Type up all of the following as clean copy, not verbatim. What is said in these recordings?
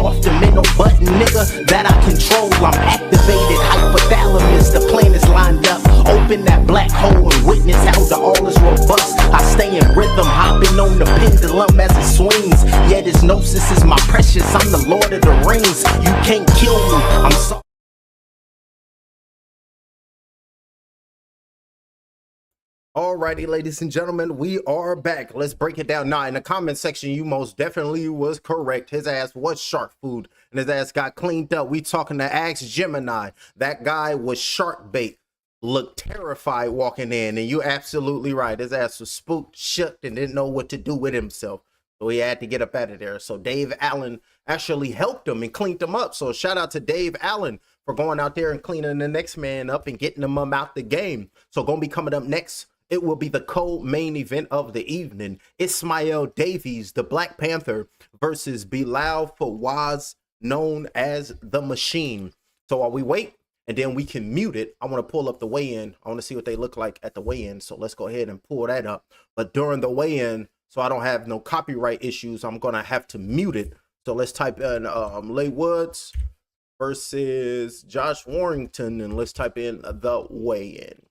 off the middle button, nigga, that I control. I'm activated, hypothalamus, the plan is lined up. Open that black hole and witness how the all is robust. I stay in rhythm, hopping on the pendulum as it swings. Yeah, this gnosis is my precious, I'm the Lord of the Rings. You can't kill me, I'm so. Alrighty, ladies and gentlemen, we are back. Let's break it down. Now, in the comment section, you most definitely was correct. His ass was shark food, and his ass got cleaned up. We talking to Axe Gemini. That guy was shark bait. Looked terrified walking in, and you're absolutely right. His ass was spooked, shook, and didn't know what to do with himself. So he had to get up out of there. So Dave Allen actually helped him and cleaned him up. So shout out to Dave Allen for going out there and cleaning the next man up and getting him out the game. So gonna be coming up next, it will be the co-main event of the evening. Ismail Davies, the Black Panther, versus Bilal Fawaz, known as the Machine. So while we wait, and then we can mute it, I want to pull up the weigh-in. I want to see what they look like at the weigh-in. So let's go ahead and pull that up. But during the weigh-in, so I don't have no copyright issues, I'm going to have to mute it. So let's type in Leigh Woods versus Josh Warrington, and let's type in the weigh-in.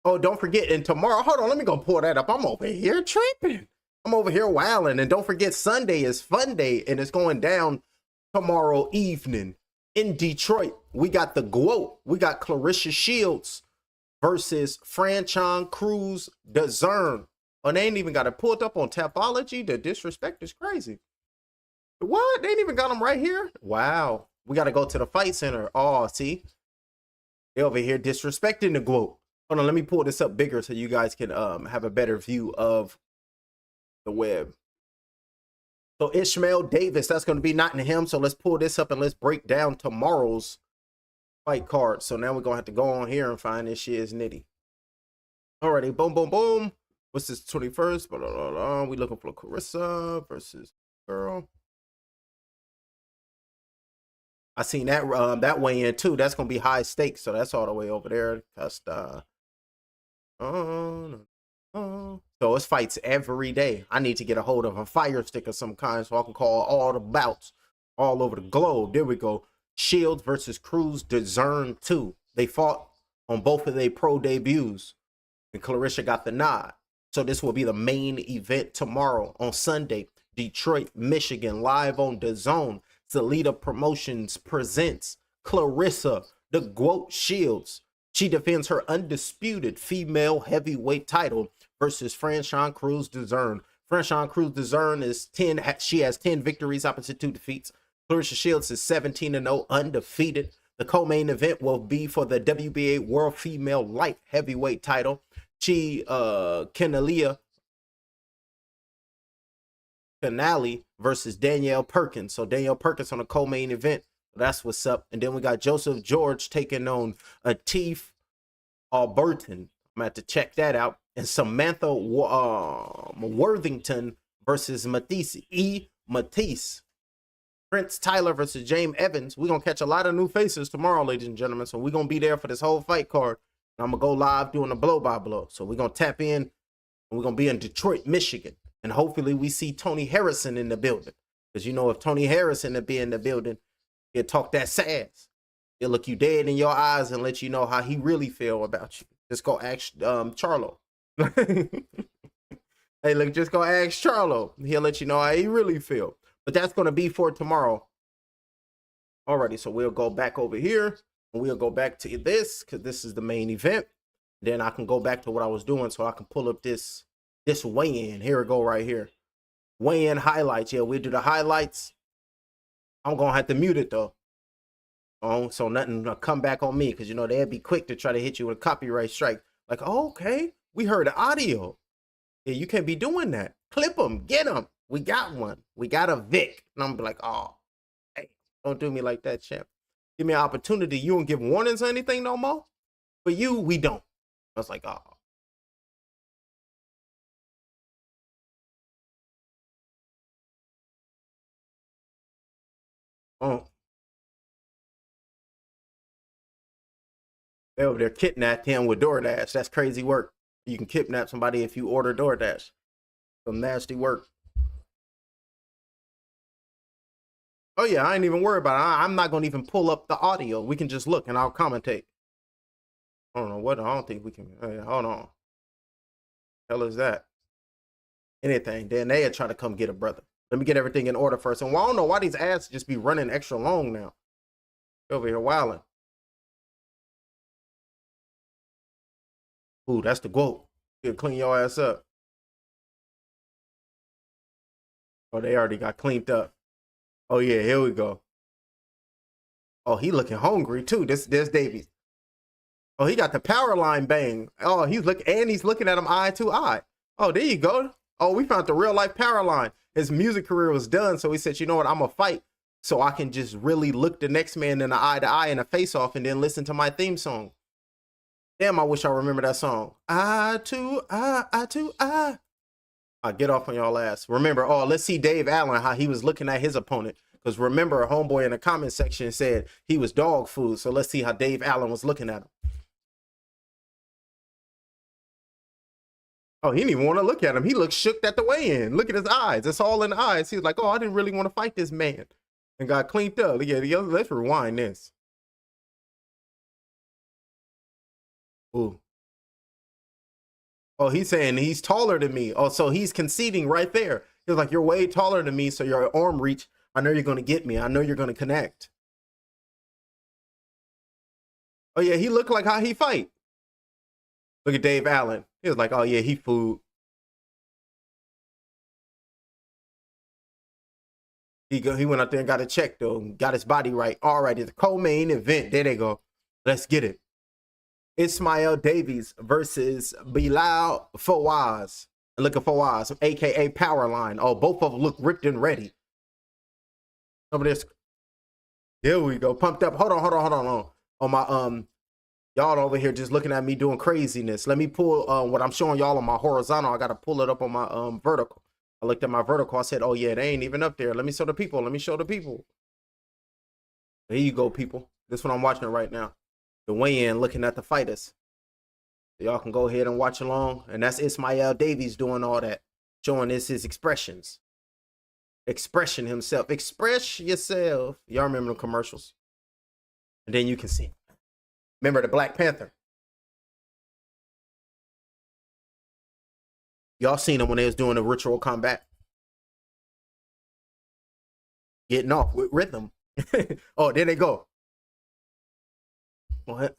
Oh, don't forget, and tomorrow, hold on, let me go pull that up. I'm over here tripping. I'm over here wilding. And don't forget, Sunday is Fun Day, and it's going down tomorrow evening in Detroit. We got the GWOAT. We got Clarissa Shields versus Franchon Cruz DeZern. Oh, they ain't even got it pulled up on Tapology. The disrespect is crazy. What? They ain't even got them right here? Wow. We got to go to the fight center. Oh, see? They over here disrespecting the GWOAT. Hold on, let me pull this up bigger so you guys can have a better view of the web. So Ishmael Davis, that's going to be Nottingham. So let's pull this up and let's break down tomorrow's fight card. So now we're going to have to go on here and find this shit is nitty. Alrighty, boom, boom, boom. What's this, 21st? Blah, blah, blah, blah. We looking for Clarissa versus girl. I seen that that way in too. That's going to be high stakes. So that's all the way over there. So it's fights every day. I need to get a hold of a fire stick of some kind so I can call all the bouts all over the globe. There we go. Shields versus Cruz DeZern 2. They fought on both of their pro debuts, and Clarissa got the nod. So this will be the main event tomorrow on Sunday. Detroit, Michigan, live on DAZN. Salida Promotions presents Clarissa, the GWOAT Shields. She defends her undisputed female heavyweight title versus Franchon Cruz DeZern. Franchon Cruz DeZern is 10. She has 10 victories, opposite 2 defeats. Clarissa Shields is 17-0, undefeated. The co-main event will be for the WBA World Female Light Heavyweight title. Kenalia Canali versus Danielle Perkins. So Danielle Perkins on the co-main event. That's what's up. And then we got Joseph George taking on Atif Alberton. I'm going to have to check that out. And Samantha Worthington versus Matisse. Prince Tyler versus James Evans. We're going to catch a lot of new faces tomorrow, ladies and gentlemen. So we're going to be there for this whole fight card. And I'm going to go live doing a blow-by-blow. So we're going to tap in. And we're going to be in Detroit, Michigan. And hopefully we see Tony Harrison in the building. Because you know if Tony Harrison will be in the building, he'll talk that sass. He'll look you dead in your eyes and let you know how he really feel about you. Just go ask Charlo. Hey, look, just go ask Charlo. He'll let you know how he really feel. But that's going to be for tomorrow. Alrighty, so we'll go back over here. And we'll go back to this because this is the main event. Then I can go back to what I was doing so I can pull up this weigh-in. Here we go right here. Weigh-in highlights. Yeah, we'll do the highlights. I'm going to have to mute it, though. Oh, so nothing to come back on me because, you know, they'd be quick to try to hit you with a copyright strike. Like, oh, okay, we heard the audio. Yeah, you can't be doing that. Clip them. Get them. We got one. We got a Vic. And I'm like, oh, hey, don't do me like that, champ. Give me an opportunity. You don't give warnings or anything no more? For you, we don't. I was like, oh. Oh. They over there kidnapped him with DoorDash. That's crazy work. You can kidnap somebody if you order DoorDash. Some nasty work. Oh yeah, I ain't even worried about it. I'm not gonna even pull up the audio. We can just look and I'll commentate. I don't know what. I don't think we can. Hold on. Hell is that? Anything? Then they'll try to come get a brother. Let me get everything in order first. And well, I don't know why these ads just be running extra long now. Over here wilding. Ooh, that's the quote. You clean your ass up. Oh, they already got cleaned up. Oh yeah, here we go. Oh, he looking hungry too. This Davies. Oh, he got the power line bang. Oh, he's looking at him eye to eye. Oh, there you go. Oh, we found the real life power line. His music career was done, so he said, you know what, I'm gonna fight so I can just really look the next man in the eye to eye and a face off and then listen to my theme song. Damn, I wish I remember that song. Eye to eye, eye to eye. I'll get off on y'all ass. Remember, oh, let's see Dave Allen, how he was looking at his opponent. Because remember, a homeboy in the comment section said he was dog food. So let's see how Dave Allen was looking at him. Oh, he didn't even want to look at him. He looked shook at the weigh-in. Look at his eyes. It's all in the eyes. He was like, oh, I didn't really want to fight this man. And got cleaned up. Yeah, let's rewind this. Ooh. Oh, he's saying he's taller than me. Oh, so he's conceding right there. He's like, you're way taller than me, so your arm reach, I know you're going to get me. I know you're going to connect. Oh, yeah, he looked like how he fight. Look at Dave Allen. He was like, oh, yeah, he food. He went out there and got a check, though, and got his body right. All right, it's a co-main event. There they go. Let's get it. Ismail Davies versus Bilal Fawaz. Look at Fawaz, a.k.a. Powerline. Oh, both of them look ripped and ready. Over this. Here we go. Pumped up. Hold on. On my, y'all over here just looking at me doing craziness. Let me pull what I'm showing y'all on my horizontal. I got to pull it up on my vertical. I looked at my vertical. I said, oh, yeah, they ain't even up there. Let me show the people. Let me show the people. There you go, people. This is what I'm watching right now. The weigh-in, looking at the fighters. Y'all can go ahead and watch along. And that's Ismail Davies doing all that. Showing his expressions. Expression himself. Express yourself. Y'all remember the commercials? And then you can see. Remember the Black Panther? Y'all seen him when they was doing the ritual combat. Getting off with rhythm. Oh, there they go. What?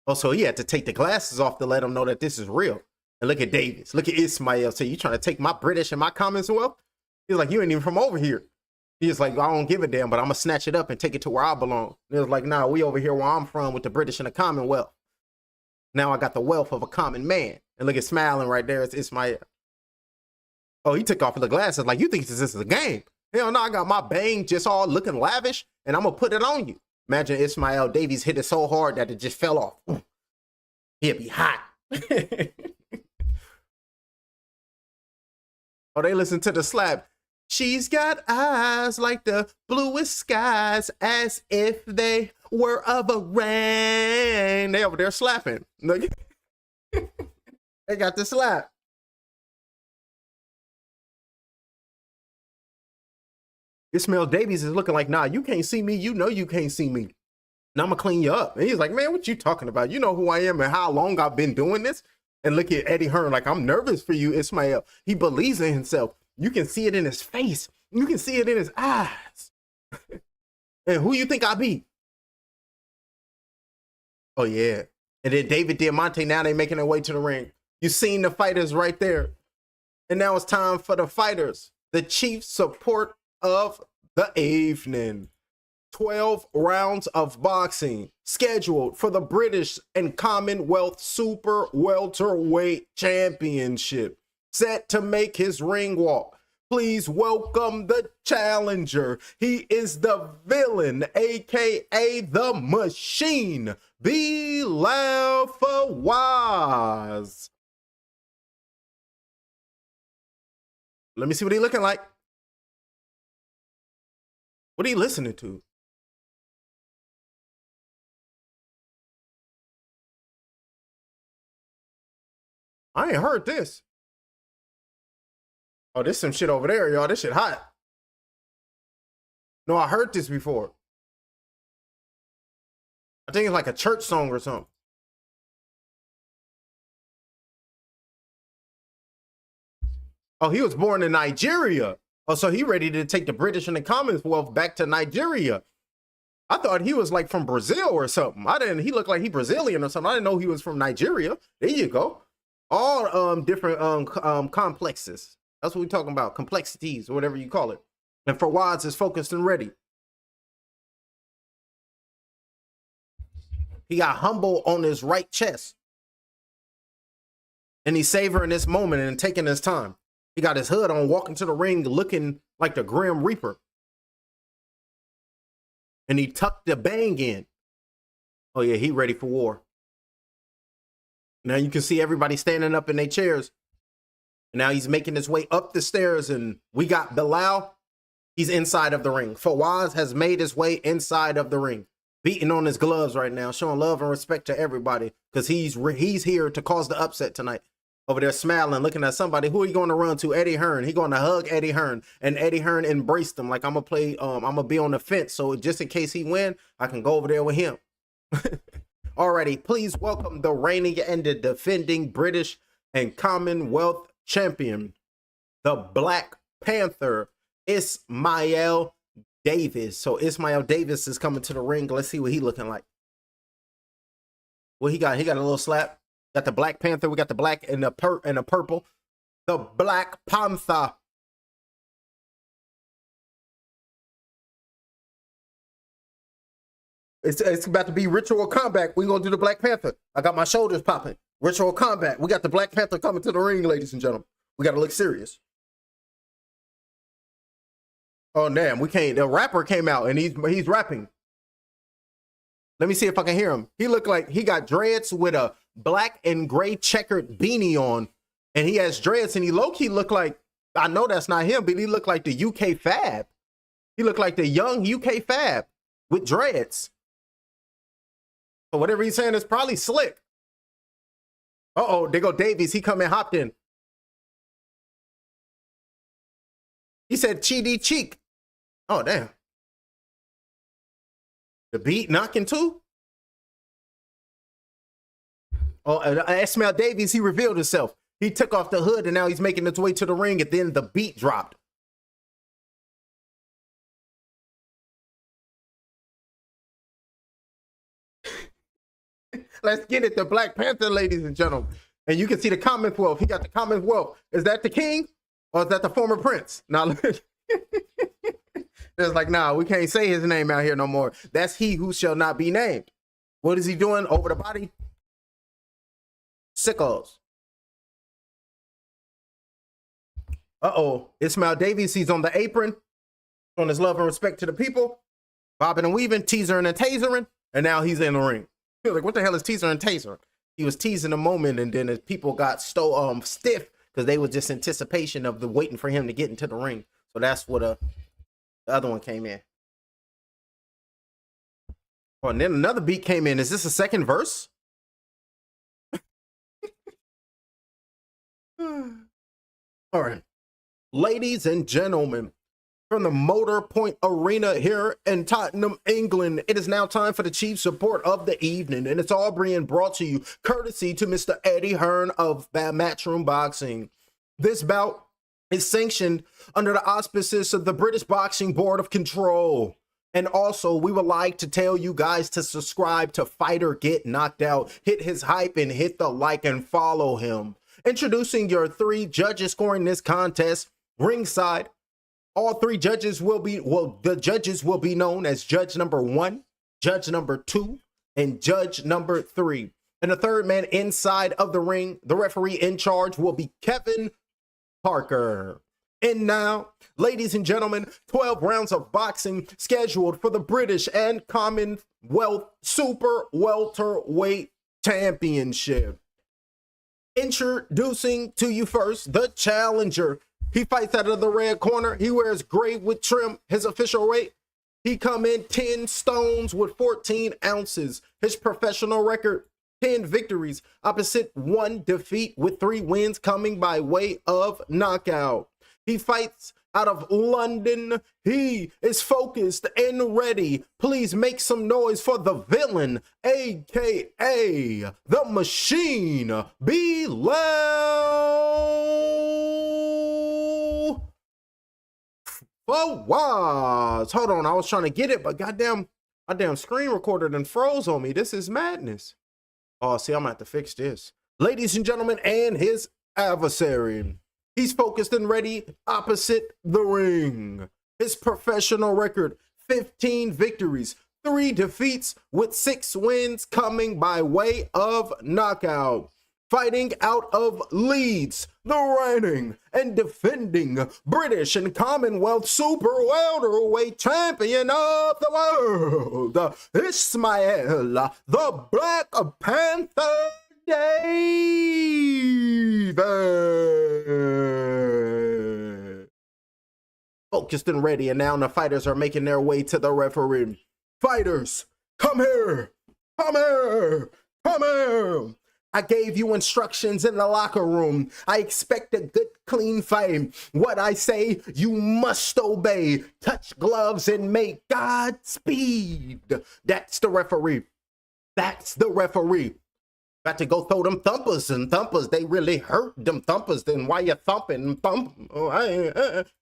Oh, so he had to take the glasses off to let him know that this is real. And look at Davis. Look at Ismail. So you trying to take my British and my Commonwealth? He's like, you ain't even from over here. He's like, I don't give a damn, but I'm going to snatch it up and take it to where I belong. And it was like, nah, we over here where I'm from with the British and the Commonwealth. Now I got the wealth of a common man. And look at smiling right there. It's Ismail. Oh, he took off the glasses like, you think this is a game? Hell no, I got my bang just all looking lavish, and I'm going to put it on you. Imagine Ismail Davies hit it so hard that it just fell off. He'd be hot. Oh, they listen to the slap. She's got eyes like the bluest skies, as if they were of a rain. They over there slapping. Look. They got the slap. Ismail Davies is looking like, nah, you can't see me. You know you can't see me. Now I'm going to clean you up. And he's like, man, what you talking about? You know who I am and how long I've been doing this? And look at Eddie Hearn like, I'm nervous for you, Ismail. He believes in himself. You can see it in his face. You can see it in his eyes. And who you think I be? Oh, yeah. And then David Diamante, now they making their way to the ring. You seen the fighters right there. And now it's time for the fighters. The chief support of the evening. 12 rounds of boxing scheduled for the British and Commonwealth Super Welterweight Championship. Set to make his ring walk. Please welcome the challenger. He is the villain, aka the machine, Bilal Fawaz. Let me see what he looking like. What are you listening to? I ain't heard this. Oh, this some shit over there, y'all. This shit hot. No, I heard this before. I think it's like a church song or something. Oh, he was born in Nigeria. Oh, so he ready to take the British and the Commonwealth back to Nigeria. I thought he was like from Brazil or something. He looked like he Brazilian or something. I didn't know he was from Nigeria. There you go. All different complexes. That's what we're talking about. Complexities or whatever you call it. And Fawaz is focused and ready. He got humble on his right chest. And he's savoring this moment and taking his time. He got his hood on, walking to the ring looking like the Grim Reaper. And he tucked the bang in. Oh, yeah, he ready for war. Now you can see everybody standing up in their chairs. And now he's making his way up the stairs. And we got Bilal. He's inside of the ring. Fawaz has made his way inside of the ring. Beating on his gloves right now, showing love and respect to everybody. Because he's here to cause the upset tonight. Over there smiling, looking at somebody. Who are you going to run to? Eddie Hearn. He's going to hug Eddie Hearn. And Eddie Hearn embraced him. Like, I'm going to play, I'm going to be on the fence. So just in case he win, I can go over there with him. Alrighty, please welcome the reigning and the defending British and Commonwealth champion, the Black Panther, Ismail Davis. So Ismail Davis is coming to the ring. Let's see what he looking like. What he got? He got a little slap. Got the Black Panther. We got the black and the purple. The Black Panther. It's about to be ritual combat. We're going to do the Black Panther. I got my shoulders popping. Ritual combat. We got the Black Panther coming to the ring, ladies and gentlemen. We got to look serious. Oh, damn. We can't. The rapper came out and he's rapping. Let me see if I can hear him. He looked like he got dreads with a black and gray checkered beanie on. And he has dreads and he low-key looked like, I know that's not him, but he looked like the UK Fab. He looked like the young UK Fab with dreads. So whatever he's saying is probably slick. Uh-oh, there go Davies. He come and hopped in. He said Chidi Cheek. Oh, damn. The beat knocking too? Oh, Ismail Davies, he revealed himself. He took off the hood and now he's making his way to the ring and then the beat dropped. Let's get it. The Black Panther, ladies and gentlemen. And you can see the Commonwealth. He got the Commonwealth. Is that the king or is that the former prince? Now, it's like, nah, we can't say his name out here no more. That's he who shall not be named. What is he doing over the body? Sickles. Uh-oh. Ismail Davies, he's on the apron. On his love and respect to the people. Bobbing and weaving, teasering and tasering. And now he's in the ring. You're like, what the hell is teaser and taser? He was teasing a moment, and then his people got stiff because they was just anticipation of the waiting for him to get into the ring. So that's what the other one came in. Oh, and then another beat came in. Is this a second verse? All right. Ladies and gentlemen, from the Motor Point Arena here in Tottenham, England, it is now time for the chief support of the evening, and it's all being brought to you courtesy to Mr. Eddie Hearn of Matchroom Boxing. This bout is sanctioned under the auspices of the British Boxing Board of Control. And also, we would like to tell you guys to subscribe to Fighter Get Knocked Out. Hit his hype and hit the like and follow him. Introducing your 3 judges scoring this contest. Ringside, all 3 judges will be, the judges will be known as judge number 1, judge number 2, and judge number 3. And the third man inside of the ring, the referee in charge, will be Kevin Parker. And now, ladies and gentlemen, 12 rounds of boxing scheduled for the British and Commonwealth Super Welterweight Championship. Introducing to you first, the challenger. He fights out of the red corner. He wears gray with trim, his official weight. He come in 10 stones with 14 ounces. His professional record, 10 victories, opposite 1 defeat with 3 wins coming by way of knockout. He fights out of London. He is focused and ready. Please make some noise for the villain, aka the Machine, Bilal Fawaz. Hold on, I was trying to get it, but goddamn, my damn screen recorder done froze on me. This is madness. Oh, see, I'm gonna have to fix this. Ladies and gentlemen, and his adversary. He's focused and ready opposite the ring. His professional record, 15 victories, 3 defeats with 6 wins coming by way of knockout. Fighting out of Leeds, the reigning and defending British and Commonwealth super welterweight champion of the world, Ismail, the Black Panther Davis. Focused and ready, and now the fighters are making their way to the referee. Fighters, come here, come here, come here. I gave you instructions in the locker room. I expect a good, clean fight. What I say, you must obey. Touch gloves and make Godspeed. That's the referee. That's the referee. Got to go throw them thumpers, and thumpers, they really hurt them thumpers. Then why you thumping? Thump. Oh,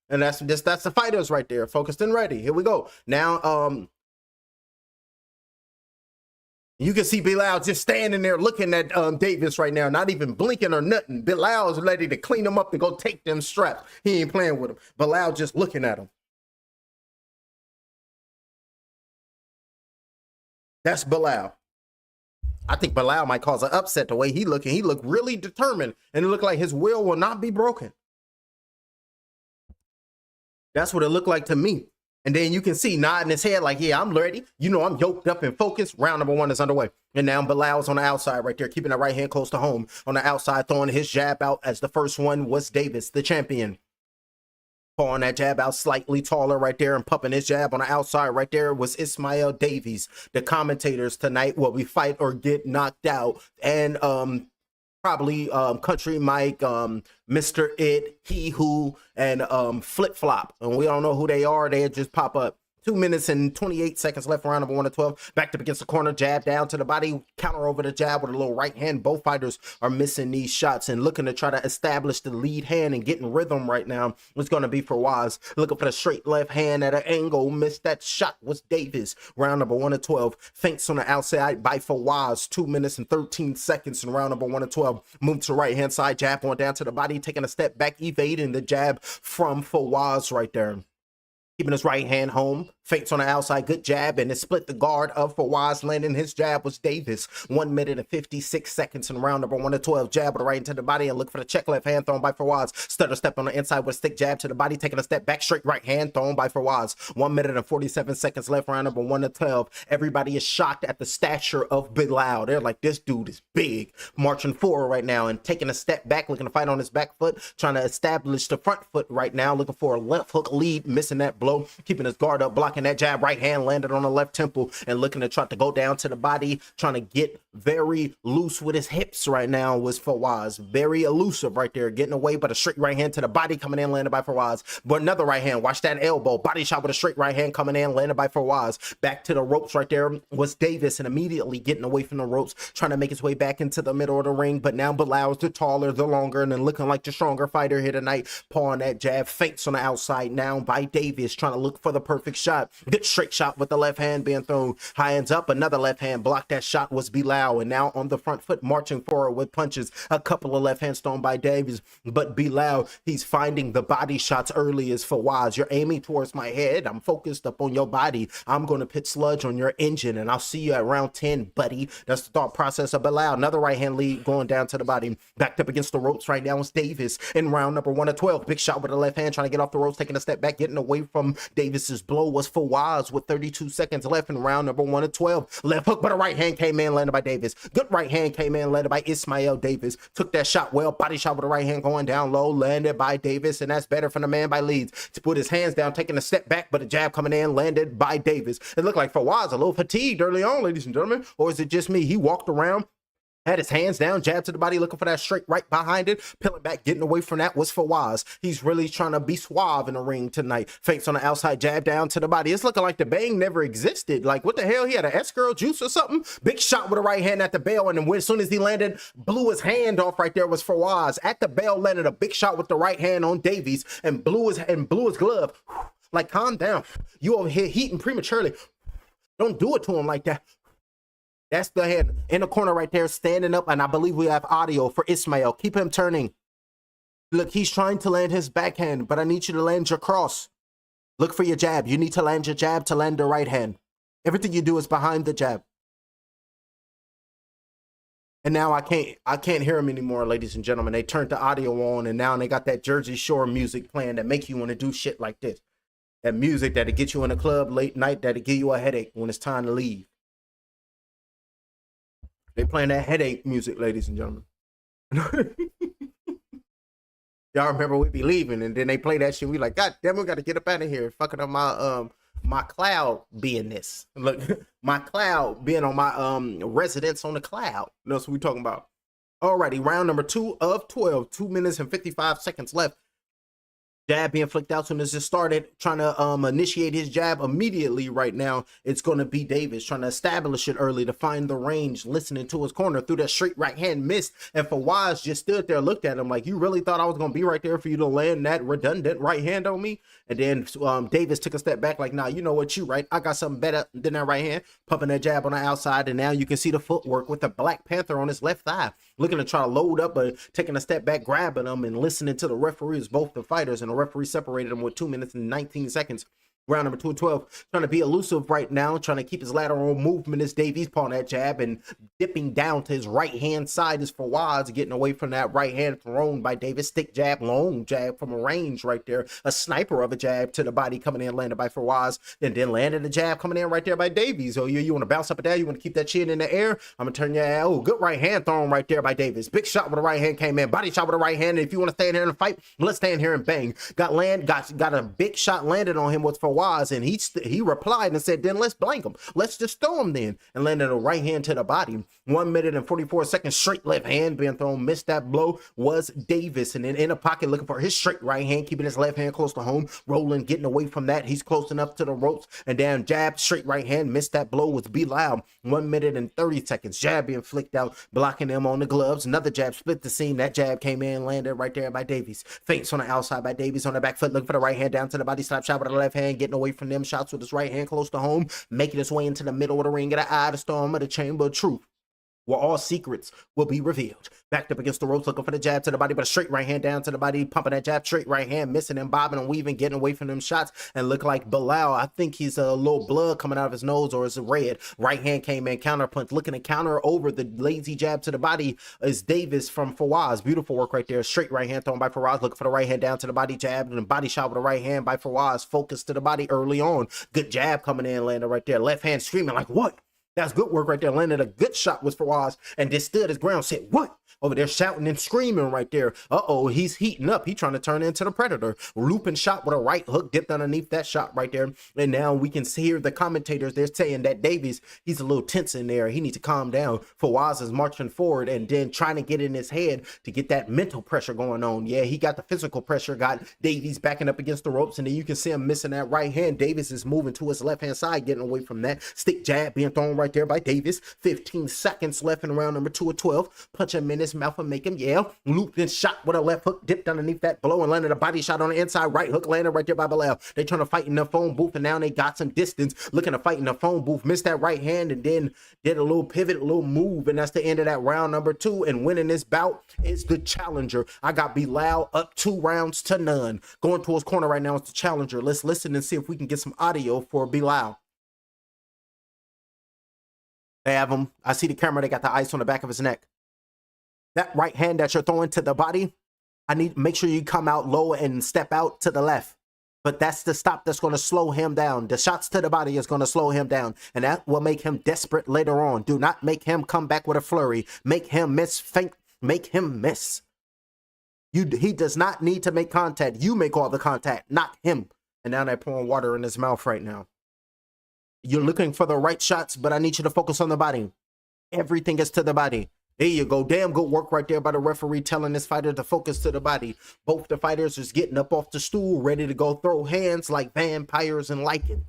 and that's the fighters right there, focused and ready. Here we go. Now, you can see Bilal just standing there looking at Davis right now, not even blinking or nothing. Bilal's ready to clean him up to go take them straps. He ain't playing with him. Bilal just looking at him. That's Bilal. I think Bilal might cause an upset the way he looking. He looked really determined, and it looked like his will not be broken. That's what it looked like to me. And then you can see nodding his head like, yeah, I'm ready. You know, I'm yoked up and focused. Round number 1 is underway. And now Bilal's on the outside right there, keeping that right hand close to home. On the outside, throwing his jab out as the first one was Davis, the champion. Pulling that jab out slightly taller right there and pumping his jab on the outside right there was Ismail Davies. The commentators tonight will be fight or get knocked out. And probably Country Mike, Mr. It, He Who, and Flip Flop. And we don't know who they are. They just pop up. 2 minutes and 28 seconds left, round number 1 of 12. Backed up against the corner, jab down to the body, counter over the jab with a little right hand. Both fighters are missing these shots and looking to try to establish the lead hand and getting rhythm right now. It's going to be Fawaz. Looking for the straight left hand at an angle. Missed that shot was Davis. Round number 1 of 12. Feints on the outside by Fawaz. 2 minutes and 13 seconds in round number 1 of 12. Move to the right hand side, jab on down to the body, taking a step back, evading the jab from Fawaz right there. Keeping his right hand home, feints on the outside, good jab, and it split the guard of Fawaz. Landing his jab was Davis. 1 minute and 56 seconds in round number 1 of 12. Jab with the right into the body and look for the check left hand thrown by Fawaz. Stutter step on the inside with a stick jab to the body, taking a step back, straight right hand thrown by Fawaz. 1 minute and 47 seconds left, round number 1 of 12. Everybody is shocked at the stature of Bilal. They're like, this dude is big. Marching forward right now and taking a step back, looking to fight on his back foot, trying to establish the front foot right now, looking for a left hook lead, missing that blow. Keeping his guard up, blocking that jab, right hand landed on the left temple and looking to try to go down to the body, trying to get very loose with his hips right now was Fawaz. Very elusive right there, getting away, but a straight right hand to the body coming in, landed by Fawaz. But another right hand, watch that elbow, body shot with a straight right hand coming in, landed by Fawaz. Back to the ropes right there was Davis, and immediately getting away from the ropes, trying to make his way back into the middle of the ring. But now Bilal's the taller, the longer, and then looking like the stronger fighter here tonight. Pawing that jab, feints on the outside now by Davis, trying to look for the perfect shot. Good straight shot with the left hand being thrown. High hands up, another left hand blocked that shot was Bilal, and now on the front foot marching forward with punches. A couple of left hands thrown by Davis, but Bilal, he's finding the body shots early as Fawaz. You're aiming towards my head. I'm focused up on your body. I'm going to put sludge on your engine, and I'll see you at round 10, buddy. That's the thought process of Bilal. Another right hand lead going down to the body. Backed up against the ropes right now is Davis in round number 1 of 12. Big shot with the left hand, trying to get off the ropes, taking a step back, getting away from Davis's blow was Fawaz with 32 seconds left in round number 1 of 12. Left hook, but a right hand came in, landed by Davis. Good right hand came in, landed by Ismail Davis. Took that shot well, body shot with the right hand going down low, landed by Davis, and that's better from the man by Leeds. To put his hands down, taking a step back, but a jab coming in, landed by Davis. It looked like Fawaz a little fatigued early on, ladies and gentlemen, or is it just me? He walked around Had his hands down, jab to the body, looking for that straight right behind it. Peeling back, getting away from that was Fawaz. He's really trying to be suave in the ring tonight. Feints on the outside, jab down to the body. It's looking like the bang never existed. Like, what the hell? He had an S-girl juice or something? Big shot with a right hand at the bell, and then as soon as he landed, blew his hand off right there was Fawaz. At the bell, landed a big shot with the right hand on Davies and blew his glove. Like, calm down. You over here heating prematurely. Don't do it to him like that. That's the head in the corner right there, standing up, and I believe we have audio for Ismail. Keep him turning. Look, he's trying to land his backhand, but I need you to land your cross. Look for your jab. You need to land your jab to land the right hand. Everything you do is behind the jab. And now I can't hear him anymore, ladies and gentlemen. They turned the audio on, and now they got that Jersey Shore music playing that make you want to do shit like this. That music that'll get you in a club late night, that'll give you a headache when it's time to leave. They playing that headache music, ladies and gentlemen. Y'all remember we be leaving, and then they play that shit. We like, God damn, we got to get up out of here. Fucking up my my cloud beingness. Look, my cloud being on my residence on the cloud. That's what we talking about. Alrighty, round number 2 of 12. 2 minutes and 55 seconds left. Jab being flicked out soon as it started, trying to initiate his jab immediately right now. It's going to be Davis trying to establish it early to find the range, listening to his corner through that straight right hand, missed. And Fawaz just stood there, looked at him like, you really thought I was going to be right there for you to land that redundant right hand on me? And then Davis took a step back like, nah, you know what, you right. I got something better than that right hand. Pumping that jab on the outside, and now you can see the footwork with the Black Panther on his left thigh, looking to try to load up, but taking a step back, grabbing him and listening to the referees, both the fighters, and the referee separated him with 2 minutes and 19 seconds. Round number 2 of 12. Trying to be elusive right now, trying to keep his lateral movement as Davies pulling that jab and dipping down to his right hand side is Fawaz, getting away from that right hand thrown by Davis. Stick jab, long jab from a range right there. A sniper of a jab to the body coming in, landed by Fawaz, and then landed a jab coming in right there by Davies. Oh, you want to bounce up and down? You want to keep that chin in the air? I'm going to turn your ass. Oh, good right hand thrown right there by Davis. Big shot with the right hand came in. Body shot with the right hand. And if you want to stay in here and fight, let's stay in here and bang. Got a big shot landed on him with Fawaz, and he replied and said, then let's blank him. Let's just throw him then. And landed a right hand to the body. 1 minute and 44 seconds straight left hand being thrown. Missed that blow was Davis. And then in the pocket looking for his straight right hand, keeping his left hand close to home. Rolling, getting away from that. He's close enough to the ropes. And down jab, straight right hand. Missed that blow was Bilal. 1 minute and 30 seconds. Jab being flicked out, blocking them on the gloves. Another jab split the seam. That jab came in, landed right there by Davies. Feints on the outside by Davies on the back foot, looking for the right hand down to the body. Slap shot with the left hand, getting away from them shots with his right hand close to home, making his way into the middle of the ring, at the eye of the storm of the chamber of truth, where all secrets will be revealed. Backed up against the ropes, looking for the jab to the body, but a straight right hand down to the body, pumping that jab, straight right hand, missing and bobbing and weaving, getting away from them shots, and look like Bilal. I think he's a little blood coming out of his nose, or is it red? Right hand came in, counter punch, looking to counter over the lazy jab to the body is Davis from Fawaz. Beautiful work right there. Straight right hand thrown by Fawaz, looking for the right hand down to the body, jab, and body shot with the right hand by Fawaz. Focus to the body early on. Good jab coming in, landed right there. Left hand screaming like, what? That's good work right there. Landed a good shot with Fawaz and just stood his ground, said, what? Over there shouting and screaming right there. Uh-oh, he's heating up. He's trying to turn into the Predator. Looping shot with a right hook, dipped underneath that shot right there. And now we can hear the commentators, they're saying that Davies, he's a little tense in there. He needs to calm down. Fawaz is marching forward and then trying to get in his head to get that mental pressure going on. Yeah, he got the physical pressure, got Davies backing up against the ropes, and then you can see him missing that right hand. Davies is moving to his left-hand side, getting away from that. Stick jab being thrown right there by Davies. 15 seconds left in round number 2 of 12. Punch him in his mouth and make him yell. Looped and shot with a left hook, dipped underneath that blow and landed a body shot on the inside. Right hook landed right there by Bilal. They trying to fight in the phone booth, and now they got some distance. Looking to fight in the phone booth. Missed that right hand and then did a little pivot, a little move, and that's the end of that round number 2. And winning this bout is the challenger. I got Bilal up 2 rounds to none. Going to his corner right now is the challenger. Let's listen and see if we can get some audio for Bilal. They have him. I see the camera. They got the ice on the back of his neck. That right hand that you're throwing to the body, I need to make sure you come out low and step out to the left. But that's the stop that's going to slow him down. The shots to the body is going to slow him down. And that will make him desperate later on. Do not make him come back with a flurry. Make him miss, feint, make him miss. He does not need to make contact. You make all the contact, not him. And now they're pouring water in his mouth right now. You're looking for the right shots, but I need you to focus on the body. Everything is to the body. There you go. Damn good work right there by the referee telling this fighter to focus to the body. Both the fighters is getting up off the stool, ready to go throw hands like vampires and lichens.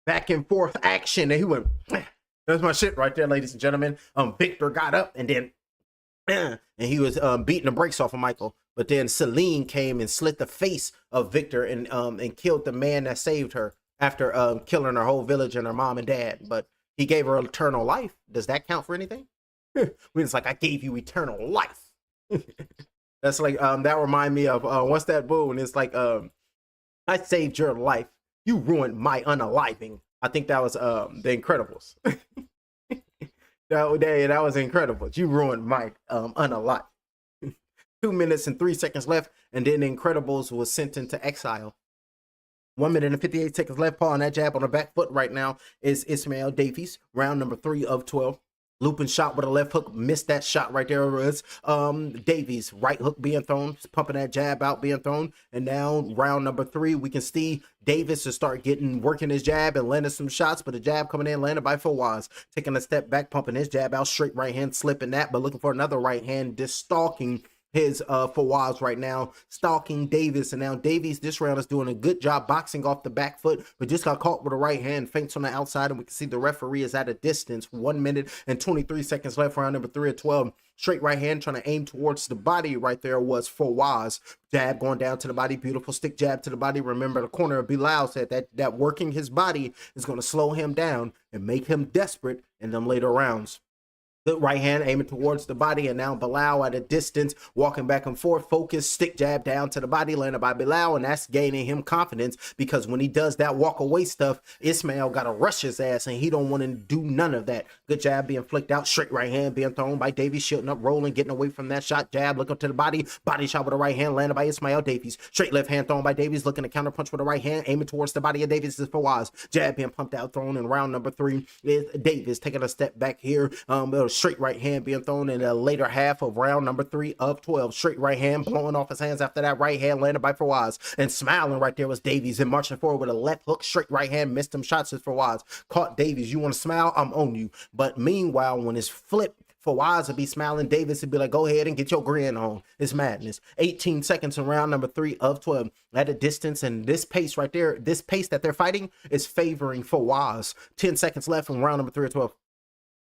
Back and forth action, and he went, that's my shit right there, ladies and gentlemen. Victor got up and then and he was beating the brakes off of Michael, but then Celine came and slit the face of Victor and killed the man that saved her after killing her whole village and her mom and dad. But he gave her eternal life. Does that count for anything? When it's like, I gave you eternal life. That's like that remind me of what's that boo? And it's like I saved your life. You ruined my unaliving. I think that was The Incredibles. that was Incredibles. You ruined my unalive. 2 minutes and 3 seconds left, and then The Incredibles was sent into exile. 1 minute and 58 seconds left. Paul on that jab on the back foot right now is Ismail Davies. Round number 3 of 12. Looping shot with a left hook, missed that shot right there. It was Davies, right hook being thrown, pumping that jab out being thrown. And now round number 3, we can see Davis to start working his jab and landing some shots, but the jab coming in landed by Fawaz, taking a step back, pumping his jab out, straight right hand, slipping that, but looking for another right hand, just stalking his Fawaz right now, stalking Davis. And now Davies this round is doing a good job boxing off the back foot, but just got caught with a right hand, feints on the outside, and we can see the referee is at a distance. 1 minute and 23 seconds left, round number 3 of 12. Straight right hand trying to aim towards the body right there was Fawaz. Jab going down to the body, beautiful stick jab to the body. Remember, the corner of Bilal said that working his body is going to slow him down and make him desperate in them later rounds. The right hand aiming towards the body, and now Bilal at a distance, walking back and forth, focus, stick jab down to the body, landed by Bilal, and that's gaining him confidence, because when he does that walk away stuff, Ismail got to rush his ass, and he don't want to do none of that. Good jab being flicked out, straight right hand being thrown by Davies, shooting up, rolling, getting away from that shot, jab, look up to the body shot with the right hand, landed by Ismail Davies, straight left hand thrown by Davies, looking to counter punch with the right hand, aiming towards the body of Davies is Fawaz. Jab being pumped out, thrown in round number 3 is Davies, taking a step back here, straight right hand being thrown in the later half of round number 3 of 12. Straight right hand blowing off his hands after that right hand landed by Fawaz, and smiling right there was Davies, and marching forward with a left hook, straight right hand, missed him shots as Fawaz. Caught Davies, you want to smile? I'm on you. But meanwhile, when it's flipped, Fawaz would be smiling, Davis would be like, go ahead and get your grin on. It's madness. 18 seconds in round number 3 of 12 at a distance, and this pace right there, this pace that they're fighting is favoring Fawaz. 10 seconds left in round number 3 of 12.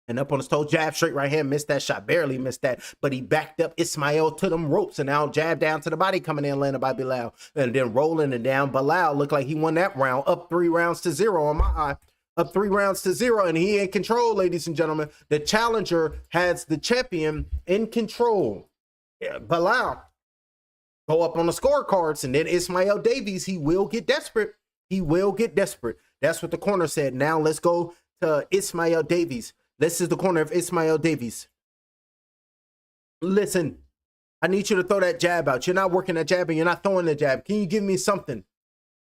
And up on his toe, jab, straight right hand, missed that shot, barely missed that, but he backed up Ismail to them ropes, and now jab down to the body, coming in, landed by Bilal, and then rolling it down. Bilal looked like he won that round, up 3 rounds to 0 on my eye. Up 3 rounds to 0, and he in control, ladies and gentlemen. The challenger has the champion in control. Yeah, Bilal go up on the scorecards, and then Ismail Davies, he will get desperate. He will get desperate. That's what the corner said. Now let's go to Ismail Davies. This is the corner of Ismail Davies. Listen, I need you to throw that jab out. You're not working that jab, and you're not throwing the jab. Can you give me something?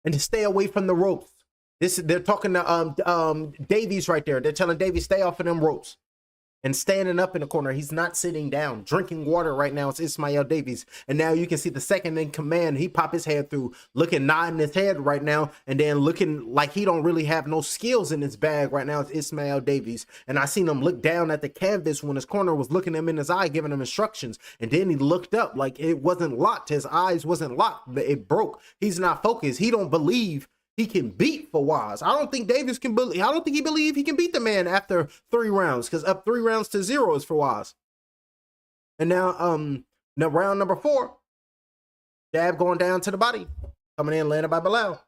And to stay away from the ropes. They're talking to Davies right there. They're telling Davies, stay off of them ropes. And standing up in the corner, he's not sitting down. Drinking water right now, it's Ismail Davies. And now you can see the second in command, he pop his head through, looking, nodding his head right now, and then looking like he don't really have no skills in his bag right now. It's Ismail Davies. And I seen him look down at the canvas when his corner was looking him in his eye, giving him instructions. And then he looked up like it wasn't locked. His eyes wasn't locked. It broke. He's not focused. He don't believe he can beat Fawaz. I don't think Davis can believe. I don't think he believes he can beat the man after 3 rounds, because up 3 rounds to 0 is Fawaz. And now round number 4, jab going down to the body, coming in, landed by Bilal.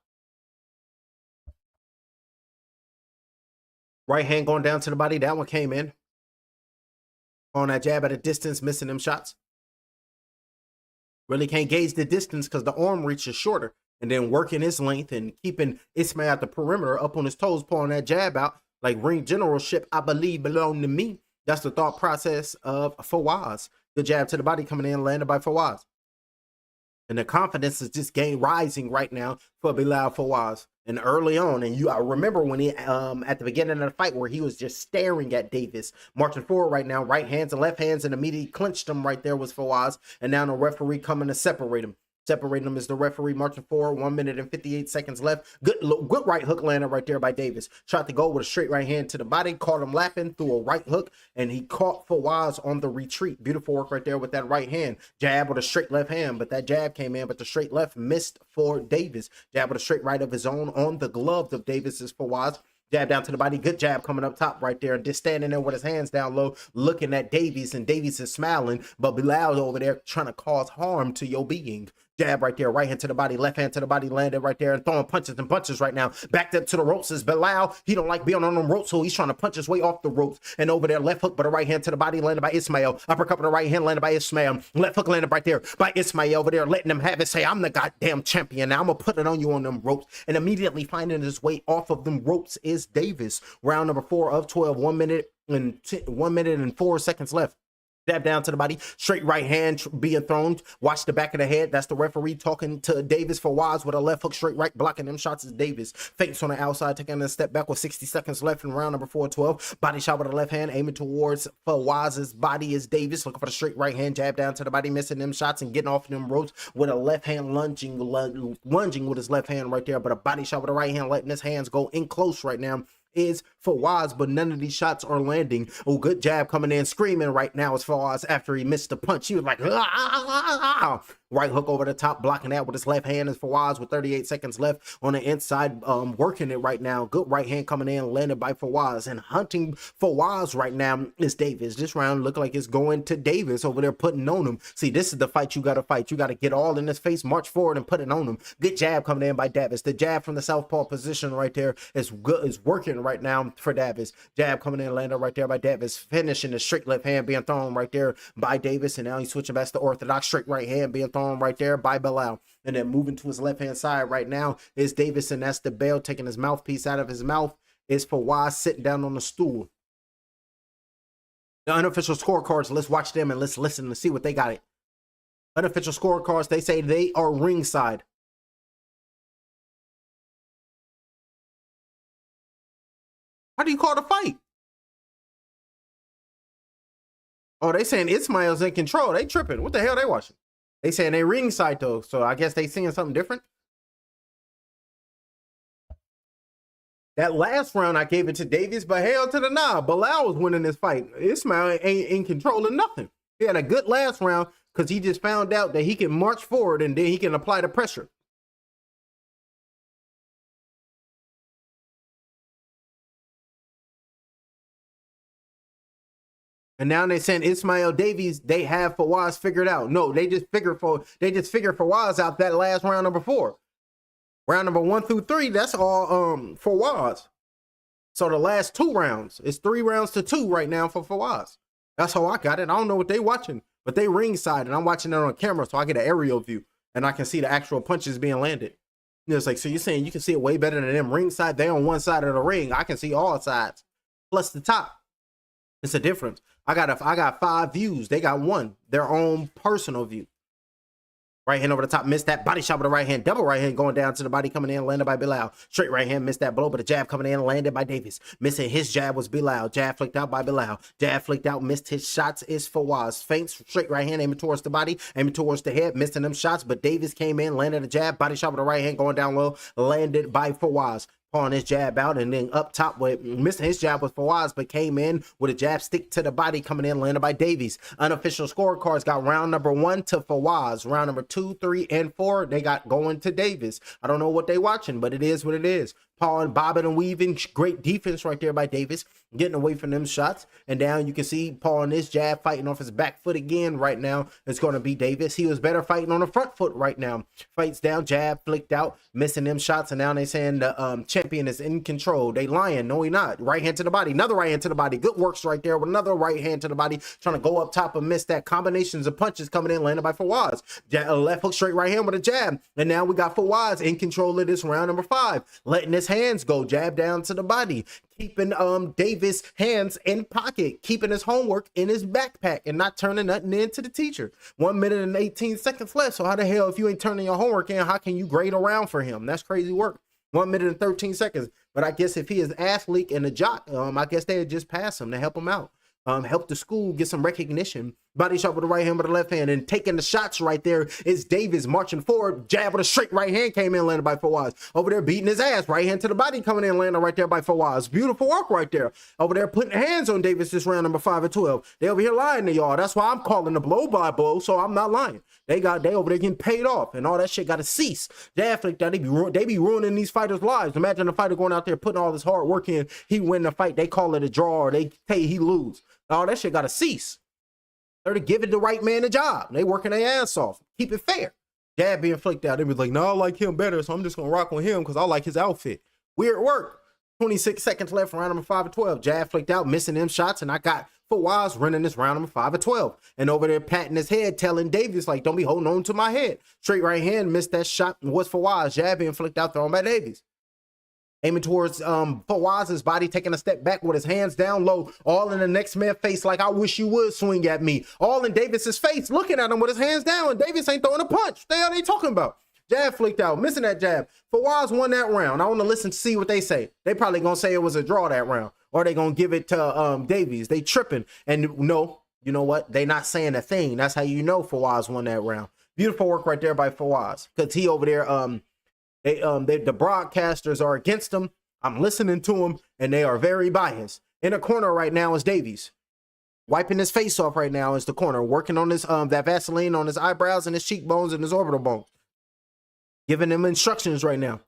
Right hand going down to the body. That one came in on that jab at a distance, missing them shots. Really can't gauge the distance because the arm reach is shorter. And then working his length and keeping Ismail at the perimeter, up on his toes, pulling that jab out like ring generalship, I believe, belong to me. That's the thought process of Fawaz. The jab to the body coming in, landed by Fawaz. And the confidence is just rising right now for Bilal Fawaz. And early on, and I remember when he at the beginning of the fight where he was just staring at Davis, marching forward right now, right hands and left hands, and immediately clinched him right there was Fawaz. And now the referee coming to separate him. Separating them is the referee marching forward. 1 minute and 58 seconds left. Good right hook landed right there by Davis. Tried to go with a straight right hand to the body. Caught him lapping through a right hook. And he caught Fawaz on the retreat. Beautiful work right there with that right hand. Jab with a straight left hand. But that jab came in. But the straight left missed for Davis. Jab with a straight right of his own on the glove of Davis's Fawaz. Jab down to the body. Good jab coming up top right there. Just standing there with his hands down low, looking at Davies, and Davies is smiling, but Bilal over there trying to cause harm to your being. Jab right there, right hand to the body, left hand to the body, landed right there and throwing punches and punches right now. Backed up to the ropes is Bilal. He don't like being on them ropes, so he's trying to punch his way off the ropes. And over there, left hook, but a right hand to the body, landed by Ismail. Uppercut with the right hand, landed by Ismail. Left hook landed right there by Ismail over there, letting him have it. Say, I'm the goddamn champion. Now I'm going to put it on you on them ropes. And immediately finding his way off of them ropes is Davis. Round number 4 of 12, 1 minute and 4 seconds left. Jab down to the body, straight right hand being thrown. Watch the back of the head. That's the referee talking to Davis. Fawaz with a left hook, straight right, blocking them shots is Davis. Feints on the outside, taking a step back with 60 seconds left in round number 4, 12. Body shot with the left hand, aiming towards Fawaz's body is Davis. Looking for the straight right hand, jab down to the body, missing them shots and getting off them ropes with a left hand lunging with his left hand right there. But a body shot with the right hand, letting his hands go in close right now is Fawaz, but none of these shots are landing. Oh, good jab coming in, screaming right now is Fawaz after he missed the punch. He was like, right hook over the top, blocking that with his left hand is Fawaz with 38 seconds left on the inside, working it right now. Good right hand coming in, landed by Fawaz, and hunting Fawaz right now is Davis. This round look like it's going to Davis over there, putting on him. See, this is the fight you got to fight. You got to get all in his face, march forward and put it on him. Good jab coming in by Davis. The jab from the southpaw position right there is good, is working right now for Davis. Jab coming in, landed right there by Davis, finishing the straight left hand being thrown right there by Davis, and now he's switching back to orthodox straight right hand being thrown right there by Bilal. And then moving to his left hand side right now is Davis, and that's the bell taking his mouthpiece out of his mouth is Fawaz sitting down on the stool. The unofficial scorecards, let's watch them and let's listen and see what they got it. Unofficial scorecards, they say they are ringside. How do you call the fight? Oh, they saying Ismail's in control. They tripping. What the hell they watching? They saying they ringside though, so I guess they seeing something different. That last round I gave it to Davis, but hell to the nah. Bilal was winning this fight. Ismail ain't in control of nothing. He had a good last round because he just found out that he can march forward and then he can apply the pressure. And now they're saying Ismail Davies, they have Fawaz figured out. No, they just figured Fawaz out that last round number 4. Round number 1 through 3, that's all Fawaz. So the last 2 rounds, it's 3 rounds to 2 right now for Fawaz. That's how I got it. I don't know what they watching, but they ringside, and I'm watching it on camera, so I get an aerial view, and I can see the actual punches being landed. And it's like, so you're saying you can see it way better than them ringside? They on one side of the ring. I can see all sides, plus the top. It's a difference. I got 5 views. They got 1, their own personal view. Right hand over the top, missed that body shot with the right hand. Double right hand going down to the body, coming in, landed by Bilal. Straight right hand, missed that blow, but a jab coming in, landed by Davis. Missing his jab was Bilal. Jab flicked out by Bilal. Jab flicked out, missed his shots is Fawaz. Feints, straight right hand, aiming towards the body, aiming towards the head, missing them shots, but Davis came in, landed a jab, body shot with the right hand going down low, landed by Fawaz. Pulling his jab out, and then up top with missing his jab was Fawaz, but came in with a jab stick to the body, coming in, landed by Davies. Unofficial scorecards got round number 1 to Fawaz. Round number 2, 3, and 4, they got going to Davis. I don't know what they watching, but it is what it is. Paul bobbing and weaving, great defense right there by Davis, getting away from them shots. And down you can see Paul in this jab fighting off his back foot again right now. It's going to be Davis. He was better fighting on the front foot right now. Fights down, jab flicked out, missing them shots. And now they saying the champion is in control. They lying. No, he not. Right hand to the body. Another right hand to the body. Good works right there with another right hand to the body. Trying to go up top and miss that. Combinations of punches coming in, landed by Fawaz. Left hook straight right hand with a jab. And now we got Fawaz in control of this round number 5. Letting his hands go, jab down to the body, keeping Davis hands in pocket, keeping his homework in his backpack and not turning nothing in to the teacher. 1 minute and 18 seconds left. So how the hell, if you ain't turning your homework in, how can you grade around for him? That's crazy work. 1 minute and 13 seconds. But I guess if he is athlete and a jock, I guess they'd just pass him to help him out. Help the school get some recognition. Body shot with the right hand with the left hand, and taking the shots right there is Davis marching forward. Jab with a straight right hand came in, landed by Fawaz. Over there beating his ass. Right hand to the body coming in, landed right there by Fawaz. Beautiful work right there. Over there putting hands on Davis this round, number 5 and 12. They over here lying to y'all. That's why I'm calling the blow by blow, so I'm not lying. They over there getting paid off, and all that shit got to cease. Jab flick that they be ruining these fighters' lives. Imagine a fighter going out there putting all this hard work in. He win the fight. They call it a draw, or they say he lose. All that shit got to cease. They're to give it the right man a job. They working their ass off. Keep it fair. Jab being flicked out. They be like, no, I like him better, so I'm just going to rock with him because I like his outfit. Weird work. 26 seconds left, round number 5 and 12. Jab flicked out, missing them shots, and I got Fawaz running this round number 5 and 12. And over there patting his head, telling Davis, like, don't be holding on to my head. Straight right hand, missed that shot, and was Fawaz. Jab being flicked out, thrown by Davis. Aiming towards Fawaz's body, taking a step back with his hands down low, all in the next man's face like, I wish you would swing at me. All in Davis's face, looking at him with his hands down, and Davis ain't throwing a punch. What the hell are they talking about? Jab flicked out, missing that jab. Fawaz won that round. I want to listen to see what they say. They probably going to say it was a draw that round, or they going to give it to Davies. They tripping. And no, you know what? They not saying a thing. That's how you know Fawaz won that round. Beautiful work right there by Fawaz, because he over there, the broadcasters are against him. I'm listening to him, and they are very biased. In the corner right now is Davies. Wiping his face off right now is the corner. Working on his that Vaseline on his eyebrows and his cheekbones and his orbital bones. Giving him instructions right now.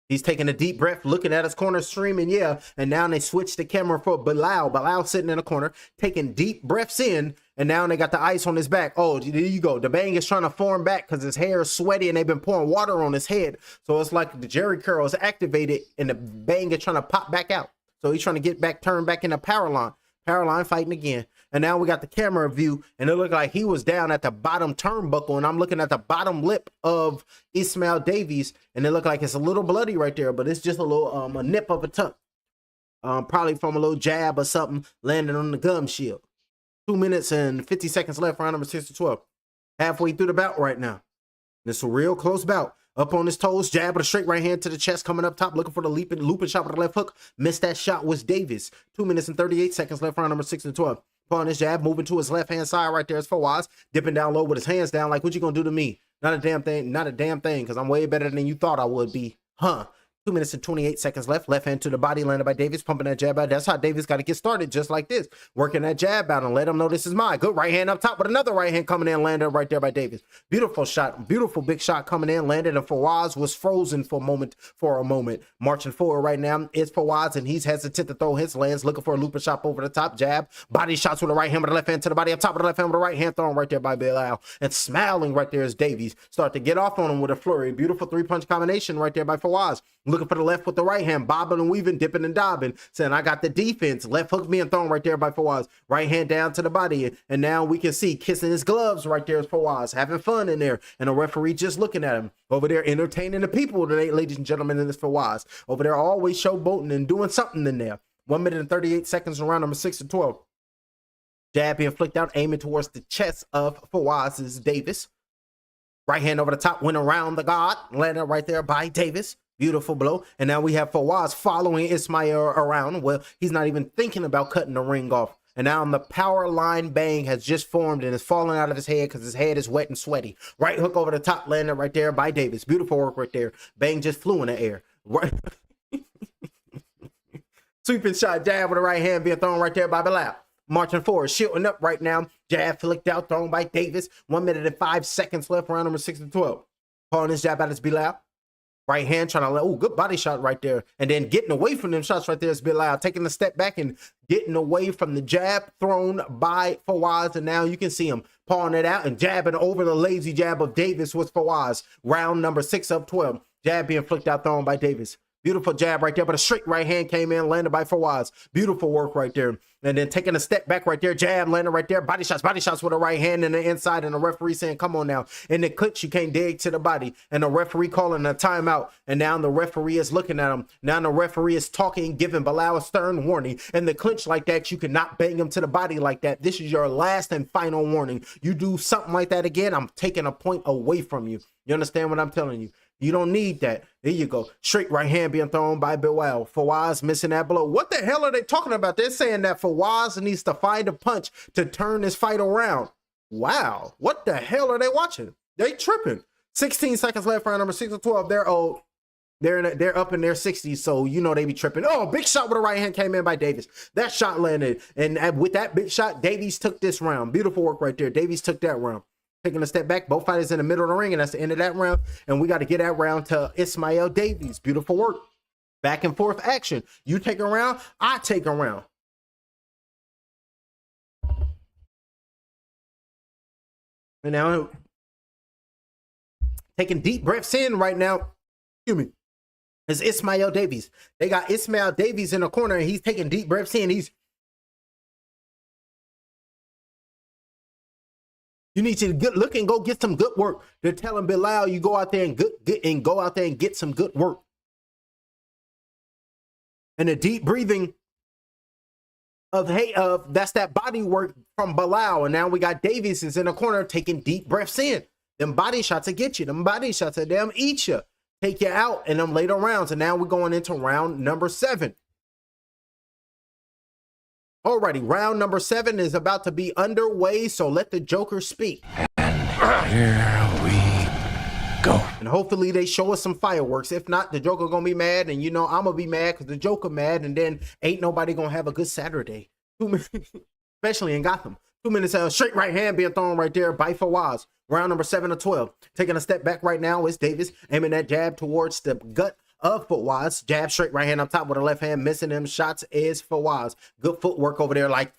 He's taking a deep breath, looking at his corner, streaming, yeah. And now they switch the camera for Bilal. Bilal sitting in the corner, taking deep breaths in. And now they got the ice on his back. Oh, there you go. The bang is trying to form back because his hair is sweaty and they've been pouring water on his head. So it's like the Jerry curl is activated and the bang is trying to pop back out. So he's trying to get back, turn back into power line. Power line fighting again. And now we got the camera view, and it looked like he was down at the bottom turnbuckle, and I'm looking at the bottom lip of Ismail Davies, and it looked like it's a little bloody right there, but it's just a little a nip of a tuck. Probably from a little jab or something landing on the gum shield. 2 minutes and 50 seconds left, round number 6 to 12. Halfway through the bout right now. This is a real close bout. Up on his toes, jab with a straight right hand to the chest, coming up top, looking for the looping shot with the left hook. Missed that shot was Davis. 2 minutes and 38 seconds left, round number 6 and 12. Upon his jab, moving to his left-hand side right there is Fawaz, dipping down low with his hands down like, what you gonna do to me? Not a damn thing, because I'm way better than you thought I would be. Huh? 2 minutes and 28 seconds left. Left hand to the body, landed by Davis, pumping that jab out. That's how Davis got to get started, just like this. Working that jab out and let him know this is mine. Good right hand up top, but another right hand coming in, landed right there by Davis. Beautiful shot, beautiful big shot coming in, landed, and Fawaz was frozen for a moment. Marching forward right now is Fawaz, and he's hesitant to throw his lands, looking for a looping shot over the top, jab. Body shots with the right hand, with the left hand to the body, up top with the left hand, with the right hand thrown right there by Bilal. And smiling right there is Davies. Start to get off on him with a flurry. Beautiful three-punch combination right there by Fawaz. Looking for the left with the right hand, bobbing and weaving, dipping and dobbing, saying, I got the defense. Left hook being thrown right there by Fawaz. Right hand down to the body, and now we can see kissing his gloves right there is Fawaz, having fun in there, and the referee just looking at him. Over there entertaining the people today, ladies and gentlemen, in this Fawaz. Over there always showboating and doing something in there. 1 minute and 38 seconds around number 6 to 12. Jab being flicked out, aiming towards the chest of Fawaz's Davis. Right hand over the top, went around the guard, landed right there by Davis. Beautiful blow. And now we have Fawaz following Ismail around. Well, he's not even thinking about cutting the ring off. And now the power line bang has just formed and is falling out of his head because his head is wet and sweaty. Right hook over the top, landed right there by Davis. Beautiful work right there. Bang just flew in the air. Right. Sweeping shot, jab with the right hand being thrown right there by Bilal. Marching forward, shielding up right now. Jab flicked out, thrown by Davis. 1 minute and 5 seconds left, round number 6 to 12. Pulling his jab out is Bilal. Right hand trying to let, oh, good body shot right there. And then getting away from them shots right there is Bilal. Taking a step back and getting away from the jab thrown by Fawaz. And now you can see him pawing it out and jabbing over the lazy jab of Davis with Fawaz. Round number 6 of 12. Jab being flicked out, thrown by Davis. Beautiful jab right there, but a straight right hand came in, landed by Fawaz. Beautiful work right there. And then taking a step back right there, jab, landed right there. Body shots with a right hand in the inside, and the referee saying, come on now. In the clinch, you can't dig to the body. And the referee calling a timeout. And now the referee is looking at him. Now the referee is talking, giving Bilal a stern warning. In the clinch like that, you cannot bang him to the body like that. This is your last and final warning. You do something like that again, I'm taking a point away from you. You understand what I'm telling you? You don't need that. There you go. Straight right hand being thrown by Bilal. Fawaz missing that blow. What the hell are they talking about? They're saying that Fawaz needs to find a punch to turn this fight around. Wow. What the hell are they watching? They tripping. 16 seconds left, round number 6 of 12. They're old. They're up in their 60s, so you know they be tripping. Oh, big shot with a right hand came in by Davis. That shot landed, and with that big shot, Davies took this round. Beautiful work right there. Davies took that round. Taking a step back, both fighters in the middle of the ring, and that's the end of that round. And we got to get that round to Ismail Davies. Beautiful work. Back and forth action. You take a round, I take a round. And now, taking deep breaths in right now. Excuse me. Is Ismail Davies. They got Ismail Davies in the corner, and he's taking deep breaths in. You need to look and go get some good work. They're telling Bilal, you go out there and go out there and get some good work. And the deep breathing of that's that body work from Bilal. And now we got Davies is in the corner taking deep breaths in. Them body shots will get you. Them body shots will damn eat you. Take you out in them later rounds. And now we're going into round number 7. Alrighty, round number 7 is about to be underway, so let the Joker speak. And here we go. And hopefully they show us some fireworks. If not, the Joker gonna be mad, and you know I'm gonna be mad because the Joker mad, and then ain't nobody gonna have a good Saturday. 2 minutes, especially in Gotham. 2 minutes, straight right hand being thrown right there by Fawaz. Round number 7 of 12. Taking a step back right now is Davis, aiming that jab towards the gut of Fawaz. Jab straight right hand up top with a left hand. Missing them shots is Fawaz. Good footwork over there, like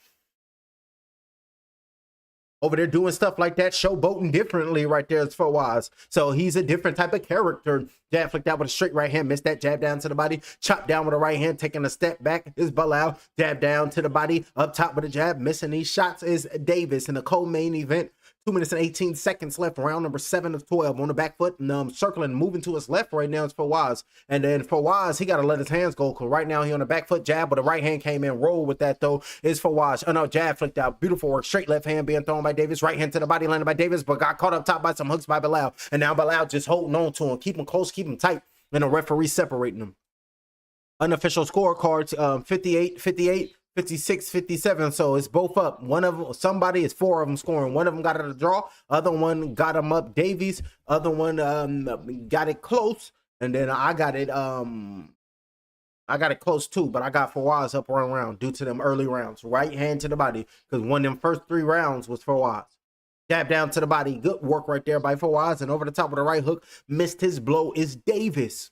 over there doing stuff like that, showboating differently right there as Fawaz. So he's a different type of character. Jab flicked out with a straight right hand, missed that jab down to the body, chopped down with a right hand, taking a step back is Bilal. Jab down to the body, up top with a jab, missing these shots is Davis in the co-main event. 2 minutes and 18 seconds left, round number 7 of 12. On the back foot and circling, moving to his left right now is Fawaz. And then Fawaz, he got to let his hands go because right now he on the back foot jab, but the right hand came in. Roll with that though is Fawaz. Oh no, jab flicked out. Beautiful work. Straight left hand being thrown by Davis. Right hand to the body landed by Davis, but got caught up top by some hooks by Bilal. And now Bilal just holding on to him. Keep him close, keep him tight. And the referee separating them. Unofficial scorecards, 58, 58. 56, 57, so it's both up. One of somebody is 4 of them scoring. One of them got it a draw, other one got them up Davies, other one got it close, and then I got it close too, but I got Fawaz up 1 round due to them early rounds. Right hand to the body, because one of them first 3 rounds was Fawaz. Jab down to the body, good work right there by Fawaz, and over the top with a right hook, missed his blow is Davis.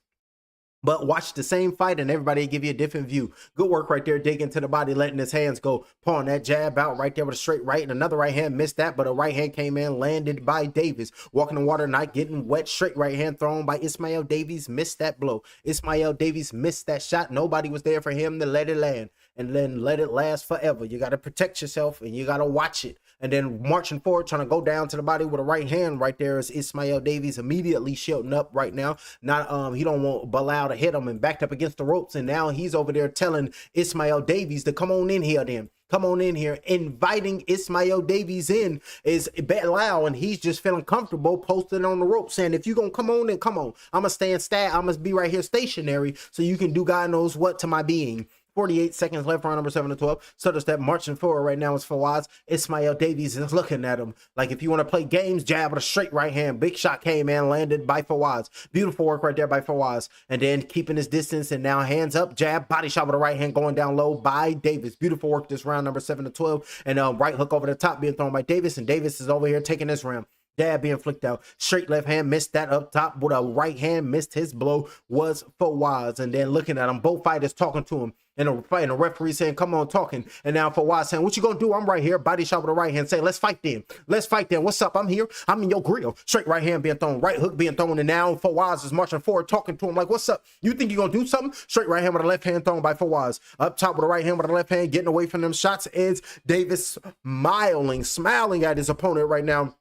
But watch the same fight and everybody give you a different view. Good work right there, digging to the body, letting his hands go. Pulling that jab out right there with a straight right. And another right hand missed that, but a right hand came in, landed by Davis. Walking the water, not getting wet. Straight right hand thrown by Ismail Davies. Missed that blow. Ismail Davies missed that shot. Nobody was there for him to let it land. And then let it last forever. You got to protect yourself and you got to watch it. And then marching forward, trying to go down to the body with a right hand right there is Ismail Davies, immediately shielding up right now. Not he don't want Bilal to hit him and backed up against the ropes. And now he's over there telling Ismail Davies to come on in here then. Come on in here. Inviting Ismail Davies in is Bilal, and he's just feeling comfortable posted on the rope saying, if you're going to come on, then come on. I'm going to stand stat. I must be right here stationary so you can do God knows what to my being. 48 seconds left, round number 7 of 12. So does that marching forward right now is Fawaz. Ismail Davies is looking at him like if you want to play games, jab with a straight right hand. Big shot came in, landed by Fawaz. Beautiful work right there by Fawaz. And then keeping his distance and now hands up, jab, body shot with a right hand going down low by Davis. Beautiful work this round number 7 of 12. And right hook over the top being thrown by Davis. And Davis is over here taking this round. Jab being flicked out. Straight left hand missed that up top with a right hand. Missed his blow was Fawaz. And then looking at him, both fighters talking to him. And the referee saying, come on, talking. And now Fawaz saying, what you gonna do? I'm right here. Body shot with the right hand saying, let's fight then. Let's fight then. What's up? I'm here. I'm in your grill. Straight right hand being thrown. Right hook being thrown. And now Fawaz is marching forward, talking to him like, what's up? You think you're gonna do something? Straight right hand with a left hand thrown by Fawaz. Up top with the right hand with the left hand, getting away from them shots is Davis smiling at his opponent right now.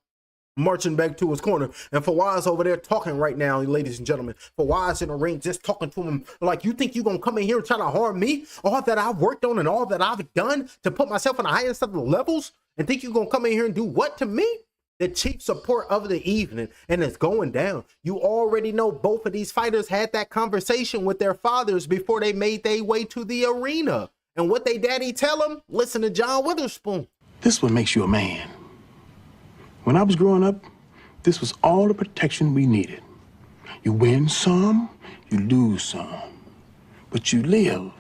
Marching back to his corner, and Fawaz over there talking right now, ladies and gentlemen. Fawaz in the ring just talking to him like, you think you're gonna come in here and try to harm me? All that I've worked on and all that I've done to put myself on the highest of the levels, and think you're gonna come in here and do what to me? the chief support of the evening, and it's going down. You already know both of these fighters had that conversation with their fathers before they made their way to the arena. And what they daddy tell them? Listen to John Witherspoon. This is what makes you a man. When I was growing up, this was all the protection we needed. You win some, you lose some, but you live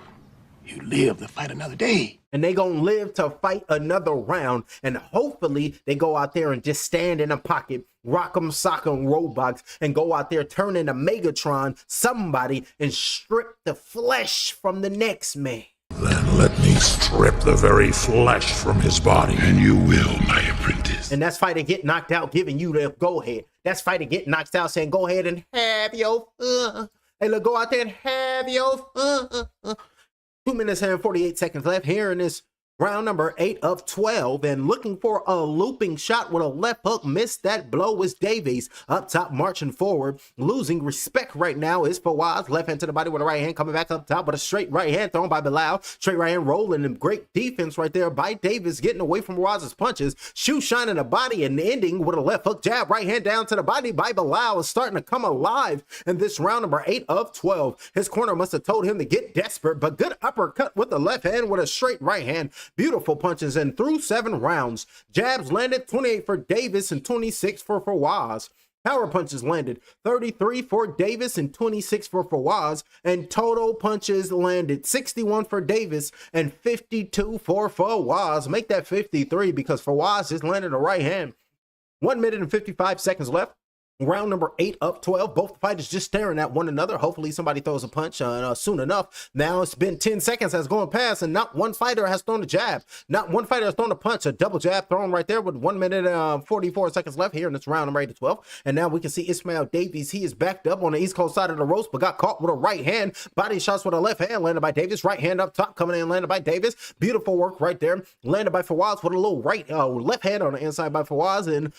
to fight another day. And they gonna live to fight another round, and hopefully they go out there and just stand in a pocket, rock 'em, sock 'em, robots, and go out there, turn into Megatron, somebody, and strip the flesh from the next man. Then let me strip the very flesh from his body. And you will, my apprentice. And that's fighter get knocked out, giving you the go ahead. That's fighter get knocked out, saying go ahead and have your Hey, look, go out there and have your 2 minutes and 48 seconds left here in this round number 8 of 12, and looking for a looping shot with a left hook. Missed that blow is Davies. Up top, marching forward. Losing respect right now is Fawaz. Left hand to the body with a right hand. Coming back up top with a straight right hand thrown by Bilal. Straight right hand rolling, and great defense right there by Davis, getting away from Fawaz's punches. Shoe shining the body and ending with a left hook jab. Right hand down to the body by Bilal is starting to come alive in this round number 8 of 12. His corner must have told him to get desperate, but good uppercut with the left hand with a straight right hand. Beautiful punches, and through 7 rounds. Jabs landed 28 for Davis and 26 for Fawaz. Power punches landed 33 for Davis and 26 for Fawaz, and total punches landed 61 for Davis and 52 for Fawaz. Make that 53 because Fawaz just landed a right hand. 1 minute and 55 seconds left. Round number 8 of 12. Both fighters just staring at one another. Hopefully somebody throws a punch soon enough. Now it's been 10 seconds has gone past, and not one fighter has thrown a jab. Not one fighter has thrown a punch. A double jab thrown right there with 1 minute and 44 seconds left here in this round number 8 of 12. And now we can see Ismail Davies. He is backed up on the East Coast side of the ropes, but got caught with a right hand. Body shots with a left hand landed by Davis. Right hand up top coming in landed by Davis. Beautiful work right there. Landed by Fawaz with a little left hand on the inside by Fawaz, and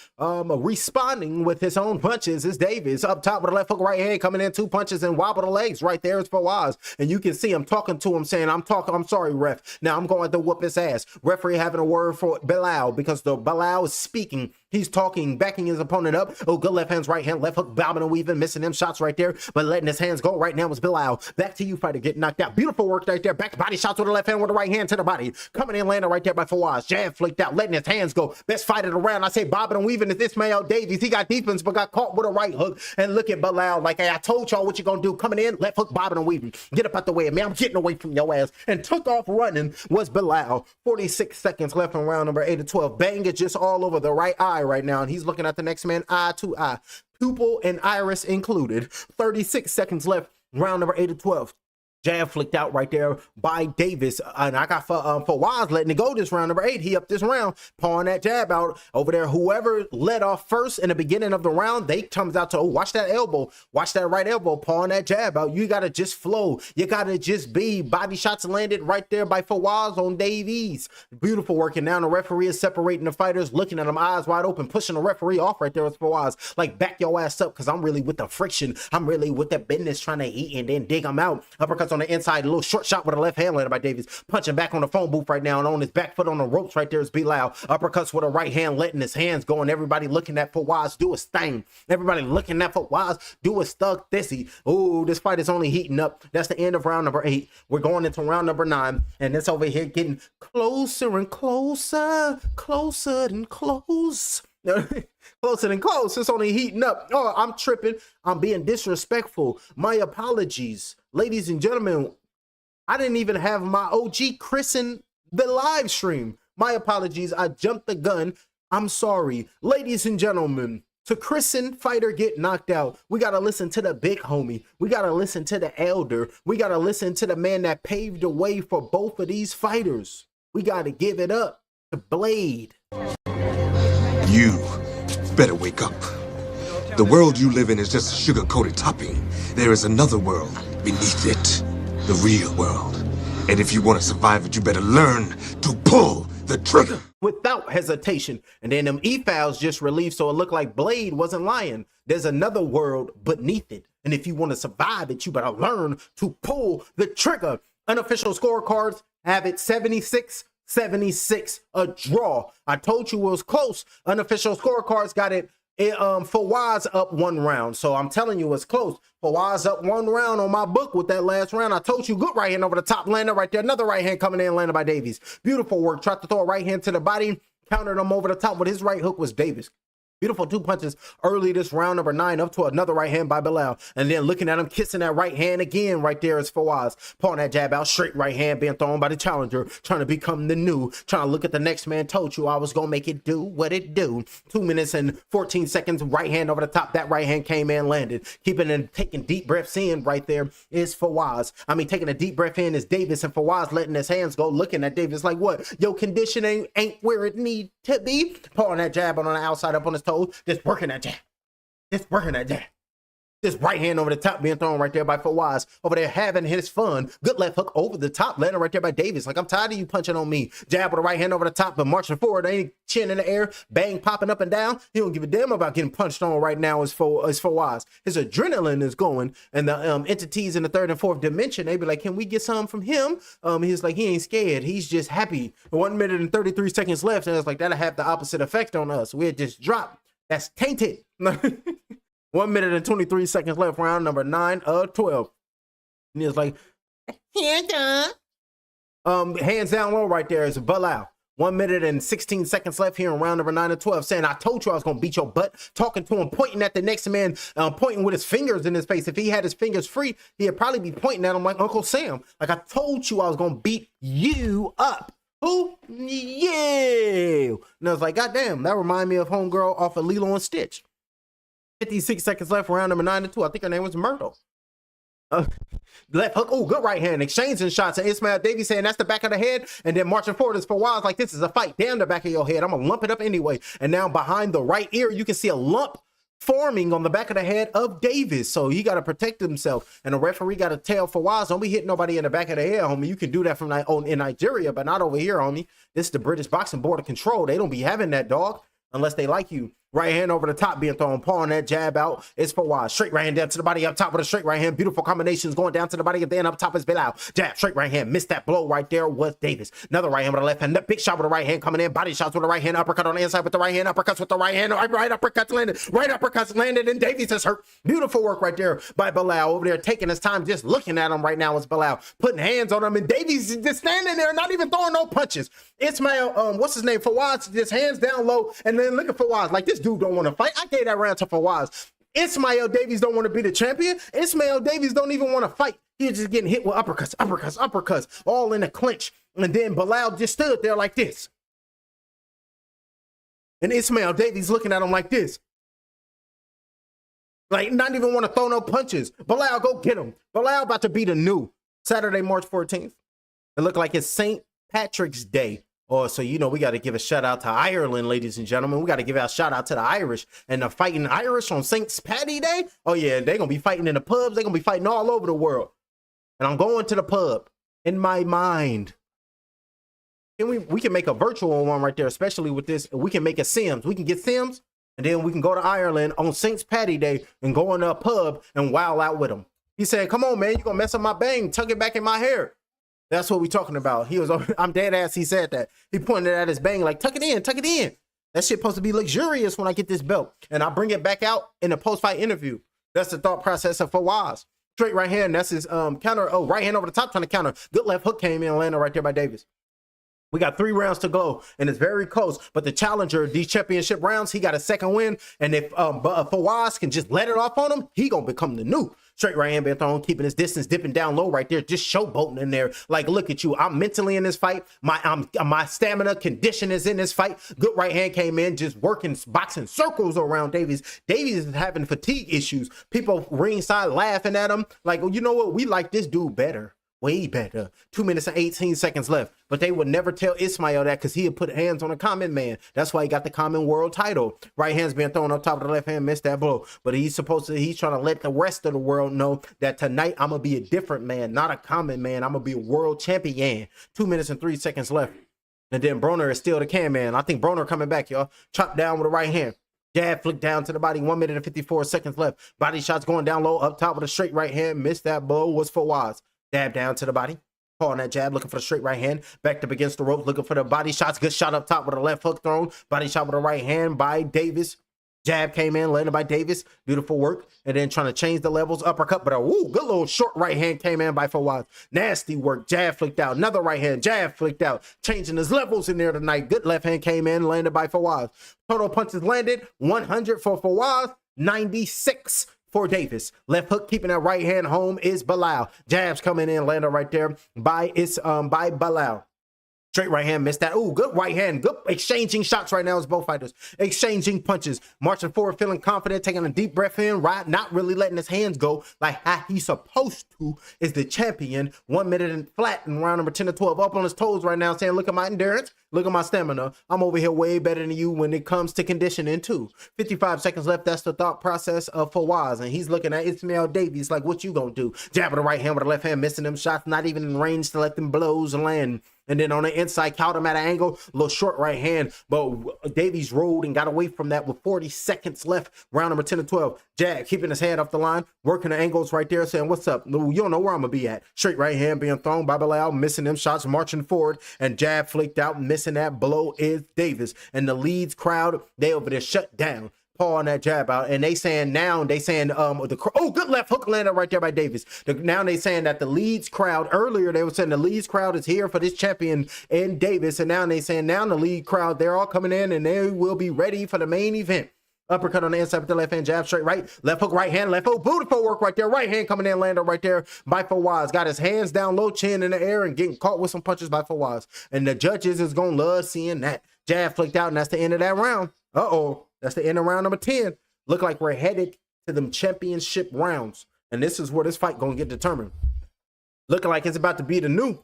responding with his own punches is Davis. Up top with a left hook right hand coming in, 2 punches and wobble the legs. Right there is Fawaz, and you can see him talking to him, saying, I'm sorry, ref. Now I'm going to whoop his ass. Referee having a word for Bilal because the Bilal is speaking. He's talking, backing his opponent up. Oh, good left hands, right hand, left hook, bobbing and weaving, missing them shots right there, but letting his hands go. Right now is Bilal. Back to you, fighter, getting knocked out. Beautiful work right there. Back to body shots with the left hand with the right hand to the body. Coming in, landing right there by Fawaz. Jab flicked out, letting his hands go. Best fight of the round. I say bobbing and weaving is Ismail Davies. He got defense, but got caught with a right hook. And look at Bilal, like, hey, I told y'all what you gonna do. Coming in, left hook, bobbing and weaving. Get up out the way, man. I'm getting away from your ass. And took off running was Bilal. 46 seconds left in round number 8 of 12. Bang is just all over the right eye right now, and he's looking at the next man eye to eye, pupil and iris included. 36 seconds left, round number 8 of 12. Jab flicked out right there by Davis, and I got Fawaz letting it go this round number 8. He up this round, pawing that jab out over there. Whoever led off first in the beginning of the round, they comes out to, oh, watch that elbow, watch that right elbow, pawing that jab out. You gotta just flow. You gotta just be. Body shots landed right there by Fawaz on Davies. Beautiful work, and now the referee is separating the fighters, looking at them eyes wide open, pushing the referee off right there with Fawaz. Like, back your ass up, because I'm really with the friction. I'm really with the business, trying to eat and then dig them out. Uppercuts on the inside, a little short shot with a left hand landed by Davies. Punching back on the phone booth right now, and on his back foot on the ropes right there is Bilal. Uppercuts with a right hand, letting his hands go, and everybody looking at Fawaz do his thing. Everybody looking at Fawaz do his thug thissy. Ooh, this fight is only heating up. That's the end of round number 8. We're going into round number 9, and it's over here getting closer and closer, closer and close. Closer than close. It's only heating up. Oh, I'm tripping. I'm being disrespectful. My apologies, ladies and gentlemen. I didn't even have my OG christen the live stream. My apologies. I jumped the gun. I'm sorry, ladies and gentlemen. To christen fighter get knocked out, we gotta listen to the big homie. We gotta listen to the elder. We gotta listen to the man that paved the way for both of these fighters. We gotta give it up to Blade. You better wake up. The world you live in is just a sugar-coated topping. There is another world beneath it, the real world. And if you want to survive it, you better learn to pull the trigger. Without hesitation. And then them e-files just released, so it looked like Blade wasn't lying. There's another world beneath it. And if you want to survive it, you better learn to pull the trigger. Unofficial scorecards have it 76 76, a draw. I told you it was close. Unofficial scorecards got it. Fawaz up 1 round. So I'm telling you it's close. Fawaz up 1 round on my book with that last round. I told you, good right hand over the top, landed right there. Another right hand coming in, landed by Davies. Beautiful work. Tried to throw a right hand to the body, countered him over the top, but his right hook was Davis. Beautiful 2 punches early this round number 9, up to another right hand by Bilal. And then looking at him, kissing that right hand again right there is Fawaz. Pulling that jab out, straight right hand being thrown by the challenger, trying to become the new, trying to look at the next man. Told you I was going to make it do what it do. 2 minutes and 14 seconds, right hand over the top. That right hand came in, landed. Keeping and taking deep breaths in right there is Fawaz. I mean, taking a deep breath in is Davis, and Fawaz letting his hands go, looking at Davis like, what? Your condition ain't where it need to be. Pulling that jab on the outside, up on his toes, just working that jab. Just working that jab. This right hand over the top being thrown right there by Fawaz. Over there having his fun. Good left hook over the top, landing right there by Davis. Like, I'm tired of you punching on me. Jab with the right hand over the top, but marching forward. Ain't chin in the air, bang, popping up and down. He don't give a damn about getting punched on right now as Fawaz. His adrenaline is going, and the entities in the 3rd and 4th dimension, they be like, can we get some from him? He's like, he ain't scared. He's just happy. 1 minute and 33 seconds left, and it's like, that'll have the opposite effect on us. We'll just drop. That's tainted. 1 minute and 23 seconds left, round number 9 of 12. And he's like, hands down. Hands down low right there is Bilal. 1 minute and 16 seconds left here in round number 9 of 12. Saying, I told you I was going to beat your butt. Talking to him, pointing at the next man, pointing with his fingers in his face. If he had his fingers free, he'd probably be pointing at him like Uncle Sam. Like, I told you I was going to beat you up. Who? Yeah. And I was like, goddamn, that reminded me of homegirl off of Lilo and Stitch. 56 seconds left, round number 9 and 2. I think her name was Myrtle. Left hook, oh, good right hand, exchanging shots, and Ismail Davies saying that's the back of the head, and then marching forward is Fawaz like, this is a fight. Damn the back of your head, I'm gonna lump it up anyway. And now behind the right ear, you can see a lump forming on the back of the head of Davis. So he got to protect himself, and the referee got to tell Fawaz, don't be hitting nobody in the back of the head, homie. You can do that from in Nigeria, but not over here, homie. This is the British Boxing Board of Control. They don't be having that, dog, unless they like you. Right hand over the top being thrown, pulling that jab out. It's Fawaz. Straight right hand down to the body, up top with a straight right hand. Beautiful combinations going down to the body, and then up top is Bilal. Jab, straight right hand. Missed that blow right there was Davis. Another right hand with the left hand. Big shot with the right hand coming in. Body shots with the right hand. Uppercut on the inside with the right hand. Uppercuts with the right hand. Right uppercuts landed. Right uppercuts landed, and Davies is hurt. Beautiful work right there by Bilal over there, taking his time, just looking at him right now is Bilal. Putting hands on him, and Davies is just standing there, not even throwing no punches. Ismail, what's his name? Fawaz, just hands down low, and then look at Fawaz. Like, this dude don't want to fight. I gave that round to Fawaz. Ismail Davies don't want to be the champion. Ismail Davies don't even want to fight. He's just getting hit with uppercuts, uppercuts, uppercuts, all in a clinch. And then Bilal just stood there like this. And Ismail Davies looking at him like this. Like, not even want to throw no punches. Bilal, go get him. Bilal about to be the new. Saturday, March 14th. It looked like it's St. Patrick's Day. Oh, so, you know, we got to give a shout out to Ireland, ladies and gentlemen. We got to give a shout out to the Irish and the fighting Irish on St. Paddy Day. Oh, yeah, they're going to be fighting in the pubs. They're going to be fighting all over the world. And I'm going to the pub in my mind. And we can make a virtual one right there, especially with this. We can make a Sims. We can get Sims, and then we can go to Ireland on St. Paddy Day and go in a pub and wow out with them. He said, come on, man, you're going to mess up my bang. Tuck it back in my hair. That's what we talking about. He was, I'm dead ass. He said that. He pointed at his bang like, tuck it in, tuck it in. That shit supposed to be luxurious when I get this belt. And I bring it back out in a post-fight interview. That's the thought process of Fawaz. Straight right hand. That's his counter. Oh, right hand over the top trying to counter. Good left hook came in and landed right there by Davis. We got 3 rounds to go, and it's very close. But the challenger, these championship rounds, he got a second win. And if Fawaz can just let it off on him, he gonna become the new. Straight right hand being thrown, keeping his distance, dipping down low right there, just showboating in there. Like, look at you. I'm mentally in this fight. My stamina condition is in this fight. Good right hand came in, just working, boxing circles around Davies. Davies is having fatigue issues. People ringside laughing at him. Like, well, you know what? We like this dude better. Way better. 2 minutes and 18 seconds left. But they would never tell Ismail that because he had put hands on a common man. That's why he got the common world title. Right hand's being thrown up top of the left hand, missed that blow. But he's trying to let the rest of the world know that tonight I'm going to be a different man, not a common man. I'm going to be a world champion. 2 minutes and 3 seconds left. And then Broner is still the can man. I think Broner coming back, y'all. Chopped down with the right hand. Jab flicked down to the body. 1 minute and 54 seconds left. Body shots going down low, up top with a straight right hand. Missed that blow was Fawaz. Dab down to the body. Paul on that jab, looking for the straight right hand. Backed up against the rope, looking for the body shots. Good shot up top with a left hook thrown. Body shot with a right hand by Davis. Jab came in, landed by Davis. Beautiful work. And then trying to change the levels. Uppercut, but a good little short right hand came in by Fawaz. Nasty work. Jab flicked out. Another right hand. Jab flicked out. Changing his levels in there tonight. Good left hand came in, landed by Fawaz. Total punches landed. 100 for Fawaz. 96 for Davis. Left hook keeping that right hand home is Bilal. Jabs coming in, landed right there by Bilal. Straight right hand, missed that. Ooh, good right hand. Good exchanging shots right now as both fighters. Exchanging punches. Marching forward, feeling confident, taking a deep breath in, right? Not really letting his hands go like how he's supposed to is the champion. 1 minute and flat in round number 10 to 12. Up on his toes right now saying, look at my endurance. Look at my stamina. I'm over here way better than you when it comes to conditioning too. 55 seconds left. That's the thought process of Fawaz. And he's looking at Ismail Davies like, what you gonna do? Jab with the right hand with the left hand, missing them shots. Not even in range to let them blows land. And then on the inside, caught him at an angle, a little short right hand. But Davies rolled and got away from that with 40 seconds left. Round number 10 to 12. Jab keeping his head off the line, working the angles right there, saying, what's up? You don't know where I'm going to be at. Straight right hand being thrown by Bilal, missing them shots, marching forward. And jab flicked out, missing that blow is Davis. And the Leeds crowd, they over there shut down. Paul on that jab out, and they saying good left hook landed right there by Davis. Now they saying that the Leeds crowd, earlier they were saying the Leeds crowd is here for this champion in Davis, and now they saying now the Leeds crowd, they're all coming in and they will be ready for the main event. Uppercut on the inside with the left hand, jab straight right, left hook right hand, left hook, beautiful work right there, right hand coming in, landed right there by Fawaz. Got his hands down low, chin in the air, and getting caught with some punches by Fawaz. And the judges is gonna love seeing that. Jab flicked out, and that's the end of that round. That's the end of round number 10. Look like we're headed to them championship rounds. And this is where this fight gonna get determined. Looking like it's about to be the new.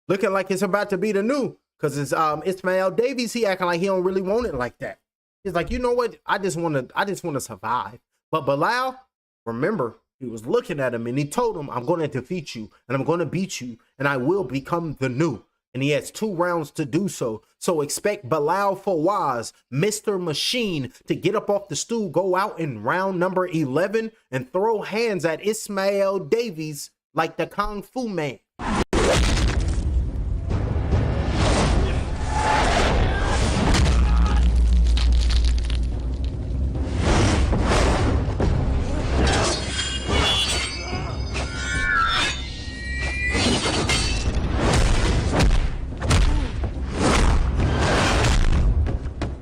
Because it's Ismail Davies, he acting like he don't really want it like that. He's like, you know what? I just want to survive. But Bilal, remember, he was looking at him and he told him, I'm going to defeat you and I'm going to beat you and I will become the new. And he has 2 rounds to do so. So expect Bilal Fawaz, Mr. Machine, to get up off the stool, go out in round number 11 and throw hands at Ismail Davies like the Kung Fu Man.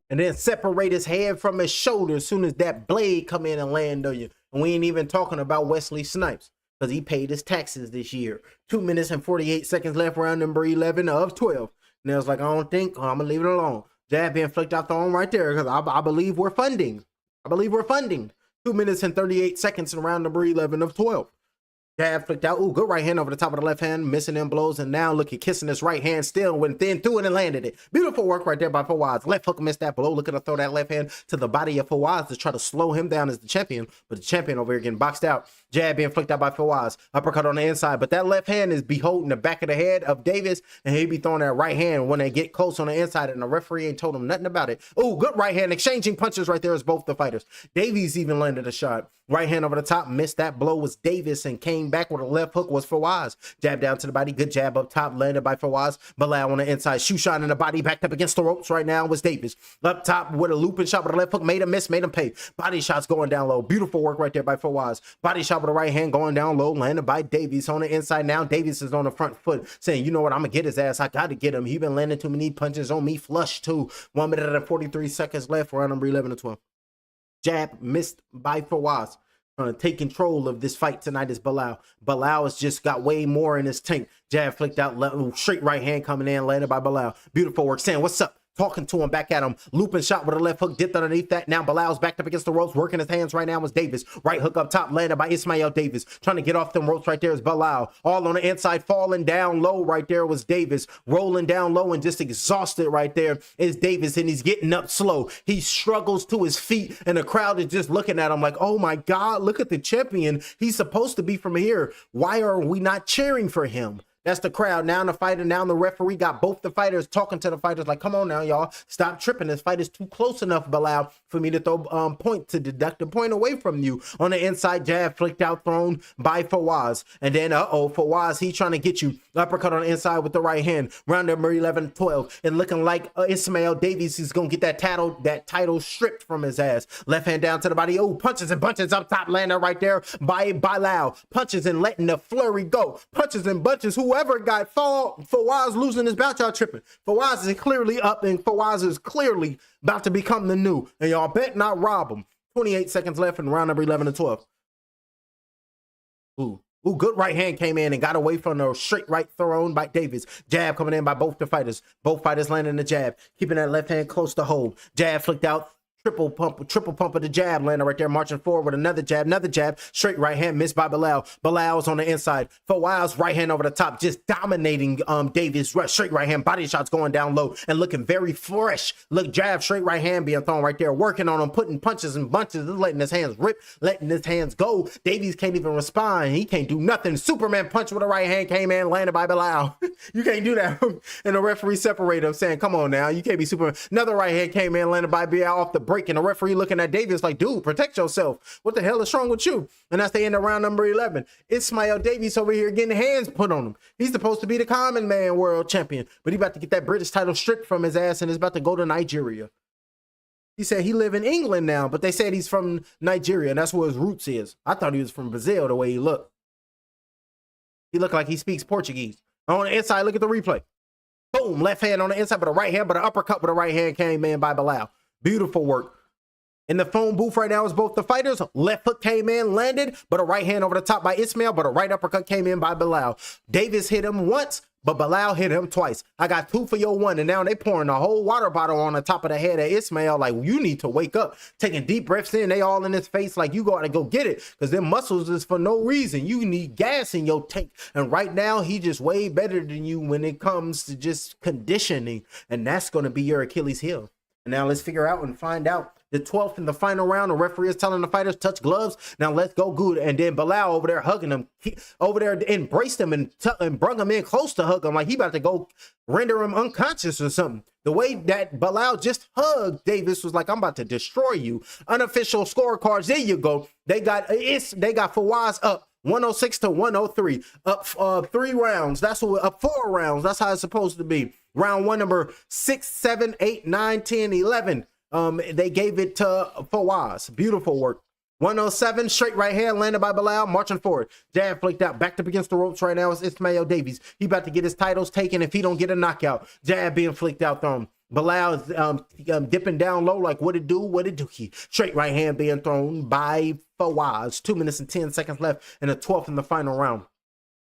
And then separate his head from his shoulder as soon as that blade come in and land on you. And we ain't even talking about Wesley Snipes because he paid his taxes this year. 2 minutes and 48 seconds left, round number 11 of 12. And I was like, I'm going to leave it alone. Jab being flicked out the arm right there because I believe we're funding. 2 minutes and 38 seconds in round number 11 of 12. Jab flicked out. Ooh, good right hand over the top of the left hand, missing them blows. And now look at kissing his right hand still, went thin through it and landed it. Beautiful work right there by Fawaz. Left hook missed that blow. Looking to throw that left hand to the body of Fawaz to try to slow him down as the champion. But the champion over here getting boxed out. Jab being flicked out by Fawaz. Uppercut on the inside. But that left hand is beholding the back of the head of Davis. And he be throwing that right hand when they get close on the inside. And the referee ain't told him nothing about it. Ooh, good right hand. Exchanging punches right there as both the fighters. Davies even landed a shot. Right hand over the top. Missed that blow was Davis and came back with a left hook was Fawaz. Jab down to the body. Good jab up top. Landed by Fawaz. Bilal on the inside. Shoe shot in the body. Backed up against the ropes right now was Davis. Up top with a looping shot with a left hook. Made him miss. Made him pay. Body shots going down low. Beautiful work right there by Fawaz. Body shot with the right hand going down low. Landed by Davies on the inside. Now Davies is on the front foot saying, you know what? I'm going to get his ass. I got to get him. He been landing too many punches on me. Flush too. 1 minute and 43 seconds left. Round number 11 to 12. Jab missed by Fawaz. Trying to take control of this fight tonight is Bilal. Bilal has just got way more in his tank. Jab flicked out, straight right hand coming in, landed by Bilal. Beautiful work. Saying, what's up? Talking to him, back at him. Looping shot with a left hook, dipped underneath that. Now Bilal's backed up against the ropes, working his hands right now was Davis. Right hook up top, landed by Ismail Davis. Trying to get off them ropes right there is Bilal. All on the inside, falling down low right there was Davis. Rolling down low and just exhausted right there is Davis, and he's getting up slow. He struggles to his feet, and the crowd is just looking at him like, oh my God, look at the champion. He's supposed to be from here. Why are we not cheering for him? That's the crowd. Now the fighter, now the referee got both the fighters talking to the fighters like, come on now, y'all. Stop tripping. This fight is too close enough, Bilal, for me to throw point to deduct a point away from you. On the inside, jab flicked out, thrown by Fawaz. And then, Fawaz, he's trying to get you. Uppercut on the inside with the right hand. Round number 11-12. And looking like Ismail Davies is going to get that title stripped from his ass. Left hand down to the body. Oh, punches and bunches up top. Landing right there by Bilal. Punches and letting the flurry go. Punches and bunches. Whoever got Fawaz losing his bout, y'all tripping. Fawaz is clearly up, and Fawaz is clearly about to become the new. And y'all bet not rob him. 28 seconds left in round number 11-12. Ooh, good right hand came in and got away from the straight right thrown by Davis. Jab coming in by both the fighters. Both fighters landing the jab, keeping that left hand close to hold. Jab flicked out. Triple pump of the jab, landing right there, marching forward with another jab, straight right hand, missed by Bilal. Bilal's on the inside. Fawaz right hand over the top, just dominating Davis. Straight right hand, body shots going down low and looking very fresh. Look, jab, straight right hand being thrown right there, working on him, putting punches and bunches, letting his hands rip, letting his hands go. Davies can't even respond. He can't do nothing. Superman punch with the right hand came in, landed by Bilal. You can't do that. And the referee separated him, saying, come on now, you can't be Superman. Another right hand came in, landed by Bilal off the break. And the referee looking at Davis like, dude, protect yourself. What the hell is wrong with you? And that's the end of round number 11. Ismail Davies over here getting hands put on him. He's supposed to be the common man world champion, but he about to get that British title stripped from his ass and is about to go to Nigeria. He said he live in England now, but they said he's from Nigeria, and that's where his roots is. I thought he was from Brazil the way he looked. He looked like he speaks Portuguese. On the inside, look at the replay. Boom, left hand on the inside, but a right hand, but an uppercut with a right hand came in by Bilal. Beautiful work. In the phone booth right now is both the fighters. Left hook came in, landed, but a right hand over the top by Ismail, but a right uppercut came in by Bilal. Davis hit him once, but Bilal hit him twice. I got 2 for your 1, and now they pouring a whole water bottle on the top of the head of Ismail like, you need to wake up. Taking deep breaths in, they all in his face like, you gotta go get it, because them muscles is for no reason. You need gas in your tank, and right now, he just way better than you when it comes to just conditioning, and that's gonna be your Achilles heel. And now let's figure out and find out. The 12th in the final round, the referee is telling the fighters, touch gloves. Now let's go good. And then Bilal over there hugging him, over there embraced him and brought him in close to hug him like he about to go render him unconscious or something. The way that Bilal just hugged Davis was like, I'm about to destroy you. Unofficial scorecards, there you go. They got Fawaz up 106-103, up 3 rounds. That's what, up 4 rounds. That's how it's supposed to be. Round 1, number 6, 7, 8, 9, 10, 11. They gave it to Fawaz. Beautiful work. 107, straight right hand, landed by Bilal, marching forward. Jab flicked out, backed up against the ropes right now. It's Ismail Davies. He about to get his titles taken if he don't get a knockout. Jab being flicked out thrown. Bilal dipping down low like, what it do? He straight right hand being thrown by Fawaz. 2 minutes and 10 seconds left in the 12th in the final round.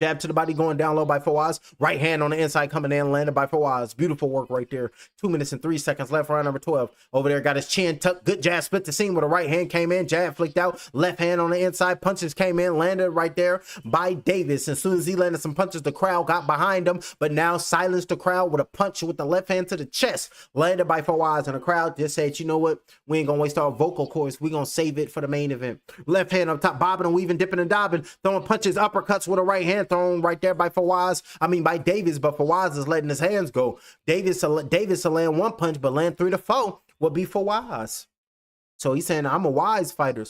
Jab to the body going down low by Fawaz. Right hand on the inside coming in, landed by Fawaz. Beautiful work right there. 2 minutes and 3 seconds left, round number 12. Over there, got his chin tucked. Good jab, split the seam with a right hand came in. Jab flicked out. Left hand on the inside. Punches came in, landed right there by Davis. As soon as he landed some punches, the crowd got behind him, but now silenced the crowd with a punch with the left hand to the chest. Landed by Fawaz, and the crowd just said, you know what? We ain't gonna waste our vocal cords. We gonna save it for the main event. Left hand up top, bobbing and weaving, dipping and diving, throwing punches, uppercuts with a right hand thrown right there by Fawaz. I mean by Davis, but Fawaz is letting his hands go. Davis will land 1 punch, but land 3 to 4 will be Fawaz. So he's saying, I'm a wise fighter.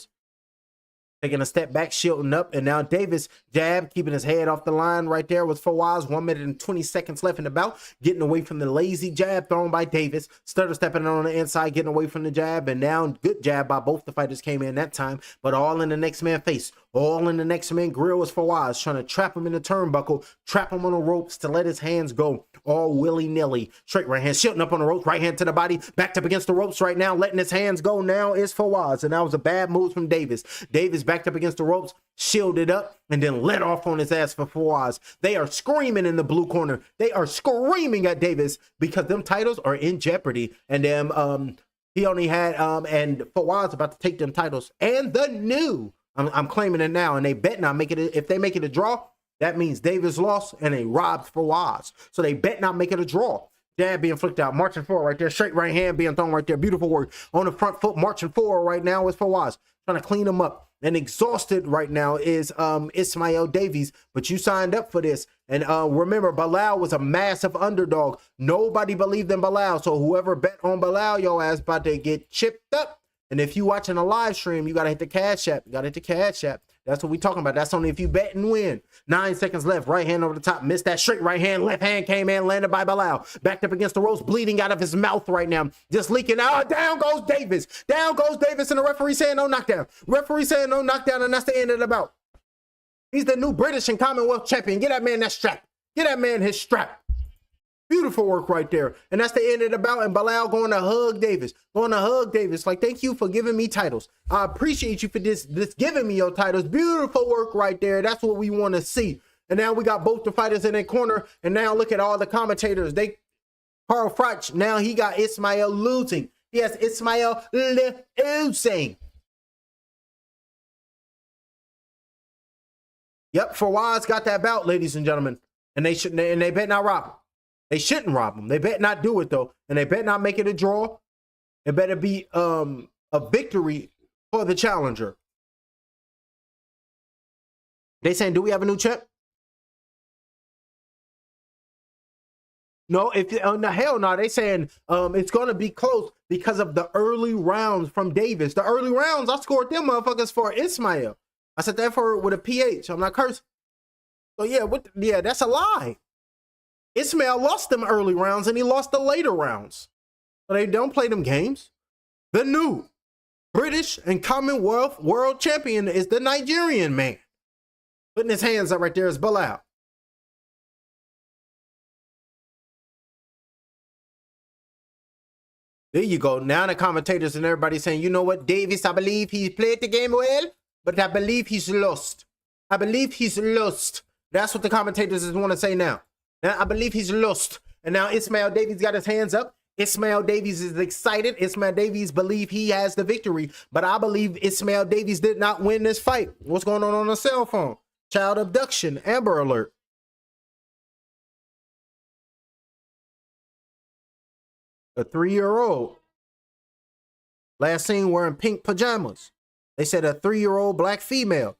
Taking a step back, shielding up, and now Davis jab, keeping his head off the line right there with Fawaz. 1 minute and 20 seconds left in the bout, getting away from the lazy jab thrown by Davis. Stutter stepping on the inside, getting away from the jab, and now good jab by both the fighters came in that time, but all in the next man's face. All in the next man's grill is Fawaz, trying to trap him in the turnbuckle, trap him on the ropes to let his hands go all willy-nilly. Straight right hand, shooting up on the ropes, right hand to the body, backed up against the ropes right now, letting his hands go now is Fawaz, and that was a bad move from Davis. Davis backed up against the ropes, shielded up, and then let off on his ass for Fawaz. They are screaming in the blue corner. They are screaming at Davis because them titles are in jeopardy, and them he only had and Fawaz about to take them titles and the new. I'm claiming it now, and they bet not make it. If they make it a draw, that means Davis lost and they robbed Fawaz. So they bet not make it a draw. Jab being flicked out, marching forward right there. Straight right hand being thrown right there. Beautiful work on the front foot, marching forward right now with Fawaz. Trying to clean him up. and exhausted right now is Ismail Davies, but you signed up for this. And remember, Bilal was a massive underdog. Nobody believed in Bilal, so whoever bet on Bilal, your ass about to get chipped up. And if you watching a live stream, you gotta hit the Cash App. You gotta hit the Cash App. That's what we talking about. That's only if you bet and win. 9 seconds left. Right hand over the top. Missed that straight right hand. Left hand came in, landed by Bilal. Backed up against the ropes, bleeding out of his mouth right now. Just leaking out. Down goes Davis. Down goes Davis, and the referee saying no knockdown. Referee saying no knockdown, and that's the end of the bout. He's the new British and Commonwealth champion. Get that man that strap. Get that man his strap. Beautiful work right there. And that's the end of the bout. And Bilal going to hug Davis. Going to hug Davis. Like, thank you for giving me titles. I appreciate you for this giving me your titles. Beautiful work right there. That's what we want to see. And now we got both the fighters in their corner. And now look at all the commentators. Carl Froch, now he got Ismail losing. He has Ismail losing. Yep, Fawaz got that bout, ladies and gentlemen. And they bet not rob him. They shouldn't rob him. They better not do it, though. And they better not make it a draw. It better be a victory for the challenger. They saying, do we have a new champ? No, hell no. They saying it's going to be close because of the early rounds from Davis. The early rounds, I scored them motherfuckers for Ismail. I said that for with a PH. I'm not cursing. So yeah, that's a lie. Ismail lost them early rounds and he lost the later rounds. So they don't play them games. The new British and Commonwealth world champion is the Nigerian man. Putting his hands up right there is Bilal. There you go. Now the commentators and everybody saying, you know what, Davis, I believe he played the game well, but I believe he's lost. I believe he's lost. That's what the commentators want to say now. Now, I believe he's lost. And now Ismail Davies got his hands up. Ismail Davies is excited. Ismail Davies believe he has the victory. But I believe Ismail Davies did not win this fight. What's going on the cell phone? Child abduction. Amber alert. A 3-year-old. Last seen wearing pink pajamas. They said a 3-year-old black female.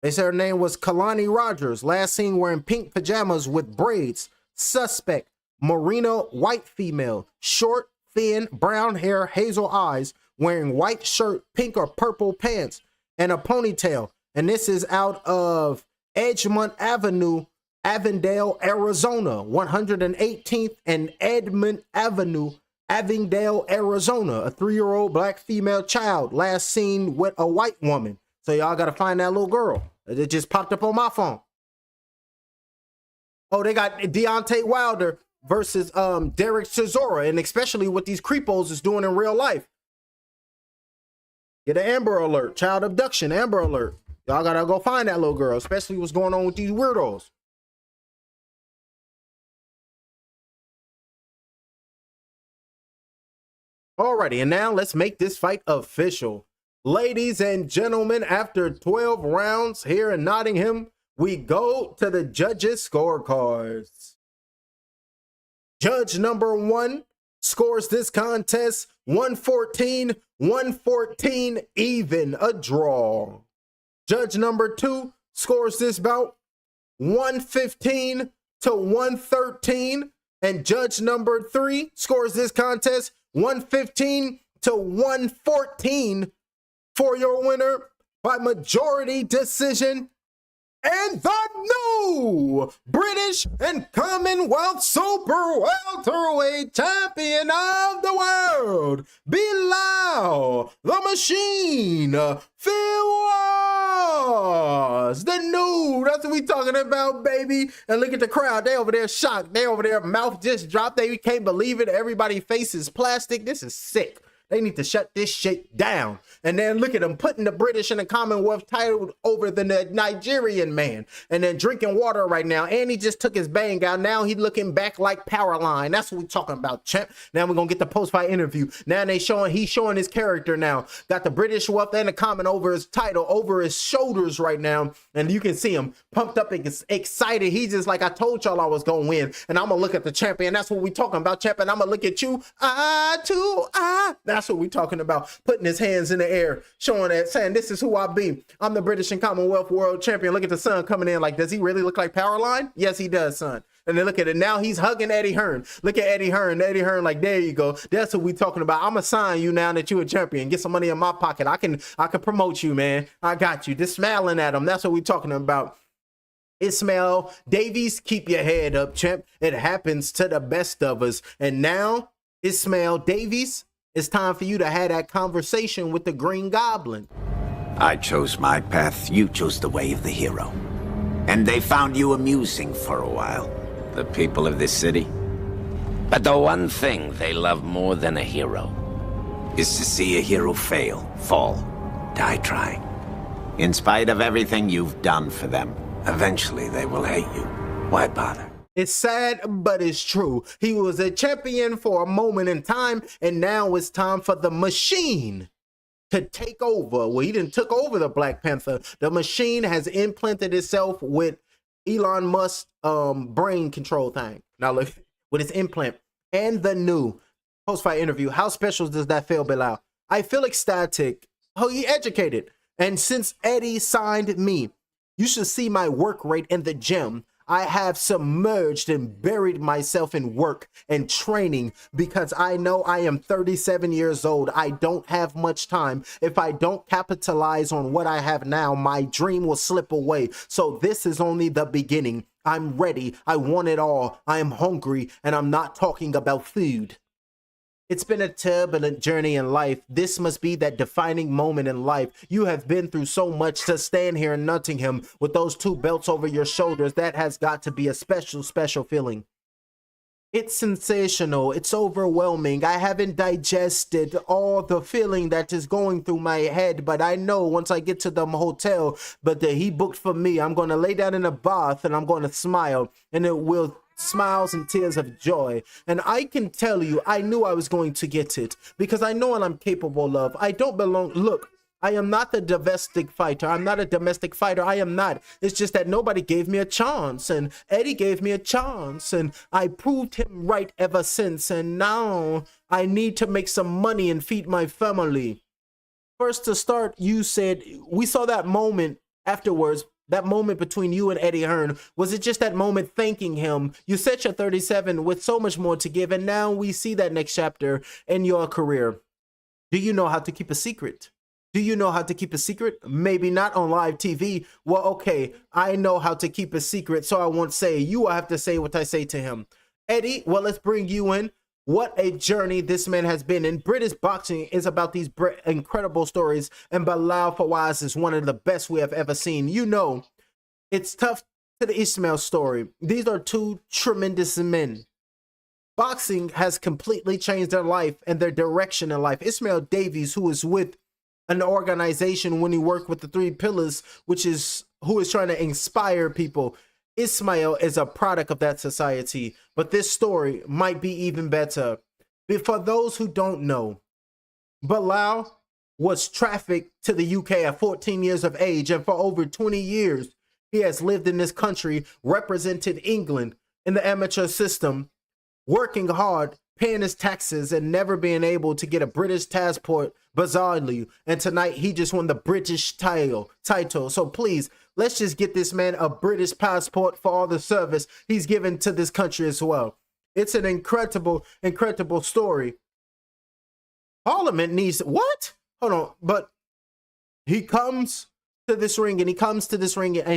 They said her name was Kalani Rogers. Last seen wearing pink pajamas with braids. Suspect, merino white female. Short, thin, brown hair, hazel eyes. Wearing white shirt, pink or purple pants, and a ponytail. And this is out of Edgemont Avenue, Avondale, Arizona. 118th and Edmond Avenue, Avondale, Arizona. A 3-year-old black female child. Last seen with a white woman. So y'all got to find that little girl. It just popped up on my phone. Oh, they got Deontay Wilder versus Derek Chisora, and especially what these creepos is doing in real life. Get an Amber alert. Child abduction, Amber alert. Y'all got to go find that little girl, especially what's going on with these weirdos. Alrighty, and now let's make this fight official. Ladies and gentlemen, after 12 rounds here in Nottingham, we go to the judges' scorecards. Judge number 1 scores this contest 114-114 even, a draw. Judge number 2 scores this bout 115-113, and judge number 3 scores this contest 115-114 for your winner by majority decision, and the new British and Commonwealth Super Welterweight Champion of the World, Bilal the Machine Fawaz. The new, that's what we talking about, baby. And look at the crowd. They over there shocked. They over there, mouth just dropped. They can't believe it. Everybody's face is plastic. This is sick. They need to shut this shit down. And then look at them putting the British and the Commonwealth title over the Nigerian man. And then drinking water right now. And he just took his bang out. Now he's looking back like Powerline. That's what we're talking about, champ. Now we're going to get the post-fight interview. Now he's showing his character now. Got the British wealth and the Common over his title, over his shoulders right now. And you can see him pumped up and excited. He's just like, I told y'all I was going to win. And I'm going to look at the champion. That's what we're talking about, champ. And I'm going to look at you. Eye to eye. That's what we're talking about. Putting his hands in the air, showing that, saying, this is who I be. I'm the British and Commonwealth World Champion. Look at the son coming in like, does he really look like Powerline? Yes, he does, son. And then look at it. Now he's hugging Eddie Hearn. Look at Eddie Hearn. Eddie Hearn, like, there you go. That's what we talking about. I'm going to sign you now that you're a champion. Get some money in my pocket. I can promote you, man. I got you. Just smiling at him. That's what we talking about. Ismail Davies, keep your head up, champ. It happens to the best of us. And now, Ismail Davies, it's time for you to have that conversation with the Green Goblin. I chose my path. You chose the way of the hero. And they found you amusing for a while. The people of this city. But the one thing they love more than a hero is to see a hero fail, fall, die trying. In spite of everything you've done for them, eventually they will hate you. Why bother? It's sad, but it's true. He was a champion for a moment in time, and now it's time for the machine to take over. Well, he didn't took over the Black Panther. The machine has implanted itself with Elon Musk's brain control thing. Now look, with his implant and the new post-fight interview. How special does that feel, Bilal? I feel ecstatic. Oh, he educated. And since Eddie signed me, you should see my work rate in the gym. I have submerged and buried myself in work and training because I know I am 37 years old. I don't have much time. If I don't capitalize on what I have now, my dream will slip away. So this is only the beginning. I'm ready. I want it all. I am hungry, and I'm not talking about food. It's been a turbulent journey in life. This must be that defining moment in life. You have been through so much to stand here in Nottingham with those 2 belts over your shoulders. That has got to be a special, special feeling. It's sensational. It's overwhelming. I haven't digested all the feeling that is going through my head, but I know once I get to the hotel, but that he booked for me, I'm going to lay down in a bath and I'm going to smile, and it will smiles and tears of joy. And I can tell you, I knew I was going to get it because I know what I'm capable of. I don't belong. Look, I am not the domestic fighter. I'm not a domestic fighter. I am not. It's just that nobody gave me a chance, and Eddie gave me a chance, and I proved him right ever since. And now I need to make some money and feed my family. First to start, you said we saw that moment afterwards. That moment between you and Eddie Hearn, was it just that moment thanking him? You said you're 37 with so much more to give, and now we see that next chapter in your career. Do you know how to keep a secret? Do you know how to keep a secret? Maybe not on live TV. Well, okay, I know how to keep a secret, so I won't say. You will have to say what I say to him. Eddie, well, let's bring you in. What a journey this man has been in. British boxing is about these incredible stories, and Bilal Fawaz is one of the best we have ever seen. You know, it's tough to the Ismail story. These are 2 tremendous men. Boxing has completely changed their life and their direction in life. Ismail Davies, who is with an organization when he worked with the 3 Pillars, who is trying to inspire people. Ismail is a product of that society, but this story might be even better. But for those who don't know, Bilal was trafficked to the UK at 14 years of age, and for over 20 years, he has lived in this country, represented England in the amateur system, working hard, paying his taxes, and never being able to get a British passport, bizarrely. And tonight, he just won the British title. So please, let's just get this man a British passport for all the service he's given to this country as well. It's an incredible, incredible story. Parliament needs, what? Hold on, but he comes to this ring and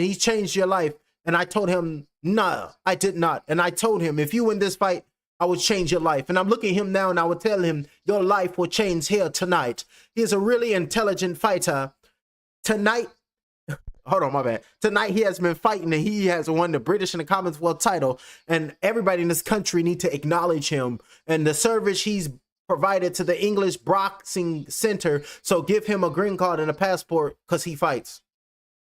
he changed your life. And I told him, no, I did not. And I told him, if you win this fight, I will change your life. And I'm looking at him now and I would tell him, your life will change here tonight. He is a really intelligent fighter. Tonight, hold on, my bad. Tonight he has been fighting and he has won the British and the Commonwealth title. And everybody in this country need to acknowledge him and the service he's provided to the English Boxing Center. So give him a green card and a passport because he fights.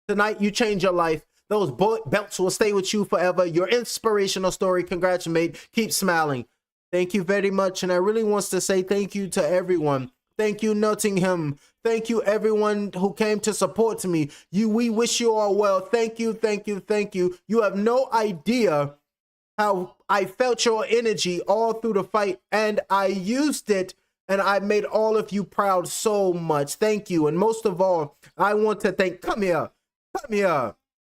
Tonight you change your life. Those belts will stay with you forever. Your inspirational story. Congrats, mate. Keep smiling. Thank you very much. And I really wants to say thank you to everyone. Thank you, Nottingham. Thank you, everyone who came to support me. We wish you all well. Thank you, thank you, thank you. You have no idea how I felt your energy all through the fight, and I used it and I made all of you proud so much. Thank you. And most of all, I want to thank, come here.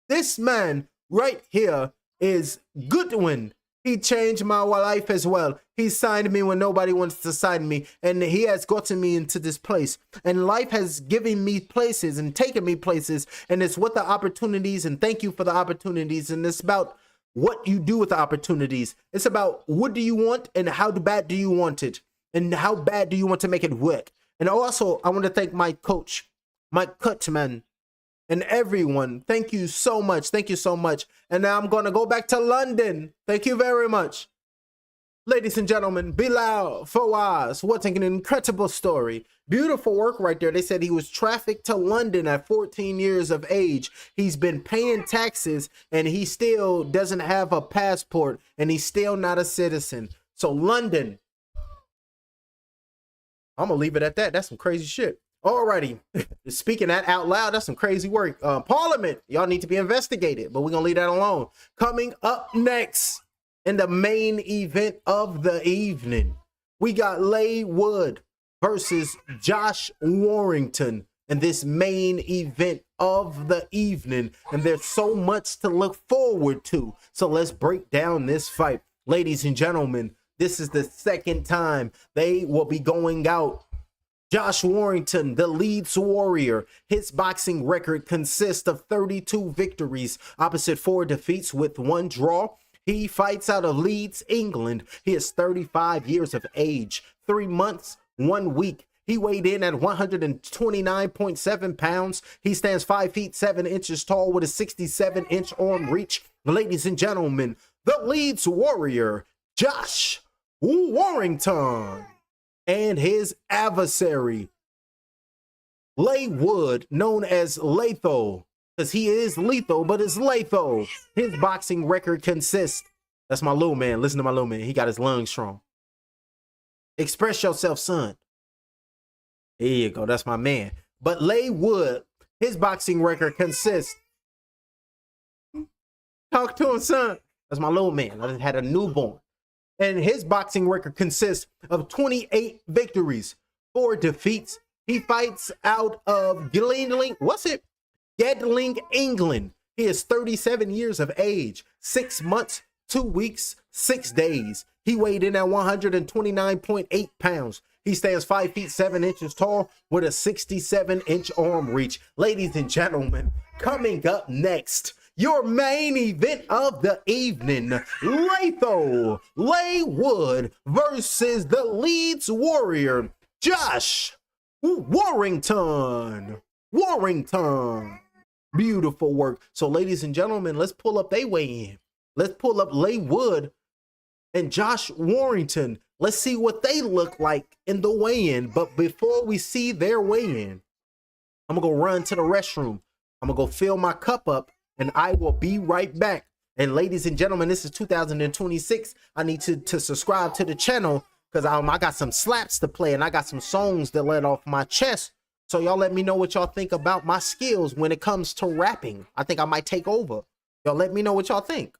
This man right here is Goodwin. He changed my life as well. He signed me when nobody wants to sign me. And he has gotten me into this place. And life has given me places and taken me places. And it's what the opportunities, and thank you for the opportunities. And it's about what you do with the opportunities. It's about what do you want and how bad do you want it? And how bad do you want to make it work? And also, I want to thank my coach, Mike Cutman, and everyone. Thank you so much. Thank you so much. And now I'm going to go back to London. Thank you very much. Ladies and gentlemen, Bilal Fawaz, what an incredible story. Beautiful work right there. They said he was trafficked to London at 14 years of age. He's been paying taxes and he still doesn't have a passport and he's still not a citizen. So London, I'm going to leave it at that. That's some crazy shit. Alrighty, speaking that out loud, that's some crazy work. Parliament, y'all need to be investigated, but we're gonna leave that alone. Coming up next in the main event of the evening, we got Leigh versus Josh Warrington in this main event of the evening, and there's so much to look forward to. So let's break down this fight. Ladies and gentlemen, this is the second time they will be going out. Josh Warrington, the Leeds Warrior, his boxing record consists of 32 victories, opposite 4 defeats with 1 draw. He fights out of Leeds, England. He is 35 years of age, 3 months, 1 week. He weighed in at 129.7 pounds. He stands 5 feet 7 inches tall with a 67-inch arm reach. Ladies and gentlemen, the Leeds Warrior, Josh Warrington, and his adversary, Leigh Wood, known as Lethal, because he is lethal, but it's Lethal. His boxing record consists, that's my little man, listen to my little man, he got his lungs strong. Express yourself, son. There you go, that's my man. But Leigh Wood, his boxing record consists, talk to him, son. That's my little man, I just had a newborn. And his boxing record consists of 28 victories, 4 defeats. He fights out of Gedling, England. He is 37 years of age, 6 months, 2 weeks, 6 days. He weighed in at 129.8 pounds. He stands 5 feet 7 inches tall with a 67-inch arm reach. Ladies and gentlemen, coming up next, your main event of the evening, Leigh Wood versus the Leeds Warrior, Josh Warrington. Beautiful work. So ladies and gentlemen, let's pull up they weigh in. Let's pull up Leigh Wood and Josh Warrington. Let's see what they look like in the weigh-in. But before we see their weigh-in, I'm gonna go run to the restroom. I'm gonna go fill my cup up, and I will be right back. And ladies and gentlemen, this is 2026. I need to subscribe to the channel because I got some slaps to play and I got some songs that let off my chest. So y'all let me know what y'all think about my skills when it comes to rapping. I think I might take over. Y'all let me know what y'all think.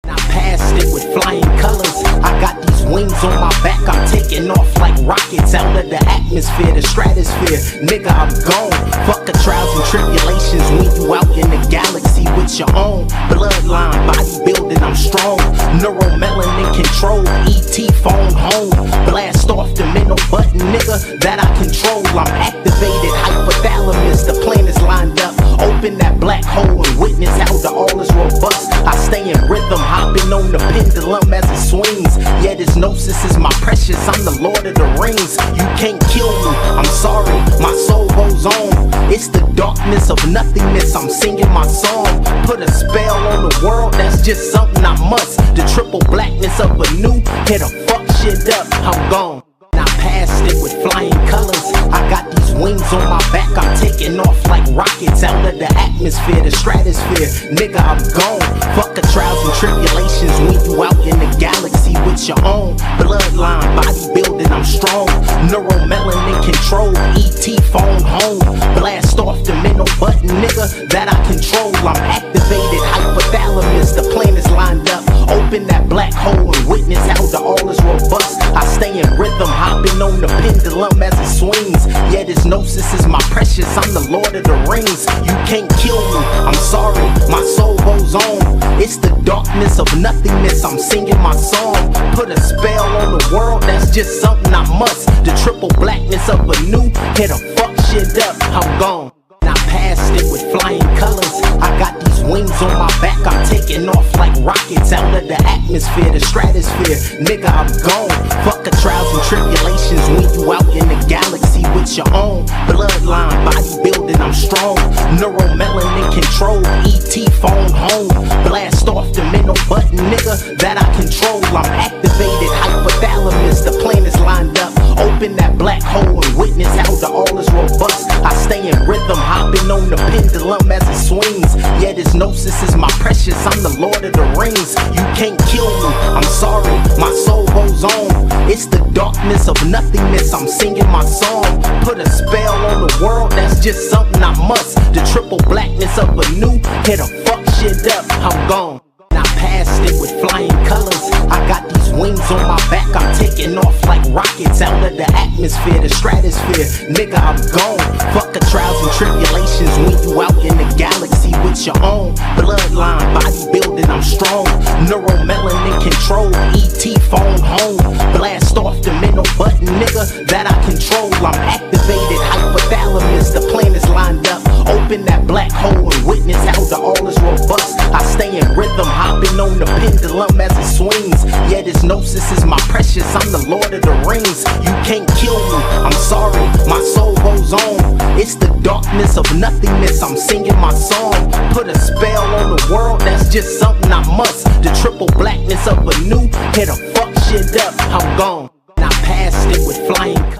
I passed it with flying colors. I got these wings on my back. I'm taking off like rockets out of the atmosphere, the stratosphere. Nigga, I'm gone. Fuck the trials and tribulations when you out in the galaxy with your own bloodline, bodybuilding. I'm strong. Neuromelanin control. ET phone home. Blast off the middle button, nigga, that I control. I'm activated. Hypothalamus. The plan is lined up. Open that black hole and witness how the all is robust. I stay in rhythm. Hopping on the pendulum as it swings. Yeah, this gnosis is my precious. I'm the Lord of the Rings. You can't kill me. I'm sorry. My soul goes on. It's the darkness of nothingness. I'm singing my song. Put a spell on the world. That's just something I must. The triple blackness of a new. Hit a fuck shit up. I'm gone. I passed it with flying colors. I got these wings on my back. I'm taking off like rockets out of the atmosphere, the stratosphere. Nigga, I'm gone. Fuck the trials and tribulations when you out in the galaxy with your own bloodline, bodybuilding. I'm strong. Neuromelanin control. ET phone home. Blast off the middle button, nigga, that I control. I'm activated. Hypothalamus. The plan is lined up. Open that black hole and witness how the all is robust. I stay in rhythm. Hopping on on the pendulum as it swings. Yeah, this gnosis is my precious, I'm the Lord of the Rings. You can't kill me, I'm sorry, my soul goes on. It's the darkness of nothingness, I'm singing my song. Put a spell on the world, that's just something I must. The triple blackness of a new, hit a fuck shit up, I'm gone. I passed it with flying colors. I got these wings on my back, I'm taking off like rockets out of the atmosphere, the stratosphere. Nigga, I'm gone. Fuck the trials and tribulations when you out in the galaxy with your own bloodline, bodybuilding, I'm strong. Neuromelanin control, ET phone home. Blast off the middle button, nigga, that I control. I'm activated, hypothalamus, the plan is lined up. Open that black hole and witness how the all is robust. I stay in rhythm, hopping on the pendulum as it swings. Yeah, this gnosis is my precious, I'm the Lord of the Rings. You can't kill me, I'm sorry, my soul goes on. It's the darkness of nothingness, I'm singing my song. Put a spell on the world, that's just something I must. The triple blackness of a new, hit a fuck shit up, I'm gone. I passed it with flying colors. I got these wings on my back, I'm taking off like rockets out of the atmosphere, the stratosphere. Nigga, I'm gone. Fuck the trials and tribulations when you out in the galaxy with your own bloodline, bodybuilding, I'm strong. Neuromelanin control, ET phone home. Blast off the middle button, nigga, that I control. I'm activated, hypothalamus, the plan is lined up. Open that black hole and witness how the all is robust. I stay in rhythm, hopping on the pendulum as it swings. Yeah, this gnosis is my precious, I'm the Lord of the Rings. You can't kill me, I'm sorry, my soul goes on. It's the darkness of nothingness, I'm singing my song. Put a spell on the world, that's just something I must. The triple blackness of a new, hit a fuck shit up, I'm gone. I passed it with flying colors.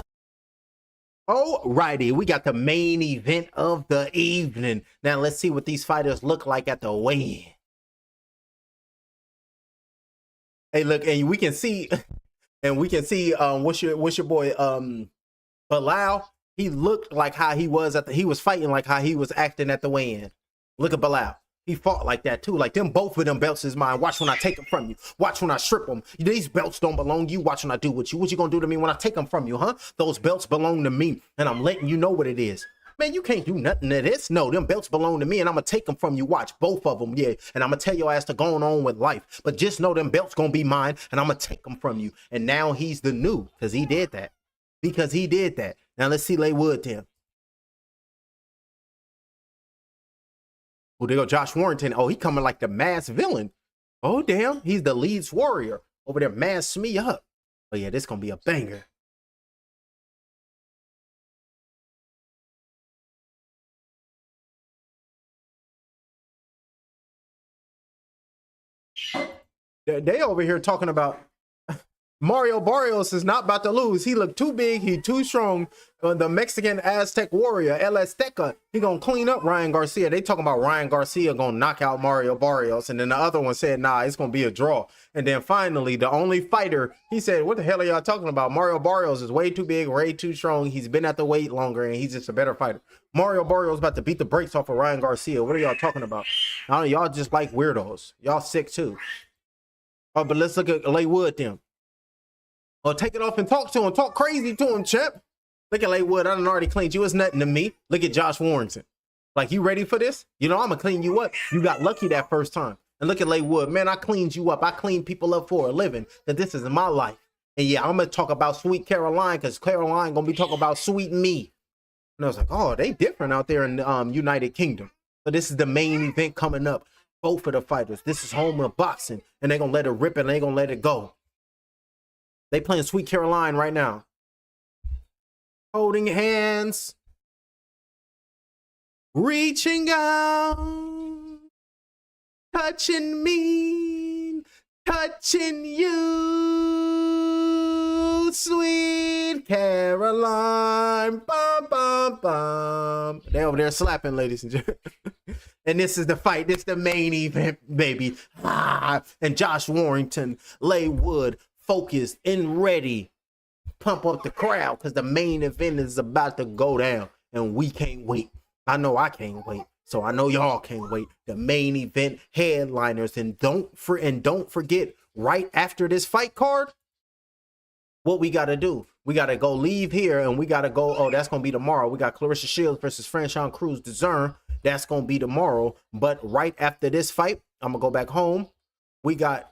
Alrighty, we got the main event of the evening. Now let's see what these fighters look like at the weigh-in. Hey, look, and we can see, what's your boy, Bilal. He looked like how he was he was fighting like how he was acting at the weigh-in. Look at Bilal. He fought like that too. Like them, both of them belts is mine. Watch when I take them from you. Watch when I strip them. These belts don't belong to you. Watch when I do with you. What you gonna do to me when I take them from you, huh? Those belts belong to me, and I'm letting you know what it is. Man, you can't do nothing to this. No, them belts belong to me, and I'm gonna take them from you. Watch, both of them, yeah. And I'm gonna tell your ass to go on with life. But just know them belts gonna be mine, and I'm gonna take them from you. And now he's the new, because he did that. Now let's see Leigh Wood then. Oh, there go Josh Warrington. Oh, he coming like the masked villain. Oh, damn. He's the Leeds warrior over there, masked me up. Oh, yeah, this gonna be a banger. They over here talking about Mario Barrios is not about to lose. He looked too big. He too strong. The Mexican Aztec warrior, El Azteca, he gonna clean up Ryan Garcia. They talking about Ryan Garcia gonna knock out Mario Barrios. And then the other one said, nah, it's gonna be a draw. And then finally, the only fighter, he said, what the hell are y'all talking about? Mario Barrios is way too big, way too strong. He's been at the weight longer, and he's just a better fighter. Mario Barrios about to beat the brakes off of Ryan Garcia. What are y'all talking about? I don't know, y'all just like weirdos. Y'all sick too. Oh, but let's look at Leigh Wood then. Oh, take it off and talk to him. Talk crazy to him, champ. Look at Leigh Wood. I done already cleaned you. It's nothing to me. Look at Josh Warrington. Like, you ready for this? You know, I'm going to clean you up. You got lucky that first time. And look at Leigh Wood. Man, I cleaned you up. I clean people up for a living. That this is my life. And yeah, I'm going to talk about Sweet Caroline, because Caroline going to be talking about sweet me. And I was like, oh, they different out there in the United Kingdom. So this is the main event coming up. Both of the fighters. This is home of boxing. And they're going to let it rip and they're going to let it go. They playing Sweet Caroline right now. Holding hands. Reaching out. Touching me. Touching you. Sweet Caroline. Bum, bum, bum. They over there slapping, ladies and gentlemen. And this is the fight. This is the main event, baby. And Josh Warrington, Leigh Wood, focused and ready. Pump up the crowd, because the main event is about to go down, and we can't wait. I know I can't wait, so I know y'all can't wait. The main event headliners, and don't forget, right after this fight card, what we got to do? We got to go leave here and we got to go. Oh, that's going to be tomorrow. We got Clarissa Shields versus Franchon Cruz DeZern. That's going to be tomorrow. But right after this fight, I'm going to go back home. We got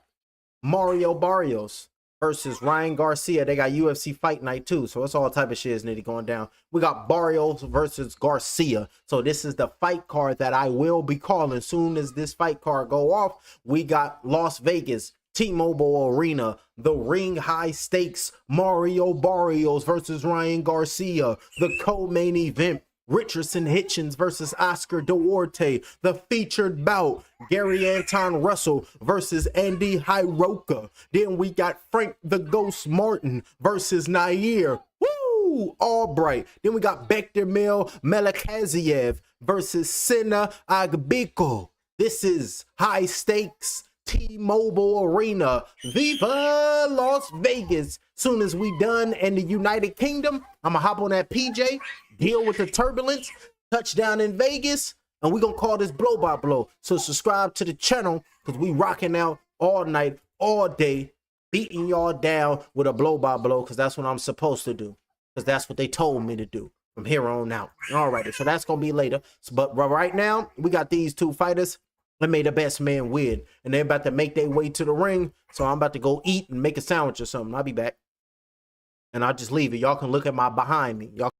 Mario Barrios versus Ryan Garcia. They got UFC Fight Night too. So it's all type of shit is nitty going down. We got Barrios versus Garcia. So this is the fight card that I will be calling. Soon as this fight card go off, we got Las Vegas, T-Mobile Arena, the ring high stakes Mario Barrios versus Ryan Garcia, the co-main event Richardson Hitchens versus Oscar Duarte, the featured bout Gary Anton Russell versus Andy Hiroka. Then we got Frank the Ghost Martin versus Nair Albright. Then we got Bektirmil Melikaziev versus Sena Agbiko. This is high stakes T-Mobile Arena. Viva Las Vegas. Soon as we done in the United Kingdom, I'm gonna hop on that PJ, deal with the turbulence, touchdown in Vegas, and we're gonna call this blow by blow. So subscribe to the channel because we rocking out all night, all day, beating y'all down with a blow by blow because that's what I'm supposed to do. Because that's what they told me to do from here on out. All right, so that's gonna be later. But right now, we got these two fighters. They made the best man win, and they're about to make their way to the ring. So I'm about to go eat and make a sandwich or something. I'll be back, and I'll just leave it. Y'all can look at my behind me. Y'all.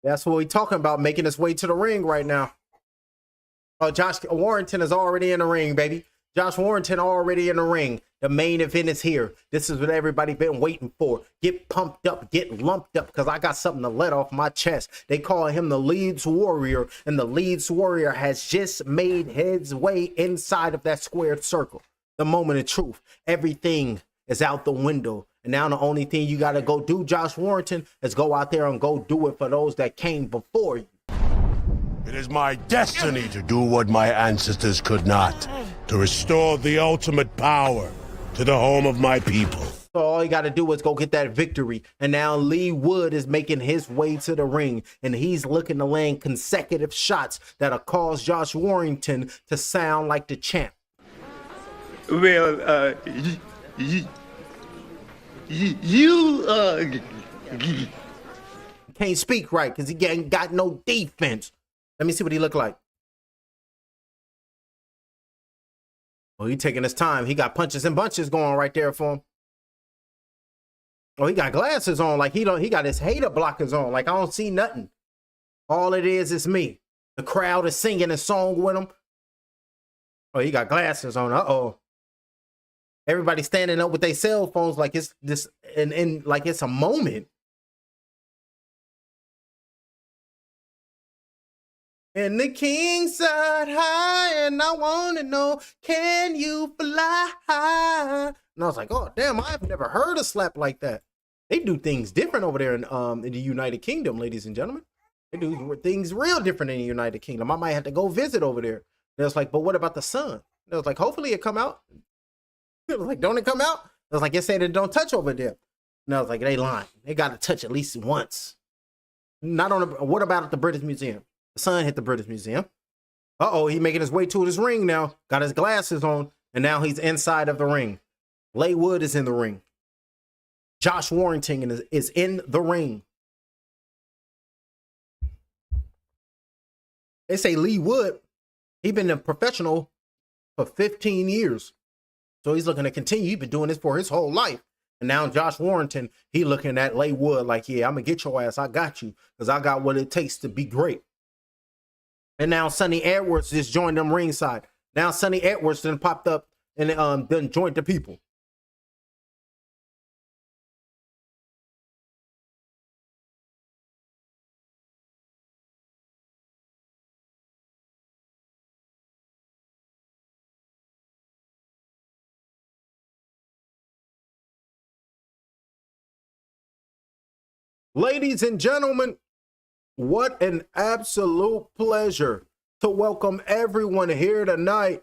That's what we talking about, making his way to the ring right now. Oh, Josh Warrington is already in the ring, baby. Josh Warrington already in the ring. The main event is here. This is what everybody been waiting for. Get pumped up, get lumped up, because I got something to let off my chest. They call him the Leeds Warrior, and the Leeds Warrior has just made his way inside of that squared circle. The moment of truth. Everything is out the window. And now the only thing you got to go do, Josh Warrington, is go out there and go do it for those that came before you. It is my destiny to do what my ancestors could not, to restore the ultimate power to the home of my people. So all you got to do is go get that victory. And now Leigh Wood is making his way to the ring, and he's looking to land consecutive shots that'll cause Josh Warrington to sound like the champ. Well, Can't speak right because he ain't got no defense. Let me see what he look like. Oh, he taking his time. He got punches and bunches going right there for him. Oh, he got glasses on. Like he got his hater blockers on. Like I don't see nothing. All it is me. The crowd is singing a song with him. Oh, he got glasses on. Uh-oh. Everybody standing up with their cell phones like it's this and like it's a moment. And the king side high, and I want to know, can you fly high? And I was like, oh, damn, I've never heard a slap like that. They do things different over there in the United Kingdom, ladies and gentlemen. They do things real different in the United Kingdom. I might have to go visit over there. And I was like, but what about the sun? And I was like, hopefully it come out. It was like, don't it come out? I was like, it said it don't touch over there. And I was like, they lying. They got to touch at least once. Not on. What about at the British Museum? The sun hit the British Museum. Uh-oh, he making his way to his ring now. Got his glasses on, and now he's inside of the ring. Leigh Wood is in the ring. Josh Warrington is in the ring. They say Leigh Wood, he been a professional for 15 years. So he's looking to continue. He's been doing this for his whole life. And now Josh Warrington, he looking at Leigh Wood like, yeah, I'm going to get your ass. I got you because I got what it takes to be great. And now Sonny Edwards just joined them ringside. Now Sonny Edwards then popped up and then joined the people. Ladies and gentlemen, what an absolute pleasure to welcome everyone here tonight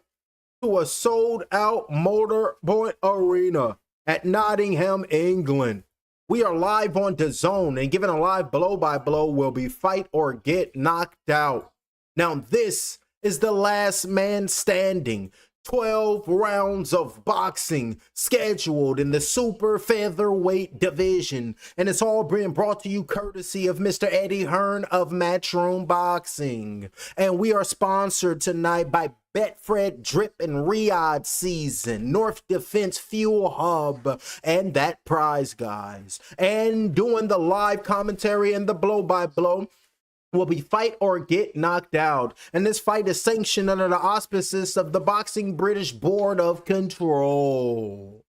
to a sold-out Motorpoint Arena at Nottingham, England. We are live on DAZN, and given a live blow-by-blow will be fight or get knocked out. Now, this is the last man standing. 12 rounds of boxing scheduled in the super featherweight division. And it's all being brought to you courtesy of Mr. Eddie Hearn of Matchroom Boxing. And we are sponsored tonight by Betfred Drip and Riyadh Season, North Defense Fuel Hub, and That Prize Guys. And doing the live commentary and the blow-by-blow will be Fight or Get Knocked Out. And this fight is sanctioned under the auspices of the Boxing British Board of Control.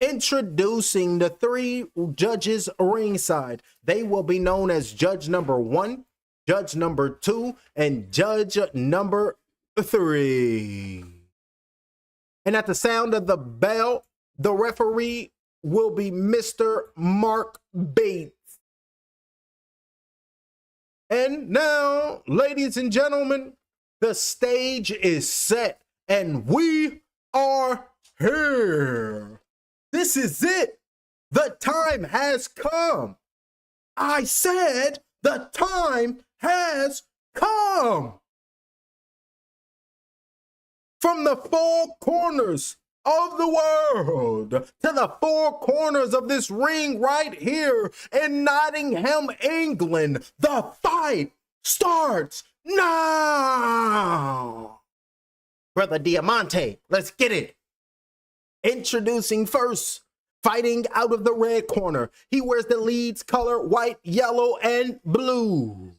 Introducing the 3 judges ringside. They will be known as Judge number 1, Judge number 2, and Judge number 3. And at the sound of the bell, the referee will be Mr. Mark Bates. And now, ladies and gentlemen, the stage is set and we are here. This is it. The time has come. I said the time has come. From the 4 corners of the world to the 4 corners of this ring right here in Nottingham, England. The fight starts now. Brother Diamante, let's get it. Introducing first, fighting out of the red corner. He wears the Leeds color, white, yellow, and blue.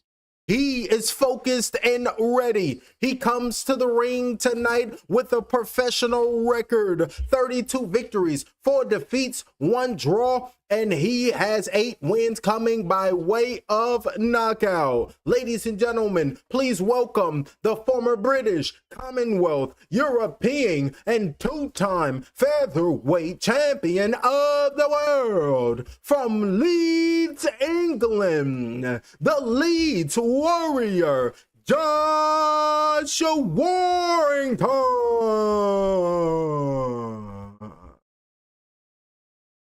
He is focused and ready. He comes to the ring tonight with a professional record. 32 victories, 4 defeats, 1 draw, and he has 8 wins coming by way of knockout. Ladies and gentlemen, please welcome the former British, Commonwealth, European, and 2-time featherweight champion of the world. From Leeds, England, the Leeds Warrior, Josh Warrington.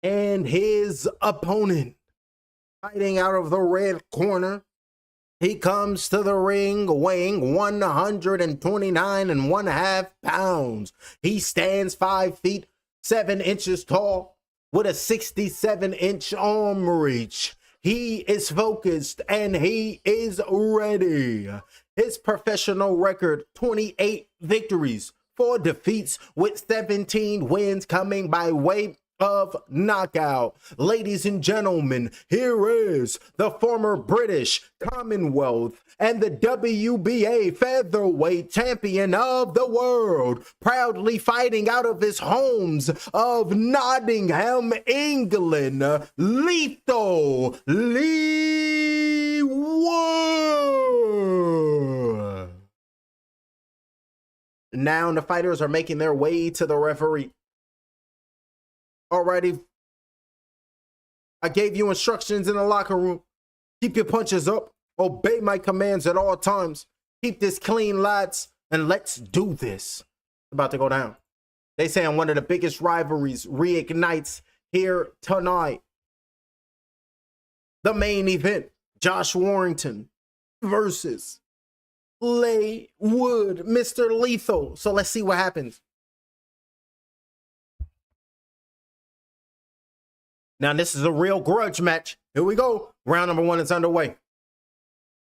And his opponent, fighting out of the red corner, He comes to the ring weighing 129.5 pounds. He stands 5 feet 7 inches tall with a 67-inch arm reach. He is focused and he is ready. His professional record, 28 victories, 4 defeats with 17 wins coming by way of knockout. Ladies and gentlemen, here is the former British Commonwealth and the WBA featherweight champion of the world, proudly fighting out of his homes of Nottingham, England, Lethal Leigh Wood. Now the fighters are making their way to the referee. Alrighty, I gave you instructions in the locker room. Keep your punches up. Obey my commands at all times. Keep this clean, lads, and let's do this. About to go down. They saying one of the biggest rivalries reignites here tonight. The main event, Josh Warrington versus Leigh Wood, Mr. Lethal. So let's see what happens. Now, this is a real grudge match. Here we go. Round number 1 is underway.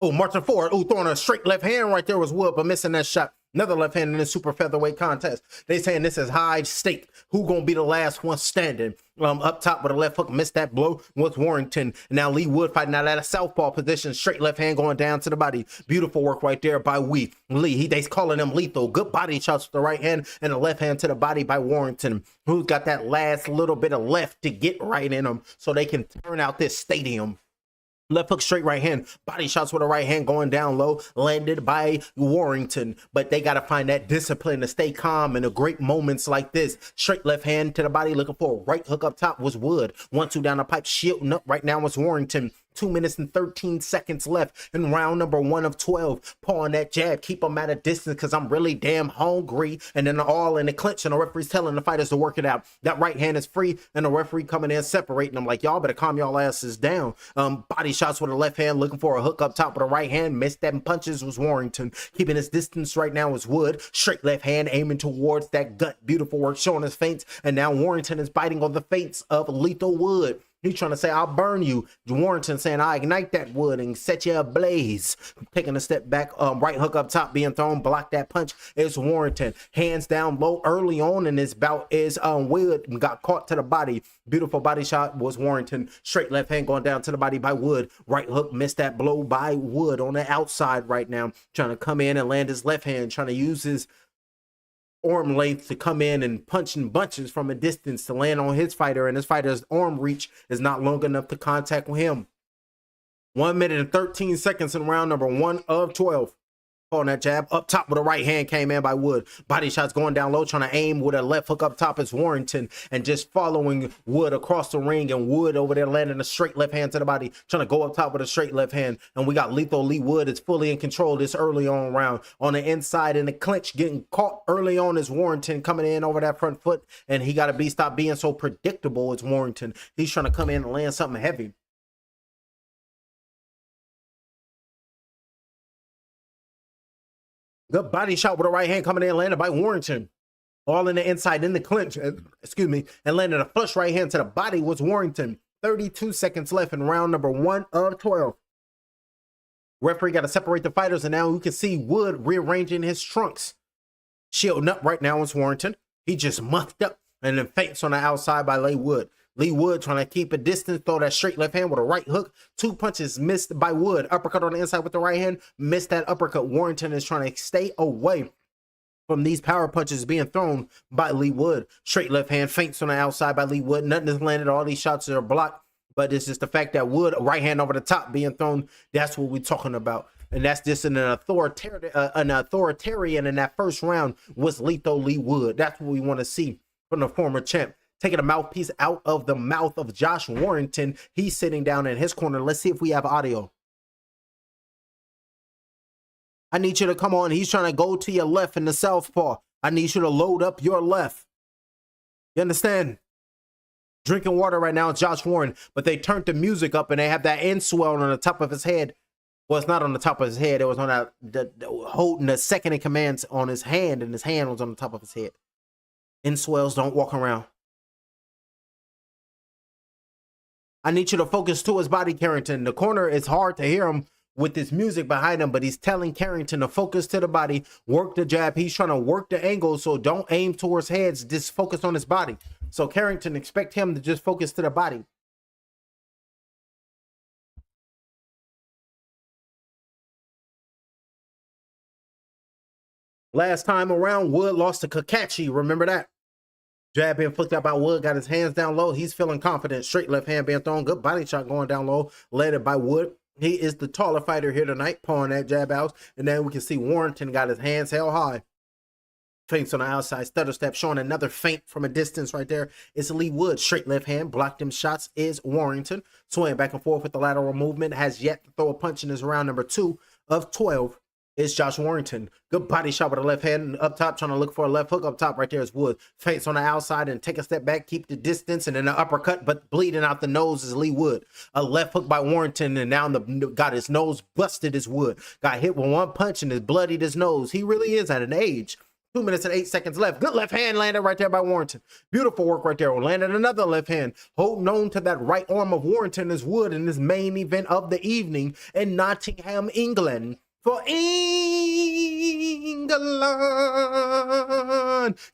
Oh, marching forward. Oh, throwing a straight left hand right there was Wood, but missing that shot. Another left hand in the super featherweight contest. They saying this is high stake. Who gonna be the last one standing? Up top with a left hook, missed that blow was Warrington. Now Leigh Wood fighting out at a southpaw position, straight left hand going down to the body. Beautiful work right there by Leigh. They calling him lethal. Good body shots with the right hand and the left hand to the body by Warrington, who's got that last little bit of left to get right in him so they can turn out this stadium. Left hook, straight right hand, body shots with a right hand going down low, landed by Warrington. But they got to find that discipline to stay calm in the great moments like this. Straight left hand to the body, looking for a right hook up top was Wood. 1-2 down the pipe, shielding up right now was Warrington. 2 minutes and 13 seconds left in round number 1 of 12. Pulling that jab, keep them at a distance because I'm really damn hungry. And then all in the clinch, and the referee's telling the fighters to work it out. That right hand is free, and the referee coming in separating them like, y'all better calm y'all asses down. Body shots with a left hand, looking for a hook up top with a right hand. Missed them punches was Warrington. Keeping his distance right now is Wood. Straight left hand aiming towards that gut. Beautiful work, showing his feints. And now Warrington is biting on the feints of Lethal Wood. He's trying to say, I'll burn you. Warrington saying, I ignite that wood and set you ablaze. Taking a step back, right hook up top being thrown, block that punch. It's Warrington. Hands down low early on in this bout is Wood, got caught to the body. Beautiful body shot was Warrington. Straight left hand going down to the body by Wood. Right hook missed that blow by Wood on the outside right now. Trying to come in and land his left hand, trying to use his arm length to come in and punch in bunches from a distance to land on his fighter, and his fighter's arm reach is not long enough to contact with him. 1 minute and 13 seconds in round number 1 of 12. On that jab up top with a right hand came in by Wood. Body shots going down low, trying to aim with a left hook up top is Warrington, and just following Wood across the ring, and Wood over there landing a straight left hand to the body, trying to go up top with a straight left hand. And we got Lethal Leigh Wood is fully in control this early on round. On the inside in the clinch, getting caught early on is Warrington coming in over that front foot, and he got to stop being so predictable. It's Warrington. He's trying to come in and land something heavy. Good body shot with a right hand coming in, landed by Warrington. All in the inside in the clinch, excuse me, and landed a flush right hand to the body was Warrington. 32 seconds left in round number 1 of 12. Referee got to separate the fighters, and now we can see Wood rearranging his trunks. Shielding up right now is Warrington. He just muffed up and then feints on the outside by Leigh Wood. Leigh Wood trying to keep a distance, throw that straight left hand with a right hook. 2 punches missed by Wood. Uppercut on the inside with the right hand. Missed that uppercut. Warrington is trying to stay away from these power punches being thrown by Leigh Wood. Straight left hand feints on the outside by Leigh Wood. Nothing has landed. All these shots are blocked. But it's just the fact that Wood, right hand over the top being thrown. That's what we're talking about. And that's just an authoritarian in that first round was Lethal Leigh Wood. That's what we want to see from the former champ. Taking a mouthpiece out of the mouth of Josh Warrington. He's sitting down in his corner. Let's see if we have audio. I need you to come on. He's trying to go to your left in the southpaw. I need you to load up your left. You understand? Drinking water right now, Josh Warren. But they turned the music up and they have that end swell on the top of his head. Well, it's not on the top of his head. It was on that holding the second in command on his hand, and his hand was on the top of his head. Inswells don't walk around. I need you to focus to his body, Carrington. The corner is hard to hear him with this music behind him, but he's telling Carrington to focus to the body, work the jab. He's trying to work the angle, so don't aim towards heads, just focus on his body. So Carrington, expect him to just focus to the body. Last time around, Wood lost to Kakashi. Remember that? Jab being flicked out by Wood, got his hands down low. He's feeling confident. Straight left hand being thrown. Good body shot going down low. Led it by Wood. He is the taller fighter here tonight, pulling that jab out. And then we can see Warrington got his hands held high. Feints on the outside, stutter step, showing another feint from a distance right there. It's Leigh Wood. Straight left hand, blocked them shots is Warrington. Swaying back and forth with the lateral movement. Has yet to throw a punch in his round number 2 of 12. It's Josh Warrington. Good body shot with the left hand up top, trying to look for a left hook up top. Right there is Wood. Feints on the outside and take a step back, keep the distance, and then an uppercut, but bleeding out the nose is Leigh Wood. A left hook by Warrington, and now got his nose busted as Wood. Got hit with one punch and has bloodied his nose. He really is at an age. 2 minutes and 8 seconds left. Good left hand landed right there by Warrington. Beautiful work right there. Landed another left hand. Holding on to that right arm of Warrington is Wood in this main event of the evening in Nottingham, England. For England.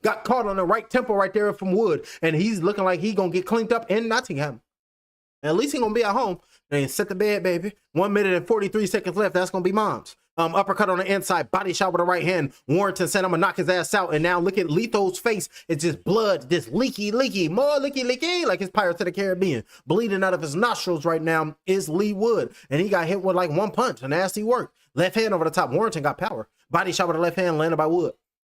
Got caught on the right temple right there from Wood. And he's looking like he's going to get cleaned up in Nottingham. And at least he's going to be at home. And set the bed, baby. 1 minute and 43 seconds left. That's going to be mom's. Uppercut on the inside. Body shot with the right hand. Warrington said, I'm going to knock his ass out. And now look at Letho's face. It's just blood. Just leaky. More leaky. Like his Pirates of the Caribbean. Bleeding out of his nostrils right now is Leigh Wood. And he got hit with like one punch. A nasty work. Left hand over the top. Warrington got power. Body shot with the left hand, landed by Wood.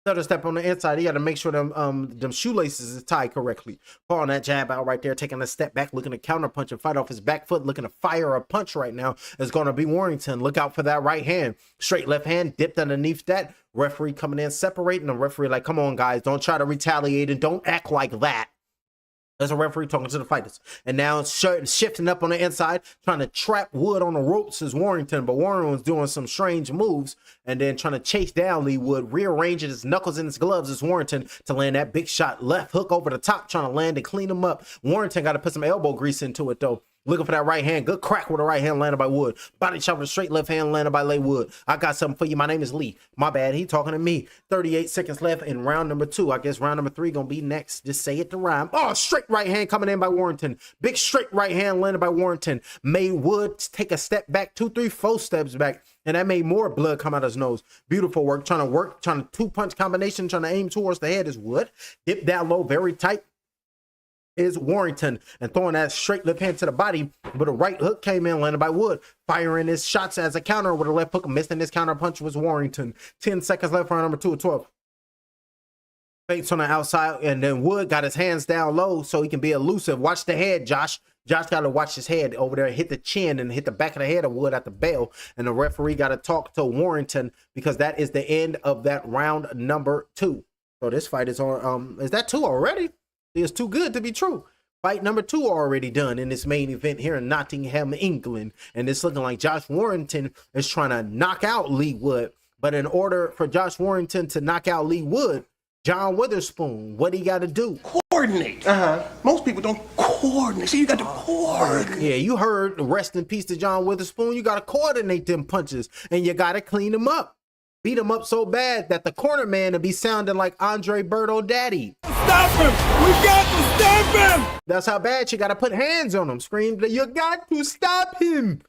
Stutter step on the inside. He got to make sure them shoelaces is tied correctly. Pulling that jab out right there, taking a step back, looking to counter punch and fight off his back foot, looking to fire a punch right now. Is going to be Warrington. Look out for that right hand. Straight left hand, dipped underneath that. Referee coming in, separating the referee like, come on, guys, don't try to retaliate and don't act like that. There's a referee talking to the fighters. And now it's shifting up on the inside, trying to trap Wood on the ropes is Warrington. But Warrington was doing some strange moves and then trying to chase down Leigh Wood, rearranging his knuckles in his gloves is Warrington to land that big shot. Left hook over the top, trying to land and clean him up. Warrington got to put some elbow grease into it, though. Looking for that right hand. Good crack with the right hand landed by Wood. Body shot with a straight left hand landed by Leigh Wood. I got something for you. My name is Leigh. My bad. He talking to me. 38 seconds left in round number 2. I guess round number 3 going to be next. Just say it to rhyme. Oh, straight right hand coming in by Warrington. Big straight right hand landed by Warrington. Made Wood take a step back, 2, 3, 4 steps back. And that made more blood come out of his nose. Beautiful work. Trying to 2-punch combination. Trying to aim towards the head is Wood. Dip down low, very tight. Is Warrington and throwing that straight left hand to the body, but a right hook came in, landed by Wood, firing his shots as a counter with a left hook. Missing his counter punch was Warrington. 10 seconds left for round number 2 of 12. Feints on the outside, and then Wood got his hands down low so he can be elusive. Watch the head, Josh. Josh got to watch his head over there, hit the chin and hit the back of the head of Wood at the bell. And the referee got to talk to Warrington because that is the end of that round number 2. So this fight is on, is that 2 already? It's too good to be true. Fight number 2 already done in this main event here in Nottingham, England. And it's looking like Josh Warrington is trying to knock out Leigh Wood. But in order for Josh Warrington to knock out Leigh Wood, John Witherspoon, what he got to do? Coordinate. Most people don't coordinate. See, you got to coordinate. Yeah, you heard. Rest in peace to John Witherspoon. You got to coordinate them punches, and you got to clean them up. Beat him up so bad that the corner man will be sounding like Andre Berto Daddy. Stop him! We got to stop him! That's how bad you got to put hands on him. Scream, you got to stop him.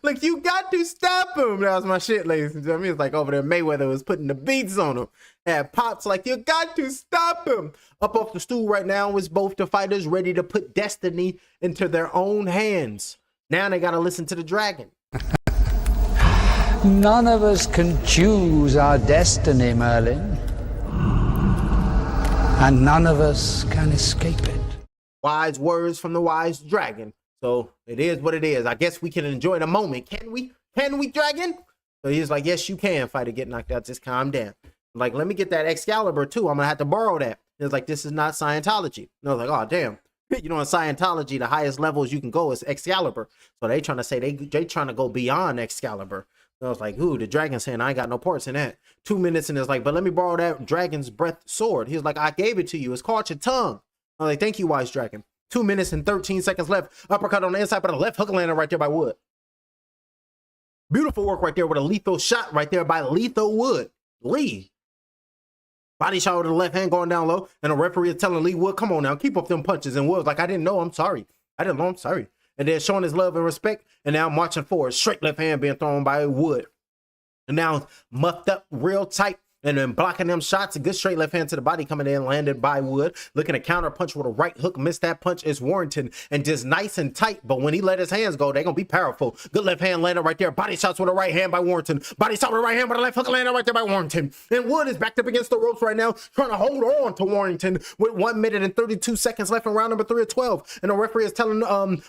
Like, you got to stop him. That was my shit, ladies and gentlemen. It's like over there Mayweather was putting the beats on him. Had Pops like, you got to stop him. Up off the stool right now is both the fighters ready to put destiny into their own hands. Now they got to listen to the dragon. None of us can choose our destiny, Merlin. And none of us can escape it. Wise words from the wise dragon. So it is what it is. I guess we can enjoy the moment. Can we? Can we, dragon? So he's like, yes, you can, fighter. Get knocked out. Just calm down. I'm like, let me get that Excalibur too. I'm going to have to borrow that. It's like, this is not Scientology. And I was like, oh, damn. You know, in Scientology, the highest levels you can go is Excalibur. So they trying to say they trying to go beyond Excalibur. So I was like, ooh, the dragon saying I ain't got no parts in that. 2 minutes and it's like, but let me borrow that dragon's breath sword. He was like, I gave it to you. It's called your tongue. I was like, thank you, wise dragon. 2 minutes and 13 seconds left. Uppercut on the inside, but the left hook landed right there by Wood. Beautiful work right there with a lethal shot right there by Lethal Wood. Leigh. Body shot with the left hand going down low. And the referee is telling Leigh Wood, come on now, keep up them punches. And Wood's like, I didn't know, I'm sorry. I didn't know, I'm sorry. And then showing his love and respect. And now marching forward. Straight left hand being thrown by Wood. And now muffed up real tight. And then blocking them shots, a good straight left hand to the body coming in, landed by Wood. Looking to counter punch with a right hook, missed that punch is Warrington. And just nice and tight, but when he let his hands go, they're going to be powerful. Good left hand landed right there. Body shots with a right hand by Warrington. Body shot with a right hand, but a left hook landed right there by Warrington. And Wood is backed up against the ropes right now, trying to hold on to Warrington with 1 minute and 32 seconds left in round number 3 of 12. And the referee is telling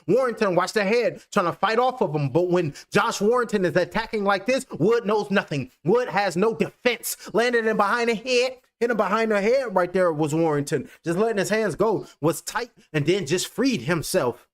Warrington, watch the head, trying to fight off of him. But when Josh Warrington is attacking like this, Wood knows nothing. Wood has no defense. Landed in behind the head. Hit him behind the head right there was Warrington. Just letting his hands go was tight and then just freed himself.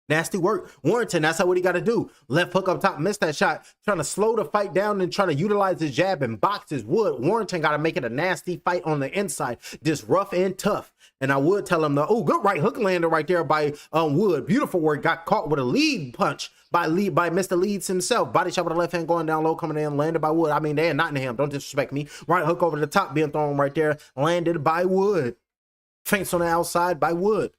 Nasty work. Warrington, that's what he got to do. Left hook up top, missed that shot. Trying to slow the fight down and trying to utilize his jab and box his Wood. Warrington got to make it a nasty fight on the inside. Just rough and tough. And I would tell him, oh, good right hook landed right there by Wood. Beautiful work. Got caught with a lead punch by Mr. Leeds himself. Body shot with the left hand going down low, coming in, landed by Wood. I mean, they're Nottingham. Don't disrespect me. Right hook over the top being thrown right there, landed by Wood. Feints on the outside by Wood.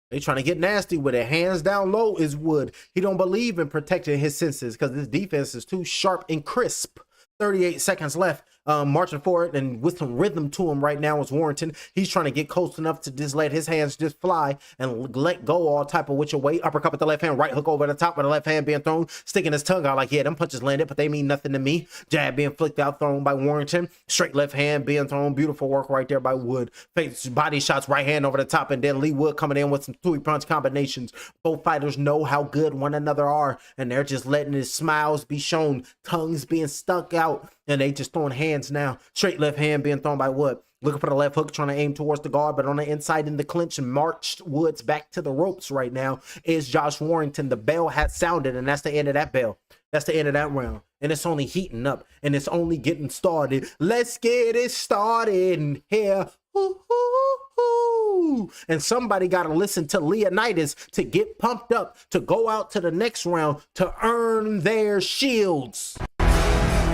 They trying to get nasty with it. Hands down low is Wood. He don't believe in protecting his senses because his defense is too sharp and crisp. 38 seconds left. Marching forward and with some rhythm to him right now is Warrington. He's trying to get close enough to just let his hands just fly and let go all type of which way. Uppercut with the left hand, right hook over the top with the left hand being thrown, sticking his tongue out like, yeah, them punches landed, but they mean nothing to me. Jab being flicked out, thrown by Warrington. Straight left hand being thrown. Beautiful work right there by Wood. Face body shots, right hand over the top, and then Leigh Wood coming in with some 3-punch combinations. Both fighters know how good one another are, and they're just letting his smiles be shown, tongues being stuck out, and they just throwing hands now. Straight left hand being thrown by Wood. Looking for the left hook, trying to aim towards the guard, but on the inside in the clinch and marched Woods back to the ropes right now is Josh Warrington. The bell has sounded, and that's the end of that bell. That's the end of that round. And it's only heating up, and it's only getting started. Let's get it started in here. Ooh, ooh, ooh. And somebody got to listen to Leonidas to get pumped up, to go out to the next round, to earn their shields.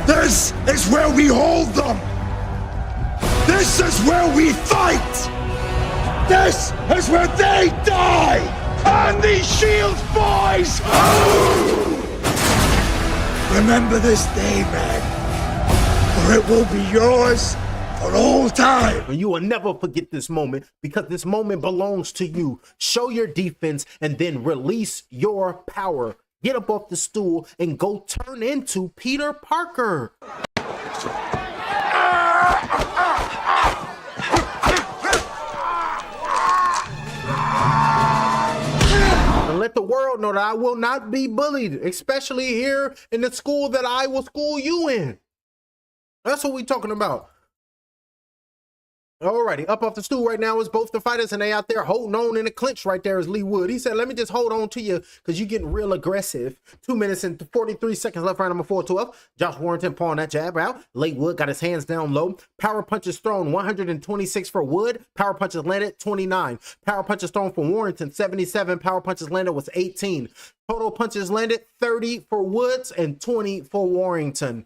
This is where we hold them! This is where we fight! This is where they die! And these shields, boys! Remember this day, man, for it will be yours for all time. And you will never forget this moment because this moment belongs to you. Show your defense and then release your power. Get up off the stool and go turn into Peter Parker. And let the world know that I will not be bullied, especially here in the school that I will school you in. That's what we're talking about. Alrighty, up off the stool right now is both the fighters, and they out there holding on in the clinch right there is Leigh Wood. He said, let me just hold on to you because you're getting real aggressive. 2 minutes and 43 seconds left, round number 4-12. Josh Warrington pulling that jab out. Leigh Wood got his hands down low. Power punches thrown, 126 for Wood. Power punches landed, 29. Power punches thrown for Warrington, 77. Power punches landed was 18. Total punches landed, 30 for Woods and 20 for Warrington.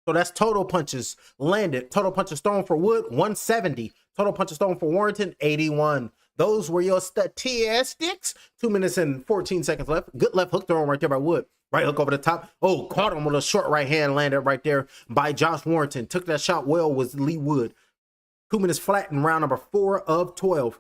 So that's total punches landed. Total punches thrown for Wood, 170. Total punches thrown for Warrington, 81. Those were your statistics. 2 minutes and 14 seconds left. Good left hook thrown right there by Wood. Right hook over the top. Oh, caught him with a short right hand, landed right there by Josh Warrington. Took that shot well was Leigh Wood. 2 minutes flat in round number 4 of 12.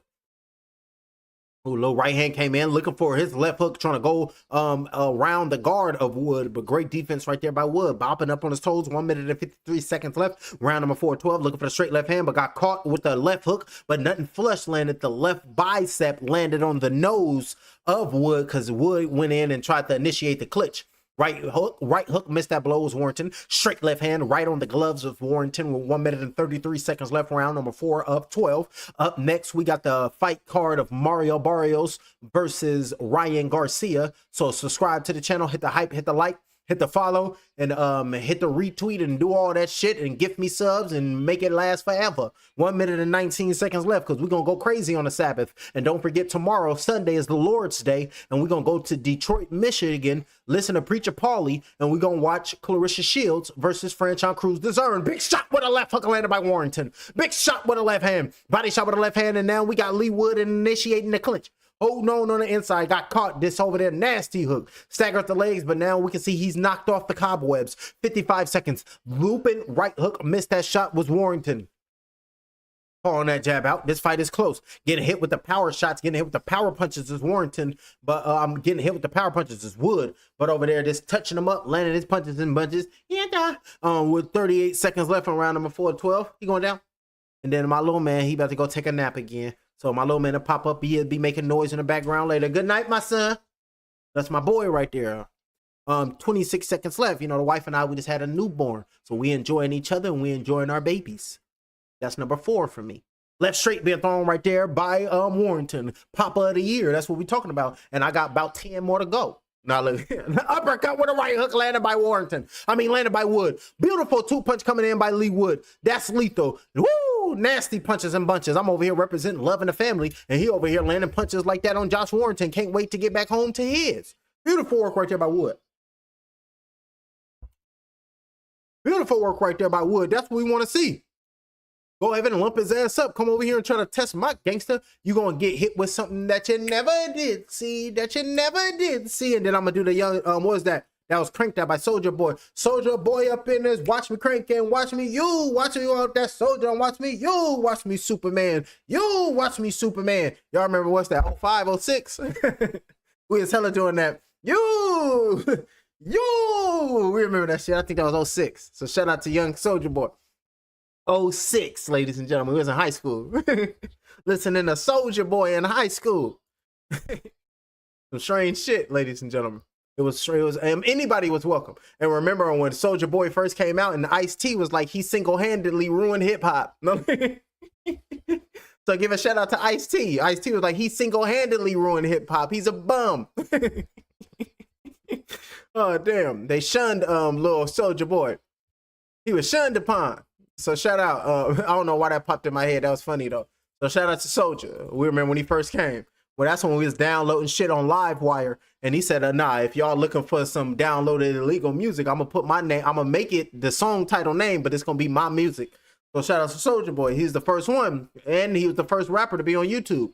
Ooh, low right hand came in, looking for his left hook, trying to go around the guard of Wood, but great defense right there by Wood, bopping up on his toes. 1 minute and 53 seconds left. Round number 4-12, looking for the straight left hand, but got caught with the left hook, but nothing flush landed. The left bicep landed on the nose of Wood because Wood went in and tried to initiate the clinch. Right hook missed that blow was Warrington. Straight left hand right on the gloves of Warrington with 1 minute and 33 seconds left, round number 4 of 12. Up next, we got the fight card of Mario Barrios versus Ryan Garcia. So subscribe to the channel, hit the hype, hit the like, hit the follow, and hit the retweet and do all that shit and gift me subs and make it last forever. 1 minute and 19 seconds left because we're going to go crazy on the Sabbath. And don't forget, tomorrow, Sunday, is the Lord's Day, and we're going to go to Detroit, Michigan, listen to Preacher Paulie, and we're going to watch Clarissa Shields versus Franchon Cruz Dezern. Big shot with a left hook landed by Warrington. Big shot with a left hand. Body shot with a left hand, and now we got Leigh Wood initiating the clinch. Oh no, on the inside, got caught. This over there, nasty hook. Staggered the legs, but now we can see he's knocked off the cobwebs. 55 seconds. Looping right hook, missed that shot was Warrington. Calling that jab out. This fight is close. Getting hit with the power shots, getting hit with the power punches is Warrington, but I'm getting hit with the power punches is Wood. But over there, just touching him up, landing his punches and bunches. Yeah, with 38 seconds left on round number 4 of 12. He going down. And then my little man, he about to go take a nap again. So my little man will pop up. He'll be making noise in the background later. Good night, my son. That's my boy right there. 26 seconds left. You know, the wife and I, we just had a newborn. So we enjoying each other and we enjoying our babies. That's number 4 for me. Left straight being thrown right there by Warrington. Papa of the year. That's what we're talking about. And I got about 10 more to go. Now look, uppercut with a right hook landed by Warrington. Landed by Wood. Beautiful 2-punch coming in by Leigh Wood. That's lethal. Woo! Nasty punches and bunches. I'm over here representing love and the family, and he over here landing punches like that on Josh Warrington. Can't wait to get back home to his. Beautiful work right there by Wood. Beautiful work right there by Wood. That's what we want to see. Go ahead and lump his ass up. Come over here and try to test my gangster. You're going to get hit with something that you never did see. And then I'm going to do the young, what was that? That was cranked out by Soldier Boy. Soldier Boy up in this. Watch me crank and watch me. You watch me out that soldier and watch me. You watch me Superman. You watch me Superman. Y'all remember what's that? 05, 06? We was hella doing that. You. We remember that shit. I think that was 06. So shout out to young Soldier Boy. 06, ladies and gentlemen. We was in high school. Listening to Soldier Boy in high school. Some strange shit, ladies and gentlemen. It was anybody was welcome. And remember when Soldier Boy first came out and Ice-T was like, he single-handedly ruined hip-hop. So give a shout out to Ice-T. Ice-T was like, he single-handedly ruined hip-hop. He's a bum. Oh, damn. They shunned little Soldier Boy. He was shunned upon. So shout out. I don't know why that popped in my head. That was funny though. So shout out to Soldier. We remember when he first came. Well, that's when we was downloading shit on Livewire. And he said, nah, if y'all looking for some downloaded illegal music, I'm going to put my name. I'm going to make it the song title name, but it's going to be my music. So shout out to Soldier Boy. He's the first one. And he was the first rapper to be on YouTube.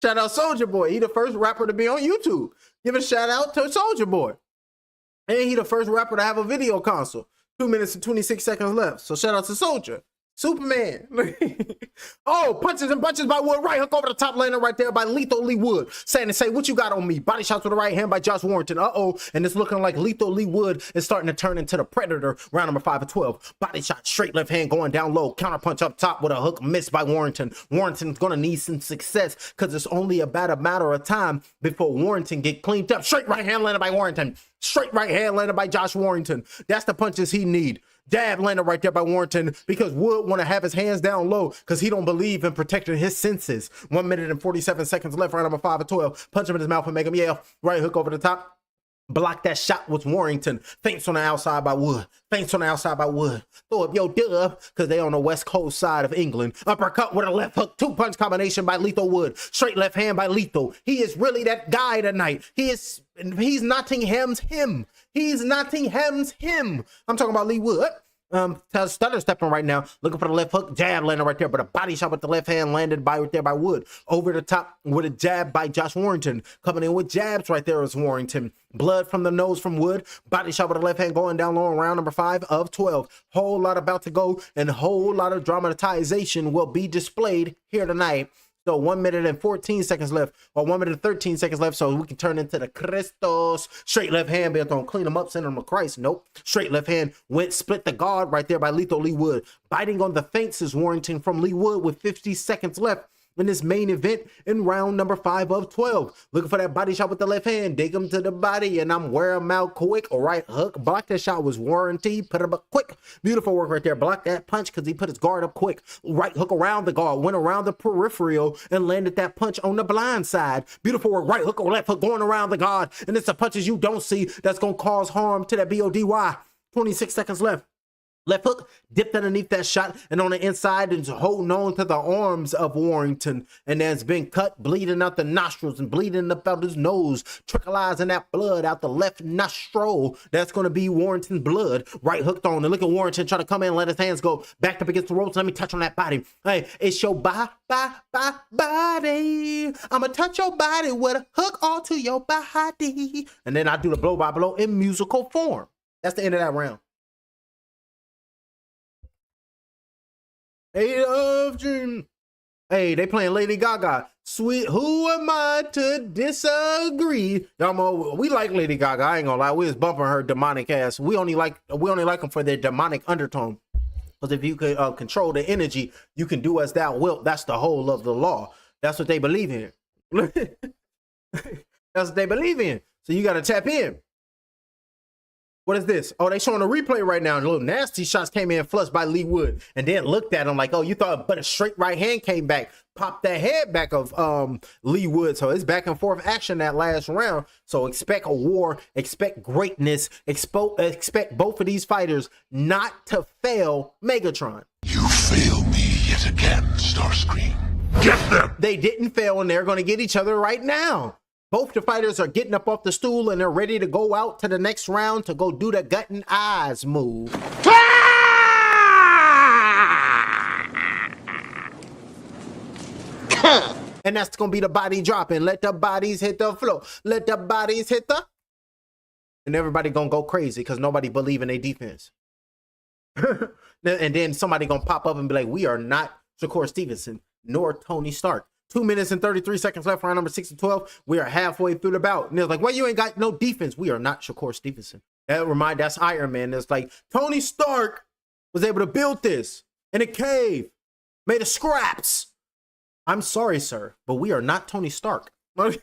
Shout out Soldier Boy. He the first rapper to be on YouTube. Give a shout out to Soldier Boy. And he the first rapper to have a video console. 2 minutes and 26 seconds left. So shout out to Soldier. Superman. Oh, punches and bunches by Wood. Right hook over the top laner right there by Lethal Leigh Wood. Saying to say, what you got on me? Body shots with the right hand by Josh Warrington. Uh-oh. And it's looking like Lethal Leigh Wood is starting to turn into the Predator. Round number 5 of 12. Body shot, straight left hand going down low. Counter punch up top with a hook missed by Warrington. Warrington's going to need some success because it's only about a matter of time before Warrington get cleaned up. Straight right hand landed by Warrington. Straight right hand landed by Josh Warrington. That's the punches he need. Dab landed right there by Warrington because Wood want to have his hands down low because he don't believe in protecting his senses. 1 minute and 47 seconds left, round number 5 of 12. Punch him in his mouth and make him yell. Right hook over the top. Block that shot with Warrington. Feints on the outside by Wood. Feints on the outside by Wood. Throw up your dub because they on the west coast side of England. Uppercut with a left hook. 2-punch combination by Lethal Wood. Straight left hand by Lethal. He is really that guy tonight. He's Nottingham's him. He's Nottingham's him. I'm talking about Leigh Wood. Stutter stepping right now, looking for the left hook, jab landed right there, but a body shot with the left hand landed right there by Wood. Over the top with a jab by Josh Warrington. Coming in with jabs right there is Warrington. Blood from the nose from Wood. Body shot with the left hand going down low on round number 5 of 12. Whole lot about to go and a whole lot of dramatization will be displayed here tonight. So 1 minute and 14 seconds left, or 1 minute and 13 seconds left, so we can turn into the Christos. Straight left hand, but don't clean him up, send him to Christ. Nope. Straight left hand went, split the guard right there by Lethal Leigh Wood. Biting on the feints is Warrington from Leigh Wood with 50 seconds left. in this main event in round number 5 of 12. Looking for that body shot with the left hand, dig him to the body, and I'm wearing him out quick. Right hook, block that shot was warranty, put him up quick. Beautiful work right there. Block that punch because he put his guard up quick. Right hook around the guard, went around the peripheral and landed that punch on the blind side. Beautiful work. Right hook or left hook going around the guard, and it's the punches you don't see that's going to cause harm to that BODY. 26 seconds left. Left hook dipped underneath that shot, and on the inside is holding on to the arms of Warrington, and has been cut, bleeding out the nostrils and bleeding up out his nose, trickleizing that blood out the left nostril. That's going to be Warrington's blood. Right hooked on, and look at Warrington trying to come in and let his hands go back up against the ropes. Let me touch on that body. Hey, it's your body. I'ma touch your body with a hook onto your body, and then I do the blow by blow in musical form. That's the end of that round. Hey, hey, they playing Lady Gaga. Sweet, who am I to disagree? Y'all, we like Lady Gaga. I ain't gonna lie, we was bumping her demonic ass. We only like them for their demonic undertone. Because if you could control the energy, you can do as thou wilt. That's the whole of the law. That's what they believe in. That's what they believe in. So you gotta tap in. What is this? Oh, they showing a replay right now. And little nasty shots came in flushed by Leigh Wood, and then looked at him like, oh, you thought, but a straight right hand came back, popped that head back of Leigh Wood. So it's back and forth action that last round. So expect a war, expect greatness, expect both of these fighters not to fail Megatron. You fail me yet again, Starscream. Get them! They didn't fail, and they're going to get each other right now. Both the fighters are getting up off the stool, and they're ready to go out to the next round to go do the gut and eyes move. And that's going to be the body dropping. Let the bodies hit the floor. Let the bodies hit the... And everybody going to go crazy because nobody believe in their defense. And then somebody going to pop up and be like, we are not Shakur Stevenson nor Tony Stark. 2 minutes and 33 seconds left, round number 6 and 12. We are halfway through the bout. And they're like, well, you ain't got no defense. We are not Shakur Stevenson. That's Iron Man. It's like, Tony Stark was able to build this in a cave, made of scraps. I'm sorry, sir, but we are not Tony Stark. Left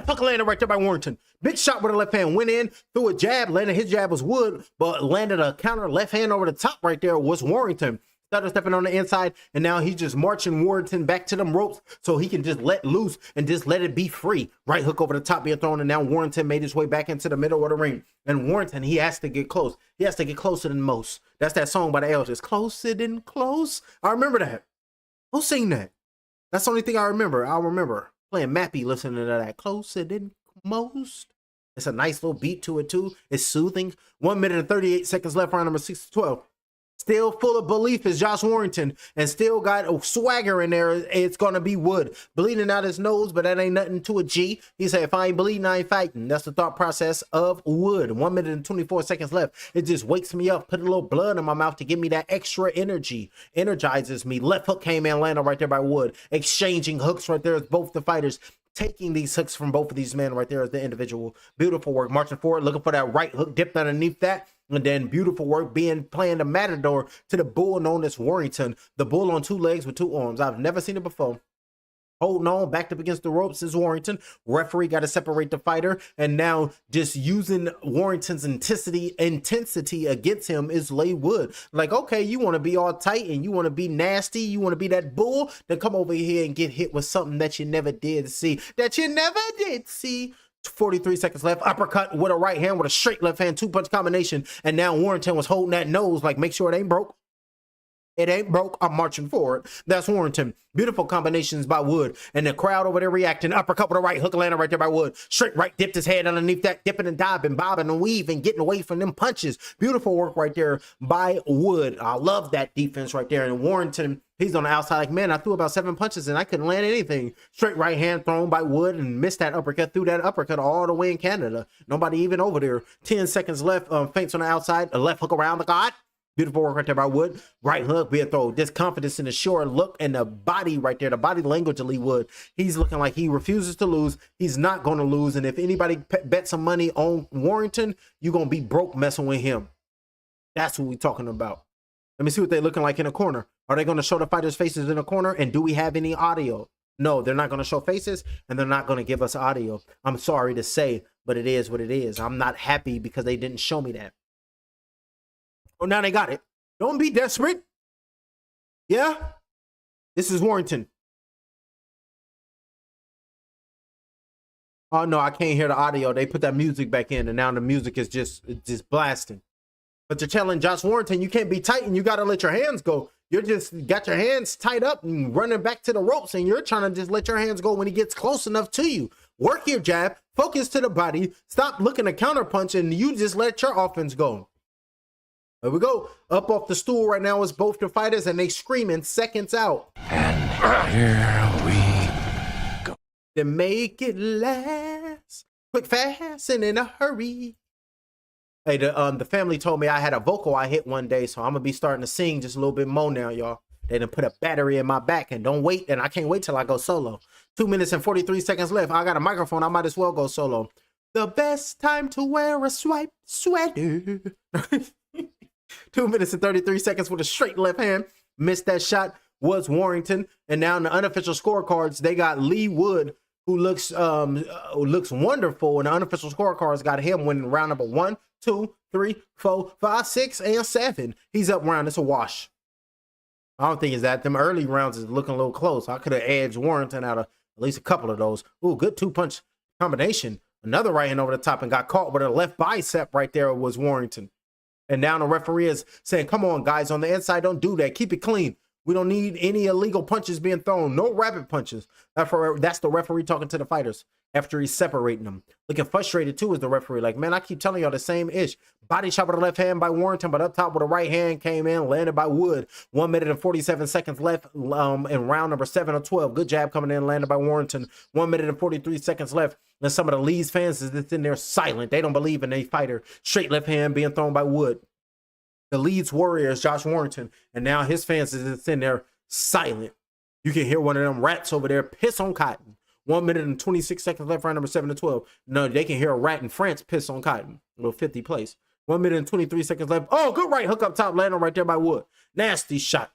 hook landed right there by Warrington. Big shot with the left hand. Went in, threw a jab, landed. His jab was Wood, but landed a counter left hand over the top right there was Warrington. Started stepping on the inside, and now he's just marching Warrington back to them ropes so he can just let loose and just let it be free. Right hook over the top being thrown, and now Warrington made his way back into the middle of the ring. And Warrington, he has to get close. He has to get closer than most. That's that song by the Elders. Closer than close. I remember that. Who sing that? That's the only thing I remember. I remember playing Mappy listening to that. Closer than most. It's a nice little beat to it, too. It's soothing. 1 minute and 38 seconds left, round number 6 to 12. Still full of belief is Josh Warrington, and still got a swagger in there. It's going to be Wood. Bleeding out his nose, but that ain't nothing to a G. He said, if I ain't bleeding, I ain't fighting. That's the thought process of Wood. 1 minute and 24 seconds left. It just wakes me up, put a little blood in my mouth to give me that extra energy. Energizes me. Left hook came in, landed right there by Wood. Exchanging hooks right there as both the fighters. Taking these hooks from both of these men right there as the individual. Beautiful work. Marching forward, looking for that right hook dipped underneath that. And then beautiful work playing the matador to the bull known as Warrington. The bull on 2 legs with 2 arms. I've never seen it before. Holding on, backed up against the ropes is Warrington. Referee got to separate the fighter. And now just using Warrington's intensity against him is Leigh Wood. Like, okay, you want to be all tight and you want to be nasty. You want to be that bull. Then come over here and get hit with something that you never did see. 43 seconds left. Uppercut with a right hand with a straight left hand 2-punch combination. And now Warrington was holding that nose like, make sure it ain't broke. It ain't broke. I'm marching forward. That's Warrington. Beautiful combinations by Wood. And the crowd over there reacting. Uppercut with a right hook landed right there by Wood. Straight right, dipped his head underneath that, dipping and diving, bobbing and weaving, getting away from them punches. Beautiful work right there by Wood. I love that defense right there. And Warrington, he's on the outside like, man, I threw about 7 punches and I couldn't land anything. Straight right hand thrown by Wood and missed that uppercut. Threw that uppercut all the way in Canada. Nobody even over there. 10 seconds left. Feints on the outside. A left hook around the god. Beautiful work right there by Wood. Right hook, being throw. This confidence in the short look and the body right there, the body language of Leigh Wood. He's looking like he refuses to lose. He's not going to lose. And if anybody bet some money on Warrington, you're going to be broke messing with him. That's what we're talking about. Let me see what they're looking like in the corner. Are they going to show the fighters' faces in the corner? And do we have any audio? No, they're not going to show faces, and they're not going to give us audio. I'm sorry to say, but it is what it is. I'm not happy because they didn't show me that. Oh, now they got it. Don't be desperate. Yeah? This is Warrington. Oh, no, I can't hear the audio. They put that music back in, and now the music is just blasting. But you're telling Josh Warrington you can't be tight and you got to let your hands go. You're just got your hands tied up and running back to the ropes, and you're trying to just let your hands go when he gets close enough to you. Work your jab, focus to the body, stop looking to counterpunch, and you just let your offense go. There we go. Up off the stool right now is both the fighters, and they screaming seconds out. And here we go. To make it last, quick, fast, and in a hurry. Hey, the family told me I had a vocal I hit one day, so I'm gonna be starting to sing just a little bit more now, y'all. They done put a battery in my back, and don't wait, and I can't wait till I go solo. 2 minutes and 43 seconds left. I got a microphone. I might as well go solo. The best time to wear a swipe sweater. 2 minutes and 33 seconds with a straight left hand. Missed that shot was Warrington, and now in the unofficial scorecards, they got Leigh Wood, who looks wonderful, and the unofficial scorecards got him winning round number 1, 2, 3, 4, 5, 6, and 7. He's up round. It's a wash. I don't think it's that. Them early rounds is looking a little close. I could have edged Warrington out of at least a couple of those. Ooh, good 2-punch combination. Another right hand over the top and got caught with a left bicep right there was Warrington. And now the referee is saying, come on, guys, on the inside, don't do that. Keep it clean. We don't need any illegal punches being thrown. No rapid punches. That's the referee talking to the fighters after he's separating them. Looking frustrated, too, is the referee. Like, man, I keep telling y'all the same ish. Body shot with the left hand by Warrington, but up top with the right hand came in, landed by Wood. 1 minute and 47 seconds left in round number 7 of 12. Good jab coming in, landed by Warrington. 1 minute and 43 seconds left. And some of the Leigh's fans is just in there silent. They don't believe in a fighter. Straight left hand being thrown by Wood. The Leeds Warriors, Josh Warrington, and now his fans is just in there silent. You can hear one of them rats over there piss on cotton. 1 minute and 26 seconds left, round number 7 to 12. No, they can hear a rat in France piss on cotton. Little 50 place. 1 minute and 23 seconds left. Oh, good right hook up top, landing right there by Wood. Nasty shot.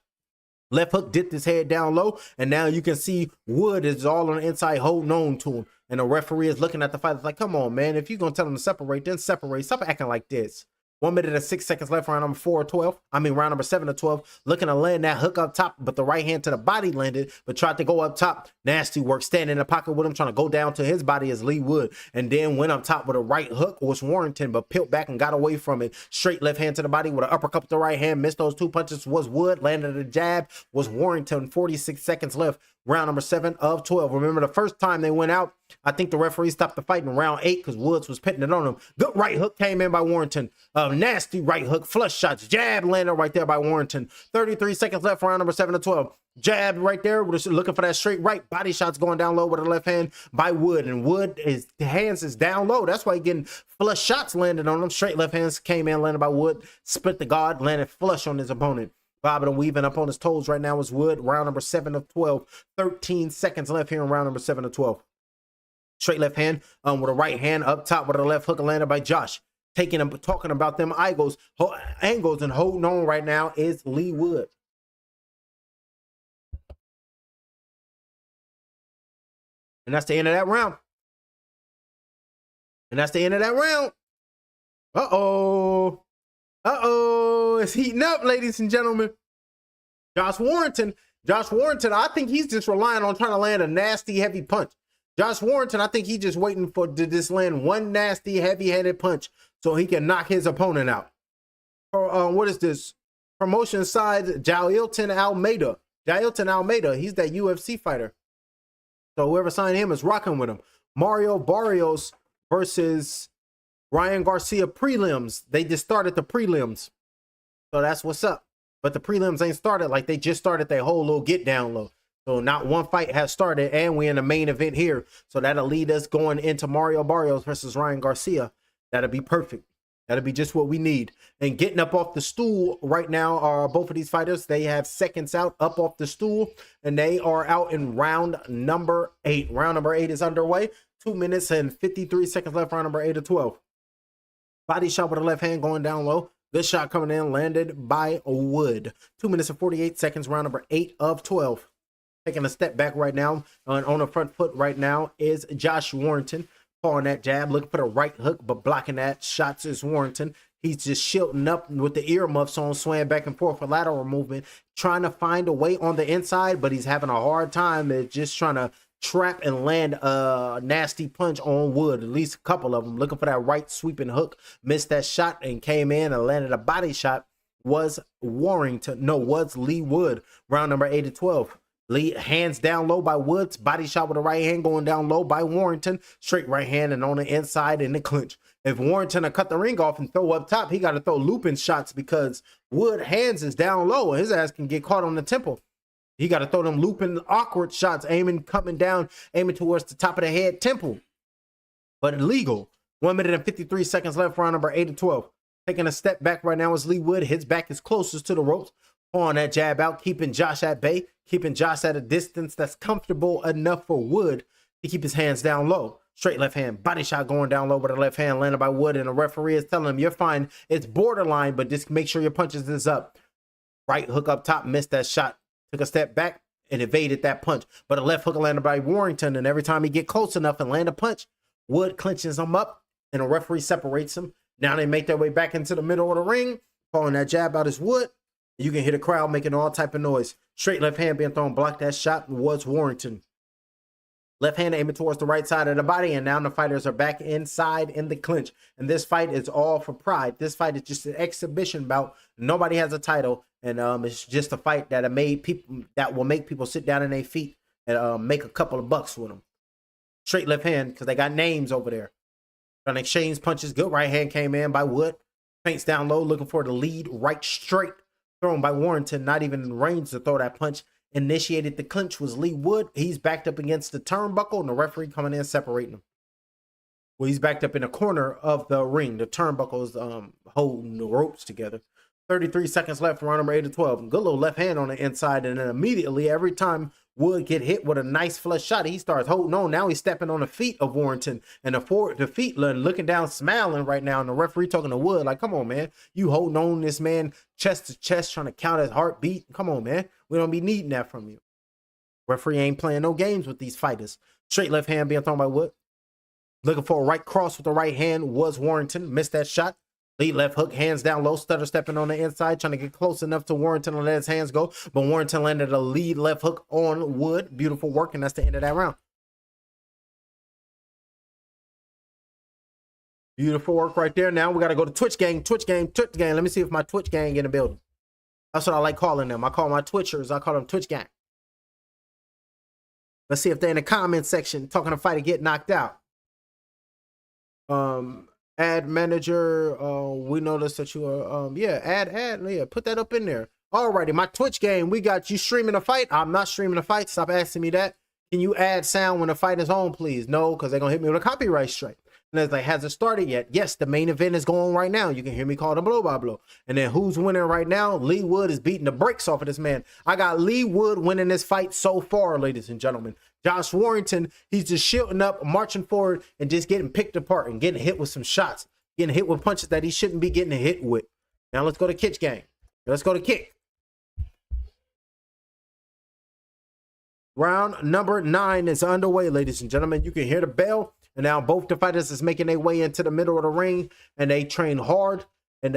Left hook dipped his head down low, and now you can see Wood is all on the inside holding on to him. And the referee is looking at the fight. It's like, come on, man. If you're going to tell him to separate, then separate. Stop acting like this. 1 minute and 6 seconds left, round number 4 of 12. I mean, round number 7 of 12. Looking to land that hook up top, but the right hand to the body landed, but tried to go up top. Nasty work, standing in the pocket with him, trying to go down to his body as Leigh Wood. And then went up top with a right hook was Warrington, but peeled back and got away from it. Straight left hand to the body with an uppercut with the right hand. Missed those 2 punches was Wood. Landed a jab was Warrington. 46 seconds left. Round number 7 of 12. Remember the first time they went out, I think the referee stopped the fight in round 8 because Woods was pitting it on him. Good right hook came in by Warrington. Nasty right hook, flush shots, jab landed right there by Warrington. 33 seconds left, round number 7 of 12. Jab right there, we're just looking for that straight right. Body shots going down low with the left hand by Wood. And Wood, his hands is down low. That's why he's getting flush shots landed on him. Straight left hands came in, landed by Wood. Split the guard, landed flush on his opponent. Bobbing and weaving up on his toes right now is Wood. Round number 7 of 12. 13 seconds left here in round number 7 of 12. Straight left hand with a right hand up top with a left hook landed by Josh. Taking him, talking about them angles and holding on right now is Leigh Wood. And that's the end of that round. And that's the end of that round. Uh-oh. Uh-oh. It's heating up, ladies and gentlemen. Josh Warrington, I think he's just relying on trying to land a nasty, heavy punch. Josh Warrington, I think he's just waiting to just land one nasty, heavy-headed punch so he can knock his opponent out. What is this? Promotion side, Jailton Almeida. Jailton Almeida, he's that UFC fighter. So whoever signed him is rocking with him. Mario Barrios versus Ryan Garcia prelims. They just started the prelims. So that's what's up. But the prelims ain't started. Like, they just started their whole little get down low. So not one fight has started, and we're in the main event here. So that'll lead us going into Mario Barrios versus Ryan Garcia. That'll be perfect. That'll be just what we need. And getting up off the stool right now are both of these fighters. They have seconds out up off the stool, and they are out in round number 8. Round number 8 is underway. 2 minutes and 53 seconds left, round number 8 of 12. Body shot with the left hand going down low. Good shot coming in, landed by Wood. 2 minutes and 48 seconds, round number 8 of 12. Taking a step back right now, on the front foot right now is Josh Warrington. Pulling that jab, looking for the right hook, but blocking that shots is Warrington. He's just shielding up with the earmuffs on, swaying back and forth for lateral movement, trying to find a way on the inside, but he's having a hard time. They're just trying to trap and land a nasty punch on Wood, at least a couple of them. Looking for that right sweeping hook, missed that shot and came in and landed a body shot. Was Leigh Wood. Round number 8 of 12. Leigh hands down low by Woods, body shot with the right hand going down low by Warrington, straight right hand and on the inside in the clinch. If Warrington will cut the ring off and throw up top, he got to throw looping shots because Wood hands is down low and his ass can get caught on the temple. He got to throw them looping awkward shots, coming down, aiming towards the top of the head temple. But illegal. 1 minute and 53 seconds left, round number 8 of 12. Taking a step back right now is Leigh Wood. His back is closest to the ropes. Pulling that jab out, keeping Josh at bay, keeping Josh at a distance that's comfortable enough for Wood to keep his hands down low. Straight left hand, body shot going down low with the left hand, landed by Wood, and the referee is telling him, you're fine. It's borderline, but just make sure your punches is up. Right hook up top, missed that shot. Took a step back and evaded that punch. But a left hook landed by Warrington, and every time he get close enough and land a punch, Wood clinches him up, and the referee separates him. Now they make their way back into the middle of the ring, pulling that jab out is Wood. You can hear the crowd making all type of noise. Straight left hand being thrown, blocked that shot, was Warrington. Left hand aiming towards the right side of the body, and now the fighters are back inside in the clinch. And this fight is all for pride. This fight is just an exhibition bout. Nobody has a title, and it's just a fight that will make people sit down in their feet and make a couple of bucks with them. Straight left hand, because they got names over there. Trying to exchange punches. Good right hand came in by Wood. Feints down low, looking for the lead right straight. Thrown by Warrington, not even in range to throw that punch. Initiated the clinch was Leigh Wood. He's backed up against the turnbuckle, and the referee coming in separating him. Well, he's backed up in the corner of the ring. The turnbuckle is holding the ropes together. 33 seconds left, round number 8 of 12. Good little left hand on the inside, and then immediately, every time Wood get hit with a nice flush shot, he starts holding on. Now he's stepping on the feet of Warrington, and the feet looking down, smiling right now, and the referee talking to Wood like, come on, man. You holding on this man chest to chest, trying to count his heartbeat. Come on, man. We don't be needing that from you. Referee ain't playing no games with these fighters. Straight left hand being thrown by Wood. Looking for a right cross with the right hand was Warrington. Missed that shot. Lead left hook, hands down low, stutter stepping on the inside, trying to get close enough to Warrington and let his hands go. But Warrington landed a lead left hook on Wood. Beautiful work, and that's the end of that round. Beautiful work right there. Now we got to go to Twitch gang, Twitch gang, Twitch gang. Let me see if my Twitch gang in the building. That's what I like calling them. I call my Twitchers, I call them Twitch gang. Let's see if they're in the comment section talking to fight to get knocked out. Ad manager, we noticed that you are, yeah, put that up in there. Alrighty, my Twitch game, we got you streaming a fight. I'm not streaming a fight. Stop asking me that. Can you add sound when the fight is on, please? No, because they're gonna hit me with a copyright strike. And it's like, has it started yet? Yes, the main event is going right now. You can hear me call the blow by blow. And then who's winning right now? Leigh Wood is beating the brakes off of this man. I got Leigh Wood winning this fight so far, ladies and gentlemen. Josh Warrington, he's just shielding up, marching forward, and just getting picked apart and getting hit with some shots. Getting hit with punches that he shouldn't be getting hit with. Now let's go to Kitch gang. Let's go to kick. Round number 9 is underway, ladies and gentlemen. You can hear the bell. And now both the fighters is making their way into the middle of the ring. And they train hard. And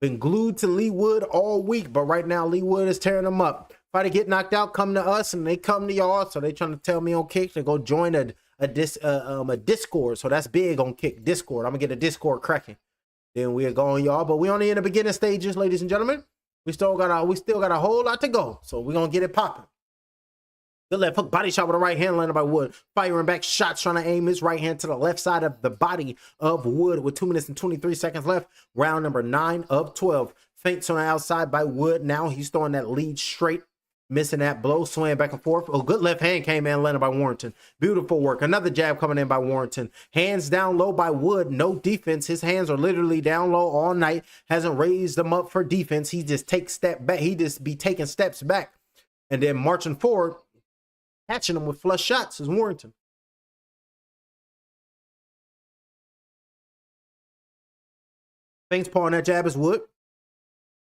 been glued to Leigh Wood all week. But right now, Leigh Wood is tearing them up. Fighter get knocked out, come to us, and they come to y'all. So they trying to tell me on Kick to go join a Discord. So that's big on Kick, Discord. I'm gonna get a Discord cracking. Then we're going, y'all. But we only in the beginning stages, ladies and gentlemen. We still got a whole lot to go. So we're gonna get it popping. Good left hook, body shot with a right hand landed by Wood. Firing back shots, trying to aim his right hand to the left side of the body of Wood with 2 minutes and 23 seconds left. Round number 9 of 12. Feints on the outside by Wood. Now he's throwing that lead straight. Missing that blow, swaying back and forth. Oh, good left hand came in, landed by Warrington. Beautiful work. Another jab coming in by Warrington. Hands down low by Wood. No defense. His hands are literally down low all night. Hasn't raised them up for defense. He just takes step back. He just be taking steps back. And then marching forward, catching him with flush shots is Warrington. Feints paw on that jab is Wood.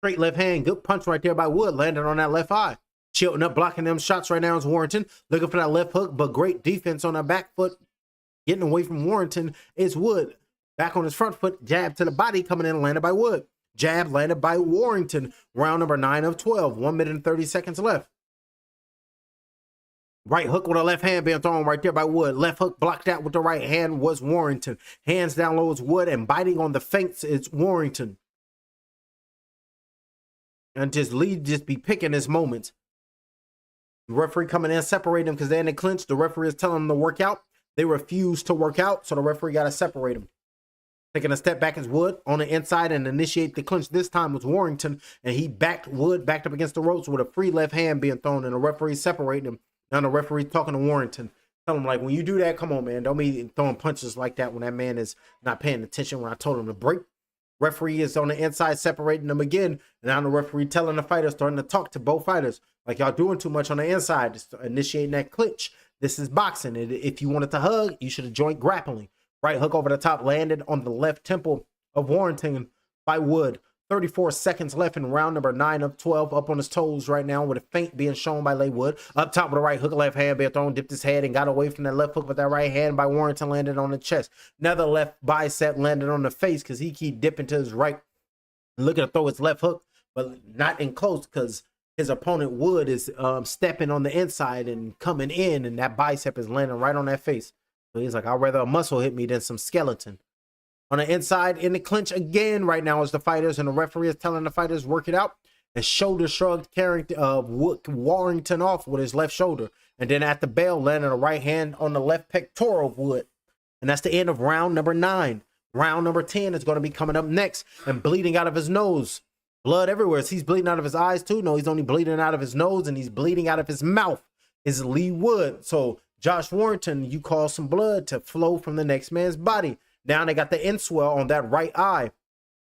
Straight left hand, good punch right there by Wood, landed on that left eye. Shielding up, blocking them shots right now is Warrington. Looking for that left hook, but great defense on that back foot. Getting away from Warrington is Wood. Back on his front foot, jab to the body, coming in, landed by Wood. Jab landed by Warrington. Round number 9 of 12. 1 minute and 30 seconds left. Right hook with a left hand being thrown right there by Wood. Left hook blocked out with the right hand was Warrington. Hands down low is Wood, and biting on the feints is Warrington. And just Leigh just be picking his moments. The referee coming in, separating them because they're in the clinch. The referee is telling them to work out. They refuse to work out, so the referee got to separate them. Taking a step back is Wood on the inside and initiate the clinch. This time was Warrington, and he backed Wood backed up against the ropes with a free left hand being thrown, and the referee separating him. Now the referee talking to Warrington. Tell him, like, when you do that, come on, man. Don't be throwing punches like that when that man is not paying attention when I told him to break. Referee is on the inside separating them again. And now the referee telling the fighters, starting to talk to both fighters. Like, y'all doing too much on the inside. Just initiating that clinch. This is boxing. And if you wanted to hug, you should have joined grappling. Right hook over the top, landed on the left temple of Warrington by Wood. 34 seconds left in round number 9 of 12. Up on his toes right now with a feint being shown by Leigh Wood. Up top with a right hook, left hand being thrown, dipped his head and got away from that left hook with that right hand by Warrington, landed on the chest. Another left bicep landed on the face because he keep dipping to his right, looking to throw his left hook, but not in close because his opponent Wood is stepping on the inside and coming in, and that bicep is landing right on that face. So he's like, I'd rather a muscle hit me than some skeleton. On the inside, in the clinch again right now is the fighters, and the referee is telling the fighters work it out. And shoulder shrugged, carrying Warrington off with his left shoulder. And then at the bell, landing a right hand on the left pectoral of Wood. And that's the end of round number 9. Round number 10 is going to be coming up next, and bleeding out of his nose. Blood everywhere. He's bleeding out of his eyes too. No, he's only bleeding out of his nose, and he's bleeding out of his mouth. Is Leigh Wood. So Josh Warrington, you call some blood to flow from the next man's body. Now they got the inswell on that right eye.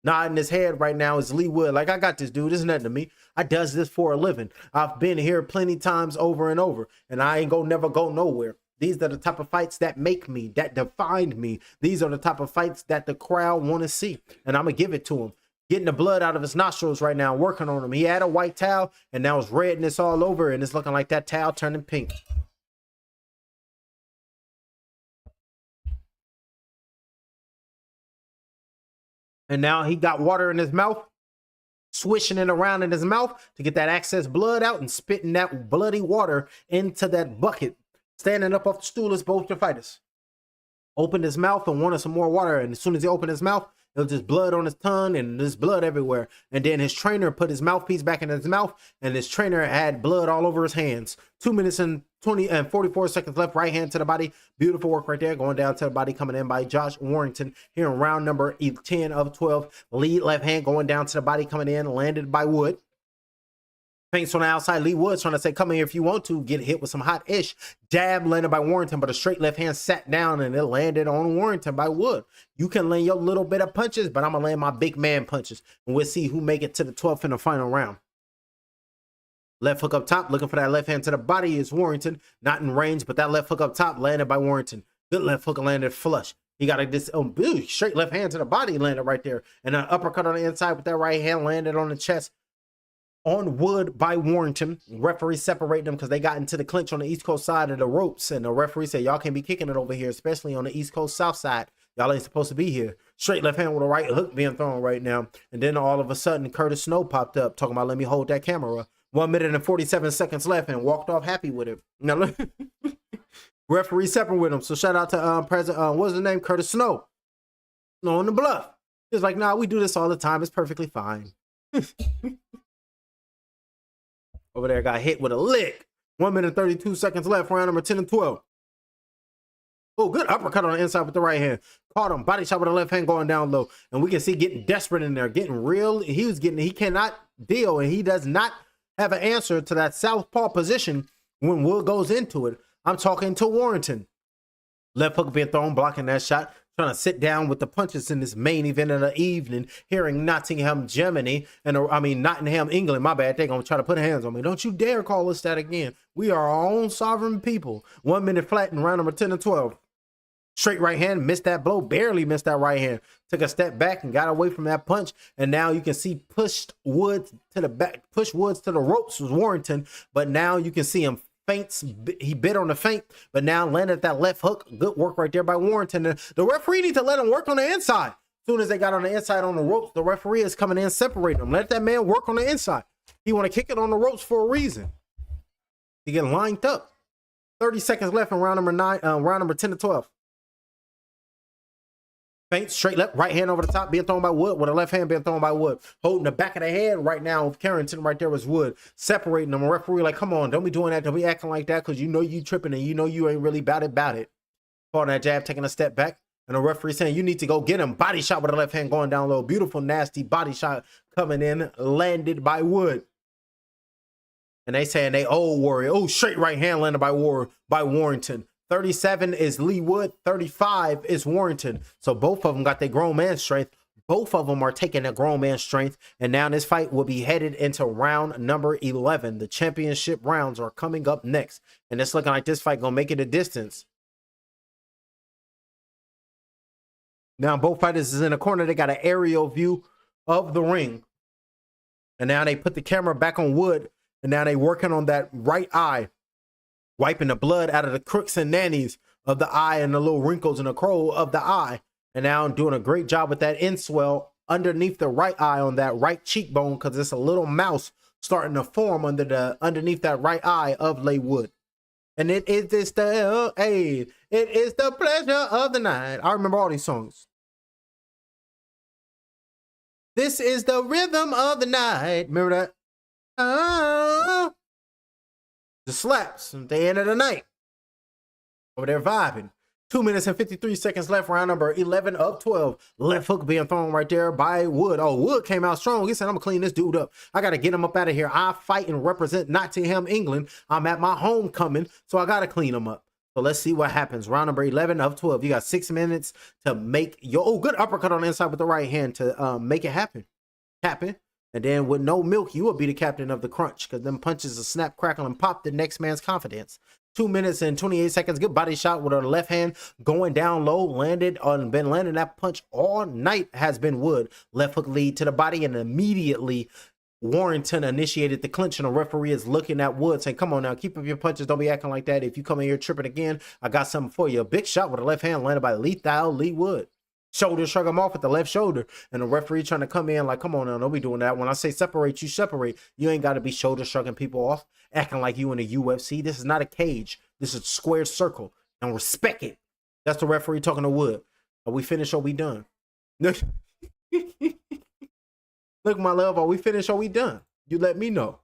Nodding his head right now is Leigh Wood. Like, I got this, dude. This is nothing to me. I does this for a living. I've been here plenty times over and over, and I ain't never go nowhere. These are the type of fights that make me, that defined me. These are the type of fights that the crowd want to see, and I'm going to give it to him. Getting the blood out of his nostrils right now, working on him. He had a white towel, and now it's redness all over, and it's looking like that towel turning pink. And now he got water in his mouth, swishing it around in his mouth to get that excess blood out and spitting that bloody water into that bucket. Standing up off the stool is both the fighters. Opened his mouth and wanted some more water. And as soon as he opened his mouth, there was just blood on his tongue and there's blood everywhere. And then his trainer put his mouthpiece back in his mouth, and his trainer had blood all over his hands. 2 minutes and 44 seconds left. Right hand to the body. Beautiful work right there. Going down to the body, coming in by Josh Warrington here in round number 10 of 12. Lead left hand going down to the body, coming in, landed by Wood. Feints on the outside. Leigh Wood trying to say, come in here if you want to. Get hit with some hot ish. Jab landed by Warrington, but a straight left hand sat down and it landed on Warrington by Wood. You can land your little bit of punches, but I'm going to land my big man punches. And we'll see who make it to the 12th in the final round. Left hook up top, looking for that left hand to the body is Warrington. Not in range, but that left hook up top landed by Warrington. Good left hook landed flush. He got a straight left hand to the body landed right there. And an uppercut on the inside with that right hand landed on the chest. On Wood by Warrington. Referee separating them because they got into the clinch on the East Coast side of the ropes. And the referee said, y'all can't be kicking it over here, especially on the East Coast South side. Y'all ain't supposed to be here. Straight left hand with a right hook being thrown right now. And then all of a sudden, Curtis Snow popped up talking about, let me hold that camera. 1 minute and 47 seconds left, and walked off happy with it. Now, look, referee separate with him. So shout out to President, what's his name? Curtis Snow. No, on the bluff. He's like, nah, we do this all the time. It's perfectly fine. Over there got hit with a lick. 1 minute 32 seconds left. Round number 10 and 12. Oh, good uppercut on the inside with the right hand. Caught him. Body shot with the left hand going down low. And we can see getting desperate in there. Getting real. He cannot deal. And he does not have an answer to that southpaw position when Wood goes into it. I'm talking to Warrington. Left hook being thrown, blocking that shot. Trying to sit down with the punches in this main event of the evening here in Nottingham, Germany. Nottingham, England. My bad. They're going to try to put hands on me. Don't you dare call us that again. We are our own sovereign people. 1 minute flat in round number 10 and 12. Straight right hand, missed that blow, barely missed that right hand. Took a step back and got away from that punch. And now you can see pushed Woods to the back, pushed Woods to the ropes was Warrington. But now you can see him feints. He bit on the feint, but now landed that left hook. Good work right there by Warrington. And the referee needs to let him work on the inside. As soon as they got on the inside on the ropes, the referee is coming in, separating them. Let that man work on the inside. He want to kick it on the ropes for a reason. He get lined up. 30 seconds left in round number 10 to 12. Feint, straight left, right hand over the top, being thrown by Wood, with a left hand being thrown by Wood. Holding the back of the head right now of Carrington right there was Wood. Separating them. A referee like, come on, don't be doing that. Don't be acting like that because you know you tripping and you know you ain't really about it. Pulling that jab, taking a step back. And the referee saying, you need to go get him. Body shot with the left hand going down low. Beautiful, nasty body shot coming in, landed by Wood. And they saying they old Warrior. Oh, straight right hand landed by Warrington. 37 is Leigh Wood. 35 is Warrington. So both of them got their grown man strength. Both of them are taking their grown man strength. And now this fight will be headed into round number 11. The championship rounds are coming up next. And it's looking like this fight going to make it a distance. Now both fighters is in the corner. They got an aerial view of the ring. And now they put the camera back on Wood. And now they working on that right eye, wiping the blood out of the crooks and nannies of the eye and the little wrinkles in the crow of the eye. And now doing a great job with that inswell underneath the right eye on that right cheekbone, because it's a little mouse starting to form underneath that right eye of Leigh Wood. And it is the pleasure of the night. I remember all these songs. This is the rhythm of the night. Remember that? Oh, the slaps at the end of the night. Over there vibing. 2 minutes and 53 seconds left. Round number 11 of 12. Left hook being thrown right there by Wood. Oh, Wood came out strong. He said, I'm going to clean this dude up. I got to get him up out of here. I fight and represent Nottingham, England. I'm at my homecoming, so I got to clean him up. So let's see what happens. Round number 11 of 12. You got 6 minutes to make your... Oh, good uppercut on the inside with the right hand to make it happen. And then with no milk, you will be the captain of the crunch, because them punches will snap, crackle, and pop the next man's confidence. 2 minutes and 28 seconds. Good body shot with her left hand going down low. Been landing that punch all night has been Wood. Left hook lead to the body, and immediately Warrington initiated the clinch, and the referee is looking at Wood saying, come on now, keep up your punches. Don't be acting like that. If you come in here tripping again, I got something for you. A big shot with the left hand landed by lethal Leigh Wood. Shoulder shrug him off with the left shoulder, and the referee trying to come in like, come on now, don't be doing that. When I say separate, you separate. You ain't got to be shoulder shrugging people off, acting like you in the UFC. This is not a cage. This is a square circle, and respect it. That's the referee talking to Wood. Are we finished or we done? Look, my love, are we finished or we done? You let me know.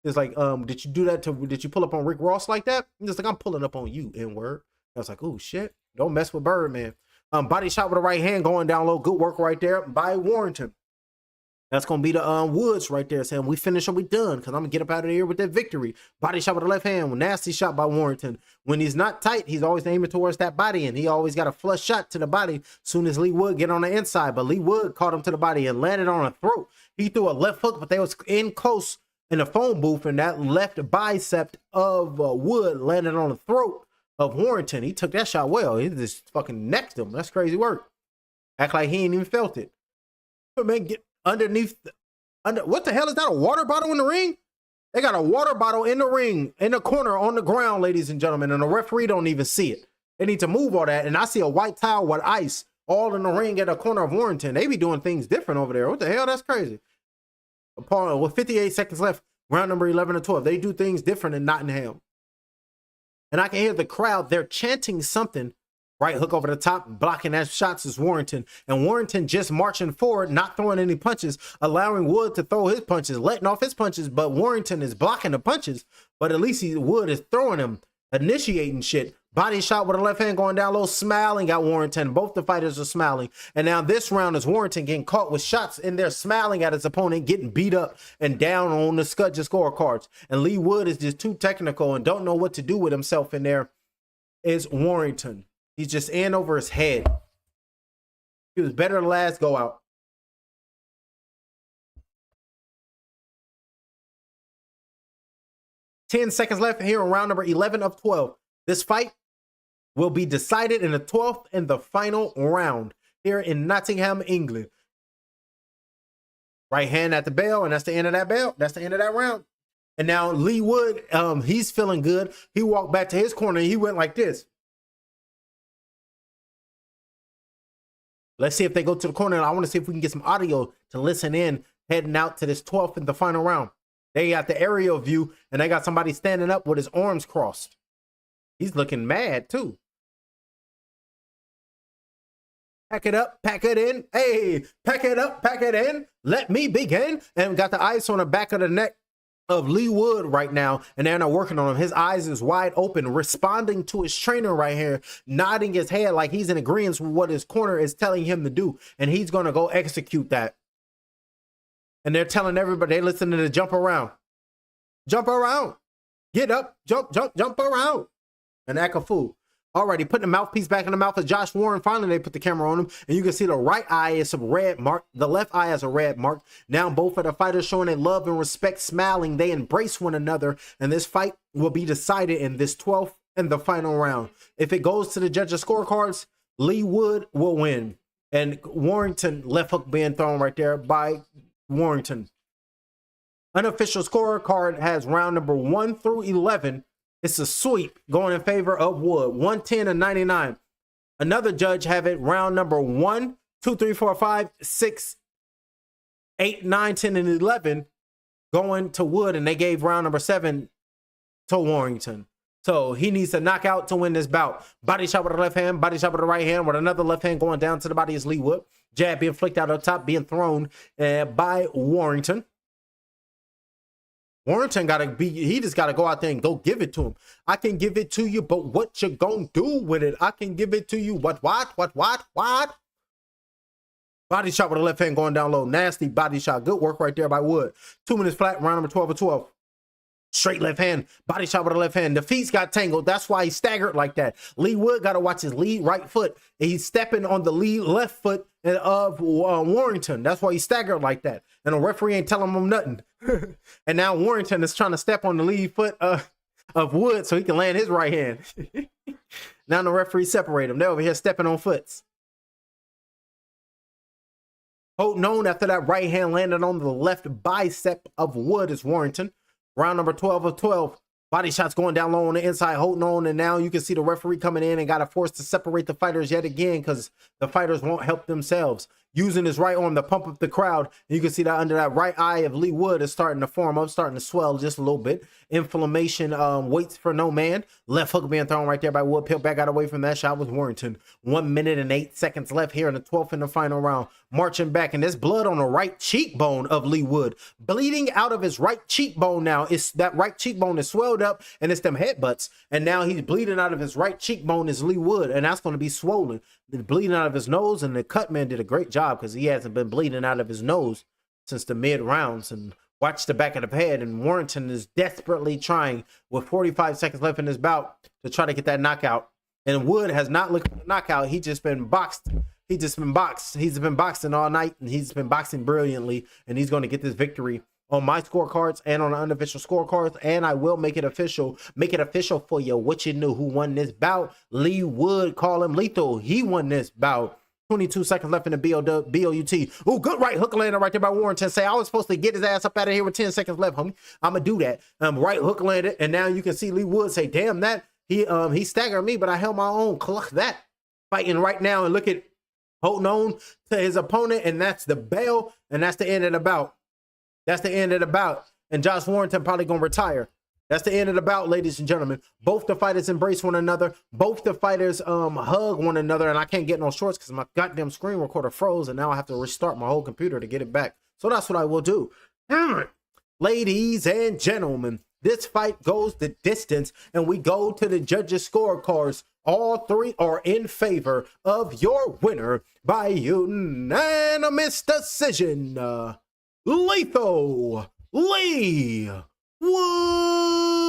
It's like, did you do that did you pull up on Rick Ross like that? It's like, I'm pulling up on you, N-word. I was like, oh shit, don't mess with Birdman. Body shot with the right hand going down low. Good work right there by Warrington. That's going to be the Woods right there saying, we finished or we done, because I'm going to get up out of here with that victory. Body shot with the left hand. Nasty shot by Warrington. When he's not tight, he's always aiming towards that body, and he always got a flush shot to the body soon as Leigh Wood get on the inside. But Leigh Wood caught him to the body and landed on a throat. He threw a left hook, but they was in close in the phone booth, and that left bicep of Wood landed on the throat of Warrington. He took that shot well. He just fucking necked him. That's crazy work. Act like he ain't even felt it. But man, get underneath. What the hell is that? A water bottle in the ring? They got a water bottle in the ring, in the corner on the ground, ladies and gentlemen, and the referee don't even see it. They need to move all that. And I see a white towel with ice all in the ring at the corner of Warrington. They be doing things different over there. What the hell? That's crazy. With 58 seconds left, round number 11 or 12. They do things different in Nottingham. And I can hear the crowd. They're chanting something. Right hook over the top, blocking that shots is Warrington. And Warrington just marching forward, not throwing any punches, allowing Wood to throw his punches, letting off his punches. But Warrington is blocking the punches. But at least Wood is throwing them, initiating shit. Body shot with a left hand going down low, smiling at Warrington. Both the fighters are smiling. And now this round is Warrington getting caught with shots in there, smiling at his opponent, getting beat up and down on the Scudger scorecards. And Leigh Wood is just too technical and don't know what to do with himself in there. Is Warrington. He's just in over his head. He was better than last go out. 10 seconds left here in round number 11 of 12. This fight will be decided in the 12th and the final round here in Nottingham, England. Right hand at the bell, and that's the end of that bell. That's the end of that round. And now Leigh Wood, he's feeling good. He walked back to his corner and he went like this. Let's see if they go to the corner. I want to see if we can get some audio to listen in heading out to this 12th and the final round. They got the aerial view, and they got somebody standing up with his arms crossed. He's looking mad, too. Pack it up, pack it in. Hey, pack it up, pack it in. Let me begin. And we got the ice on the back of the neck of Leigh Wood right now, and they're not working on him. His eyes is wide open, responding to his trainer right here, nodding his head like he's in agreement with what his corner is telling him to do, and he's going to go execute that. And they're telling everybody, they listening to jump around. Jump around. Get up, jump, jump, jump around. And act a fool. Alrighty, putting the mouthpiece back in the mouth of Josh Warren. Finally, they put the camera on him, and you can see the right eye is some red mark. The left eye has a red mark. Now both of the fighters showing their love and respect, smiling. They embrace one another, and this fight will be decided in this 12th and the final round. If it goes to the judges' scorecards, Leigh Wood will win. And Warrington, left hook being thrown right there by Warrington. Unofficial scorecard has round number 1 through 11. It's a sweep going in favor of Wood, 110 and 99. Another judge have it round number 1, 2, 3, 4, 5, 6, 8, 9, 10, and 11 going to Wood, and they gave round number 7 to Warrington. So he needs to knock out to win this bout. Body shot with the left hand, body shot with the right hand, with another left hand going down to the body is Leigh Wood. Jab being flicked out up top, being thrown by Warrington. Warrington he just gotta go out there and go give it to him. I can give it to you, but what you gonna do with it? I can give it to you. What? Body shot with the left hand going down low. Nasty body shot. Good work right there by Wood. 2 minutes flat, round number 12 of 12. Straight left hand, body shot with the left hand. The feet got tangled. That's why he staggered like that. Leigh Wood got to watch his lead right foot. He's stepping on the lead left foot of Warrington. That's why he staggered like that. And the referee ain't telling him nothing. And now Warrington is trying to step on the lead foot of Wood so he can land his right hand. Now the referee separate them. They're over here stepping on foots. Holding on after that right hand landed on the left bicep of Wood is Warrington. Round number 12 of 12. Body shots going down low on the inside, holding on, and now you can see the referee coming in and got to force to separate the fighters yet again because the fighters won't help themselves. Using his right arm to pump up the crowd. And you can see that under that right eye of Leigh Wood is starting to form up, starting to swell just a little bit. Inflammation waits for no man. Left hook being thrown right there by Wood. Peeled back out away from that shot was Warrington. 1 minute and 8 seconds left here in the 12th and the final round. Marching back, and there's blood on the right cheekbone of Leigh Wood. Bleeding out of his right cheekbone now. It's that right cheekbone is swelled up, and it's them headbutts. And now he's bleeding out of his right cheekbone is Leigh Wood, and that's going to be swollen. The bleeding out of his nose, and the cut man did a great job because he hasn't been bleeding out of his nose since the mid rounds. And watch the back of the head, and Warrington is desperately trying with 45 seconds left in his bout to try to get that knockout. And Wood has not looked for the knockout. He's just been boxed. He's been boxing all night, and he's been boxing brilliantly, and he's going to get this victory on my scorecards and on the unofficial scorecards, and I will make it official for you. What you knew, who won this bout? Leigh Wood, call him lethal. He won this bout. 22 seconds left in the BOUT. Oh, good right hook landed right there by Warrington. Say, I was supposed to get his ass up out of here with 10 seconds left, homie. I'm going to do that. Right hook landed, and now you can see Leigh Wood say, damn, that he staggered me, but I held my own. Cluck that. Fighting right now, and look at holding on to his opponent, and that's the bell, and that's the end of the bout. That's the end of the bout. And Josh Warrington probably going to retire. That's the end of the bout, ladies and gentlemen. Both the fighters embrace one another. Both the fighters hug one another. And I can't get no shorts because my goddamn screen recorder froze. And now I have to restart my whole computer to get it back. So that's what I will do. Ladies and gentlemen, this fight goes the distance. And we go to the judges' scorecards. All three are in favor of your winner by unanimous decision. Lethal Leigh Wood.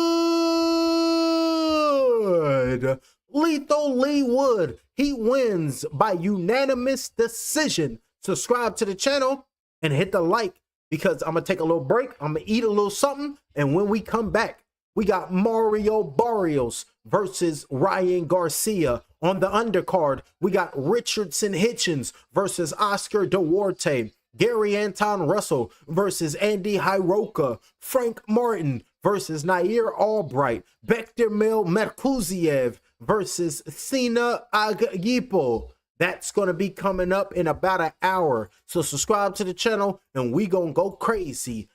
Lethal Leigh Wood. He wins by unanimous decision. Subscribe to the channel and hit the like because I'm going to take a little break. I'm going to eat a little something. And when we come back, we got Mario Barrios versus Ryan Garcia. On the undercard, we got Richardson Hitchens versus Oscar Duarte. Gary Anton Russell versus Andy Hiroka. Frank Martin versus Nair Albright. Bektemil Merkuziev versus Sina Agyipo. That's going to be coming up in about an hour. So subscribe to the channel and we going to go crazy